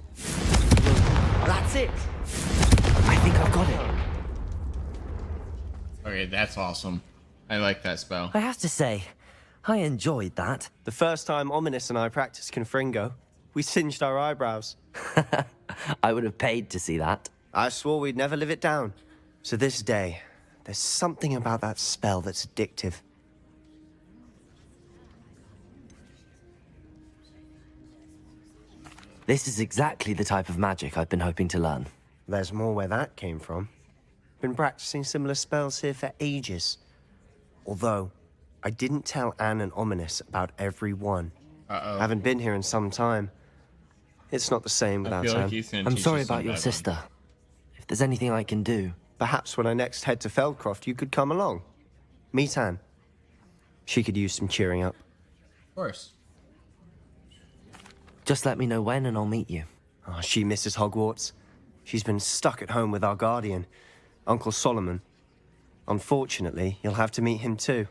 That's it. I think I've got it. Okay, that's awesome. I like that spell. I have to say, I enjoyed that. The first time Ominous and I practiced Confringo, we singed our eyebrows. I would have paid to see that. I swore we'd never live it down. So this day, there's something about that spell that's addictive. This is exactly the type of magic I've been hoping to learn. There's more where that came from. Been practicing similar spells here for ages. Although, I didn't tell Anne and Ominous about every one. Haven't been here in some time. It's not the same without Anne. I'm sorry about your sister. If there's anything I can do... Perhaps when I next head to Feldcroft, you could come along. Meet Anne. She could use some cheering up. Of course. Just let me know when and I'll meet you. Oh, she misses Hogwarts. She's been stuck at home with our guardian, Uncle Solomon. Unfortunately, you'll have to meet him too.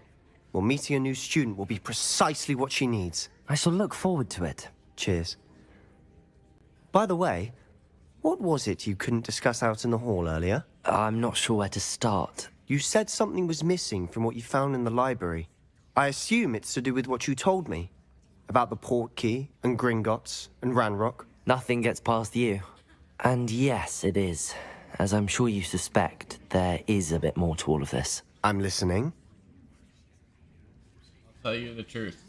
Well, meeting a new student will be precisely what she needs. I shall look forward to it. Cheers. By the way, what was it you couldn't discuss out in the hall earlier? I'm not sure where to start. You said something was missing from what you found in the library. I assume it's to do with what you told me. About the Portkey, and Gringotts, and Ranrock. Nothing gets past you. And yes, it is. As I'm sure you suspect, there is a bit more to all of this. I'm listening. I'll tell you the truth.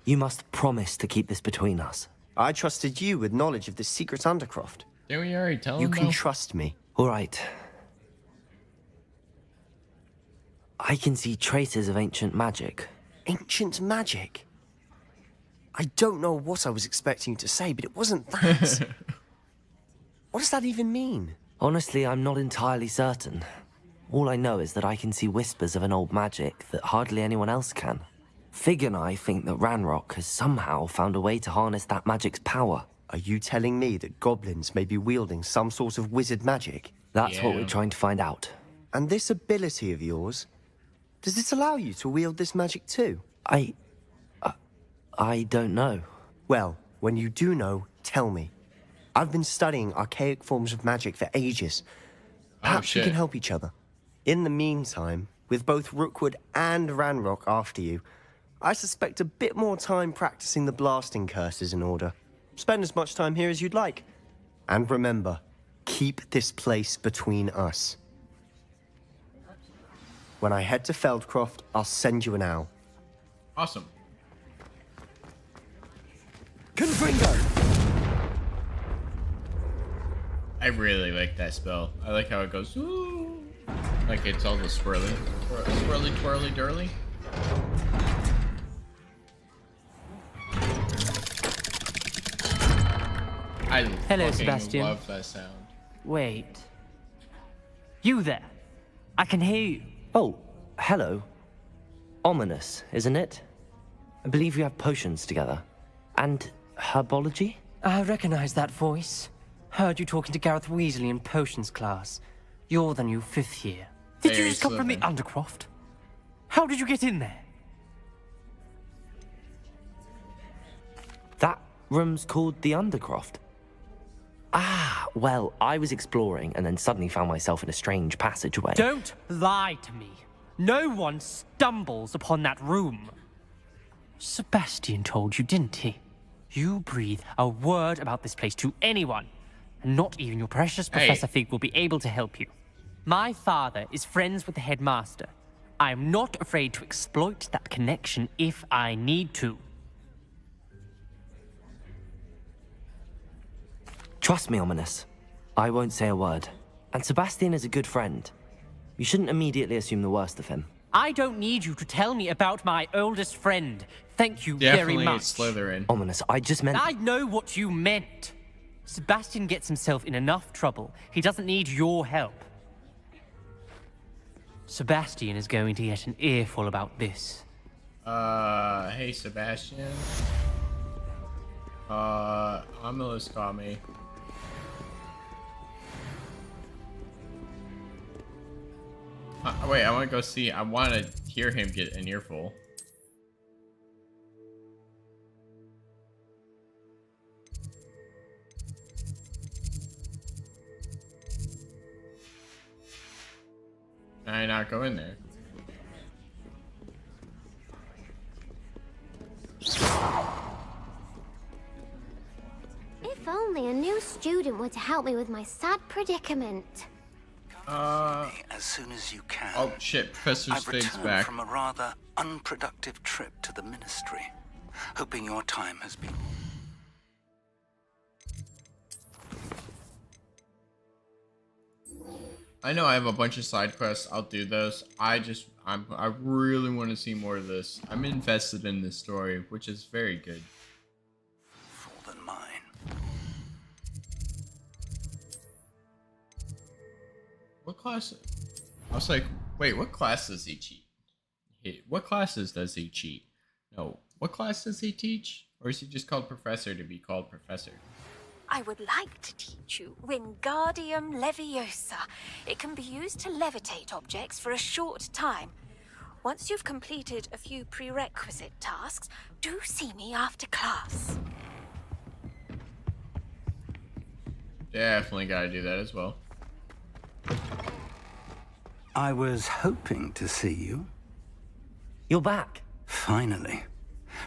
You must promise to keep this between us. I trusted you with knowledge of the secret Undercroft. Didn't we already tell him, You can though? trust me. All right. I can see traces of ancient magic. Ancient magic? I don't know what I was expecting you to say, but it wasn't that. What does that even mean? Honestly, I'm not entirely certain. All I know is that I can see whispers of an old magic that hardly anyone else can. Fig and I think that Ranrock has somehow found a way to harness that magic's power. Are you telling me that goblins may be wielding some sort of wizard magic? That's what we're trying to find out. And this ability of yours, does it allow you to wield this magic too? I don't know. Well, when you do know, tell me. I've been studying archaic forms of magic for ages. Perhaps we can help each other. In the meantime, with both Rookwood and Ranrock after you, I suspect a bit more time practicing the blasting curse is in order. Spend as much time here as you'd like. And remember, keep this place between us. When I head to Feldcroft, I'll send you an owl. Awesome. Confringo! I really like that spell. I like how it goes, ooh, like it's all the swirly, twirly, dirly. Hello, fucking Sebastian. love that sound. Wait. You there? I can hear you. Oh, hello. Ominous, isn't it? I believe we have potions together. And herbology? I recognize that voice. Heard you talking to Gareth Weasley in potions class. You're the new 5th year. Did you just come from the Undercroft? How did you get in there? That room's called the Undercroft. Ah, well, I was exploring and then suddenly found myself in a strange passageway. Don't lie to me. No one stumbles upon that room. Sebastian told you, didn't he? You breathe a word about this place to anyone, and not even your precious Professor Fig will be able to help you. My father is friends with the headmaster. I am not afraid to exploit that connection if I need to. Trust me, Ominous. I won't say a word. And Sebastian is a good friend. You shouldn't immediately assume the worst of him. I don't need you to tell me about my oldest friend. Thank you very much. Slytherin. Ominous, I just meant... I know what you meant. Sebastian gets himself in enough trouble. He doesn't need your help. Sebastian is going to get an earful about this. Hey Sebastian. Ominous got me. Wait, I want to go see. I want to hear him get an earful. Can I not go in there? If only a new student were to help me with my sad predicament. As soon as you can. Oh shit, Professor I've Stig's returned back. from a rather unproductive trip to the Ministry, hoping your time has been... I know I have a bunch of side quests. I'll do those. I really want to see more of this. I'm invested in this story, which is very good. Full than mine. What class? I was like, wait, what class does he cheat? What classes does he cheat? No, what class does he teach? Or is he just called Professor to be called Professor? I would like to teach you Wingardium Leviosa. It can be used to levitate objects for a short time. Once you've completed a few prerequisite tasks, do see me after class. Definitely gotta do that as well. I was hoping to see you. You're back. Finally.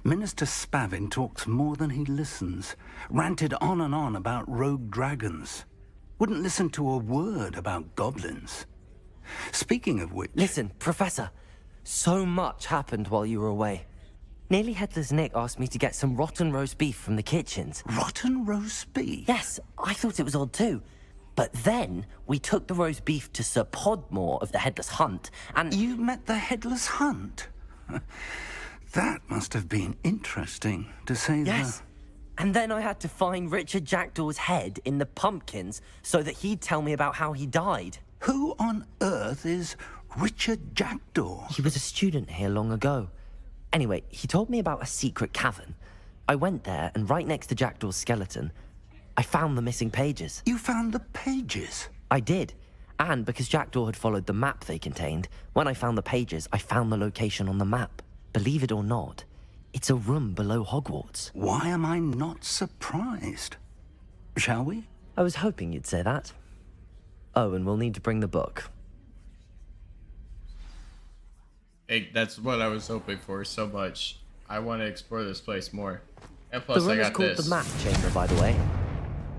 Minister Spavin talks more than he listens. Ranted on and on about rogue dragons. Wouldn't listen to a word about goblins. Speaking of which... Listen, Professor. So much happened while you were away. Nearly Headless Nick asked me to get some rotten roast beef from the kitchens. Rotten roast beef? Yes, I thought it was odd too. But then we took the roast beef to Sir Podmore of the Headless Hunt, and... You met the Headless Hunt? That must have been interesting, to say the... Yes. And then I had to find Richard Jackdaw's head in the pumpkins so that he'd tell me about how he died. Who on earth is Richard Jackdaw? He was a student here long ago. Anyway, he told me about a secret cavern. I went there, and right next to Jackdaw's skeleton, I found the missing pages. You found the pages? I did. And because Jackdaw had followed the map they contained, when I found the pages, I found the location on the map. Believe it or not, it's a room below Hogwarts. Why am I not surprised? Shall we? I was hoping you'd say that. Oh, and we'll need to bring the book. Hey, that's what I was hoping for so much. I want to explore this place more. And plus, the room I got is called this. the Map Chamber, by the way.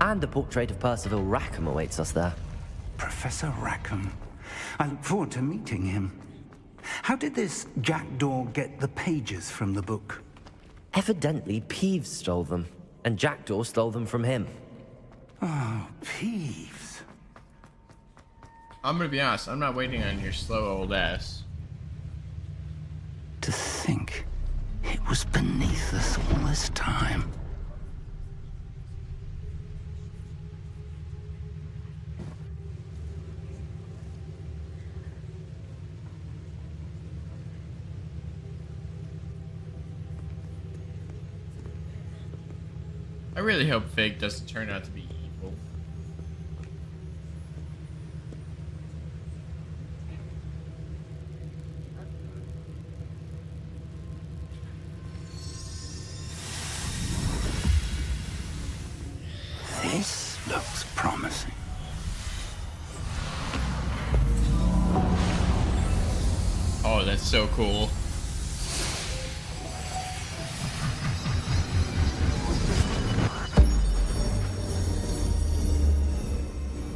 And a portrait of Percival Rackham awaits us there. Professor Rackham. I look forward to meeting him. How did this Jackdaw get the pages from the book? Evidently, Peeves stole them, and Jackdaw stole them from him. Oh, Peeves. I'm gonna be honest, I'm not waiting on your slow old ass. To think it was beneath us all this time. I really hope Fig doesn't turn out to be evil. This looks promising. Oh, that's so cool.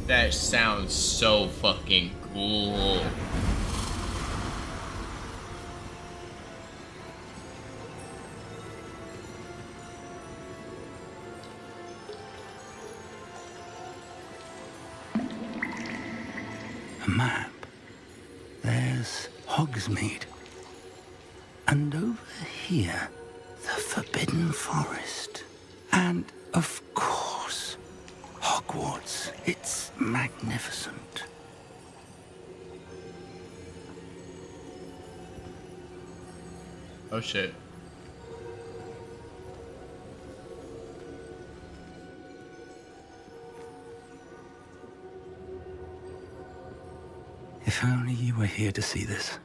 That sounds so fucking cool. A map. There's Hogsmeade. And over here, the Forbidden Forest. And, of course, Hogwarts. It's magnificent. Oh shit. If only you were here to see this.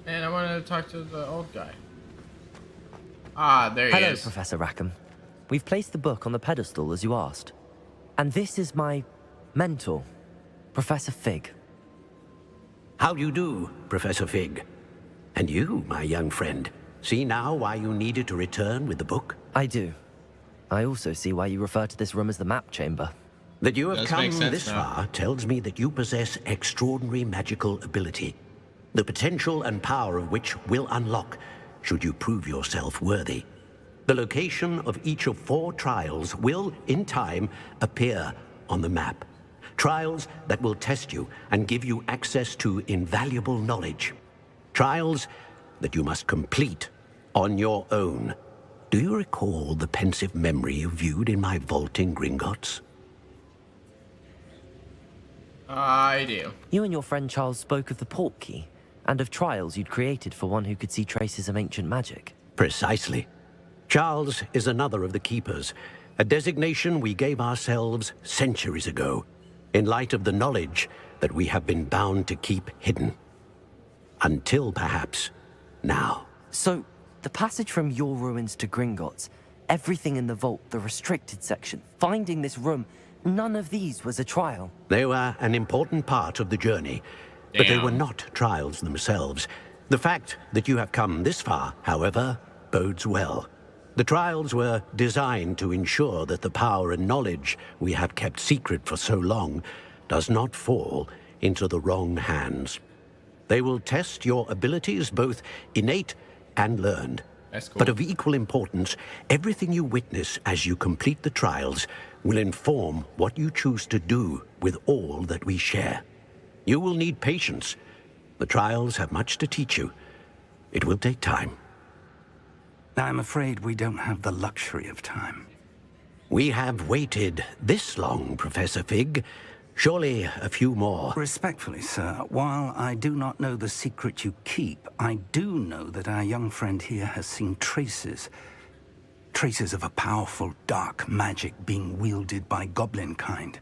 And I wanted to talk to the old guy. Ah, there he Hello, is. Professor Rackham. We've placed the book on the pedestal as you asked. And this is my mentor, Professor Fig. How do you do, Professor Fig? And you, my young friend, see now why you needed to return with the book? I do. I also see why you refer to this room as the map chamber. That you have Does come make sense this now. far tells me that you possess extraordinary magical ability, the potential and power of which will unlock should you prove yourself worthy. The location of each of 4 trials will, in time, appear on the map. Trials that will test you and give you access to invaluable knowledge. Trials that you must complete on your own. Do you recall the pensive memory you viewed in my vault in Gringotts? I do. You and your friend Charles spoke of the port key, and of trials you'd created for one who could see traces of ancient magic. Precisely. Charles is another of the Keepers, a designation we gave ourselves centuries ago, in light of the knowledge that we have been bound to keep hidden. Until, perhaps, now. So, the passage from your ruins to Gringotts, everything in the vault, the restricted section, finding this room, none of these was a trial. They were an important part of the journey, but they were not trials themselves. The fact that you have come this far, however, bodes well. The trials were designed to ensure that the power and knowledge we have kept secret for so long does not fall into the wrong hands. They will test your abilities, both innate and learned. That's cool. But of equal importance, everything you witness as you complete the trials will inform what you choose to do with all that we share. You will need patience. The trials have much to teach you. It will take time. I'm afraid we don't have the luxury of time. We have waited this long, Professor Fig. Surely a few more. Respectfully, sir, while I do not know the secret you keep, I do know that our young friend here has seen traces of a powerful dark magic being wielded by goblin kind.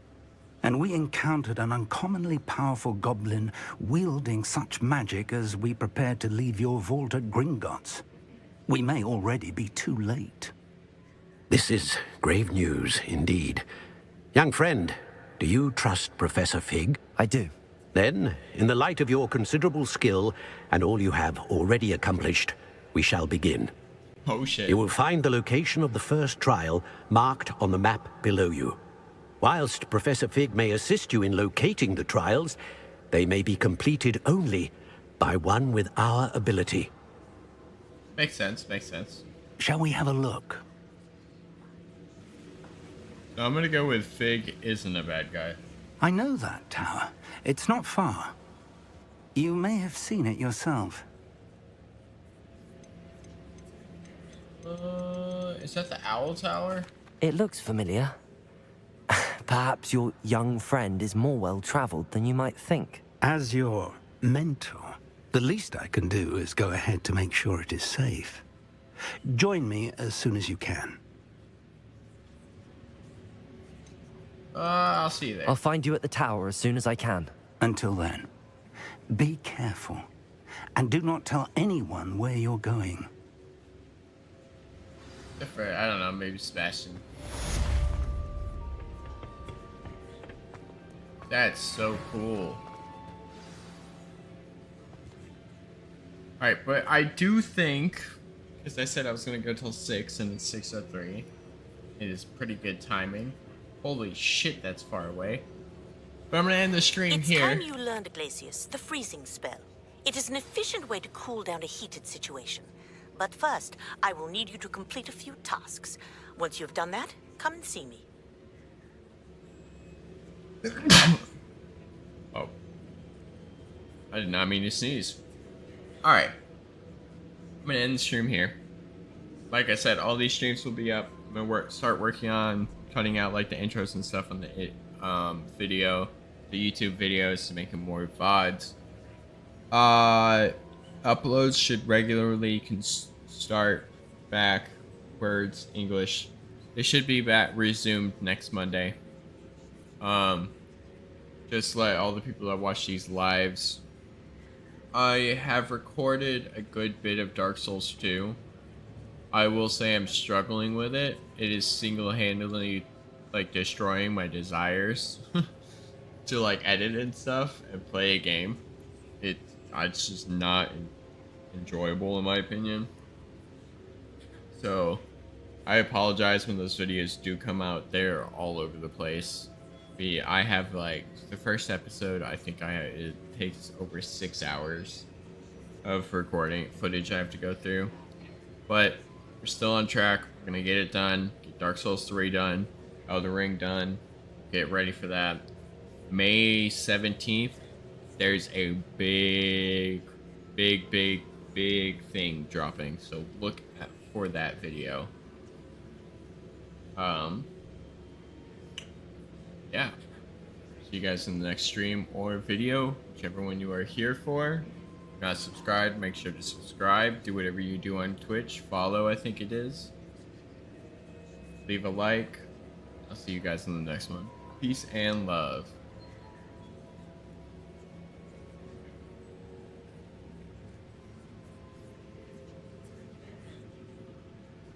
And we encountered an uncommonly powerful goblin wielding such magic as we prepared to leave your vault at Gringotts. We may already be too late. This is grave news indeed. Young friend, do you trust Professor Fig? I do. Then, in the light of your considerable skill and all you have already accomplished, we shall begin. Oh shit. You will find the location of the first trial marked on the map below you. Whilst Professor Fig may assist you in locating the trials, they may be completed only by one with our ability. Makes sense, makes sense. Shall we have a look? So I'm gonna go with Fig isn't a bad guy. I know that tower. It's not far. You may have seen it yourself. Is that the Owl Tower? It looks familiar. Perhaps your young friend is more well-traveled than you might think. As your mentor, the least I can do is go ahead to make sure it is safe. Join me as soon as you can. I'll see you there. I'll find you at the tower as soon as I can. Until then, be careful. And do not tell anyone where you're going. I don't know, maybe Sebastian. That's so cool. Alright, but I do think, because I said I was going to go till 6 and it's 6:03. It is pretty good timing. Holy shit, that's far away. But I'm going to end the stream It's here. time you learned, Iglesias, the freezing spell. It is an efficient way to cool down a heated situation. But first, I will need you to complete a few tasks. Once you have done that, come and see me. Oh. I did not mean to sneeze. Alright. I'm gonna end the stream here. Like I said, all these streams will be up. I'm gonna start working on cutting out like the intros and stuff on the video, the YouTube videos to make them more VODs. Uploads should regularly start backwards English. They should be back resumed next Monday. Just let all the people that watch these lives. I have recorded a good bit of Dark Souls 2. I will say I'm struggling with it. It is single-handedly like destroying my desires to like edit and stuff and play a game. It's just not enjoyable in my opinion. So I apologize when those videos do come out. They're all over the place. I have like the first episode. I think it takes over 6 hours of recording footage I have to go through, but we're still on track. We're gonna get it done. Get Dark Souls 3 done. Elden Ring done. Get ready for that. May 17th. There's a big thing dropping. So look for that video. Yeah. See you guys in the next stream or video, whichever one you are here for. If you're not subscribed, make sure to subscribe. Do whatever you do on Twitch. Follow, I think it is. Leave a like. I'll see you guys in the next one. Peace and love.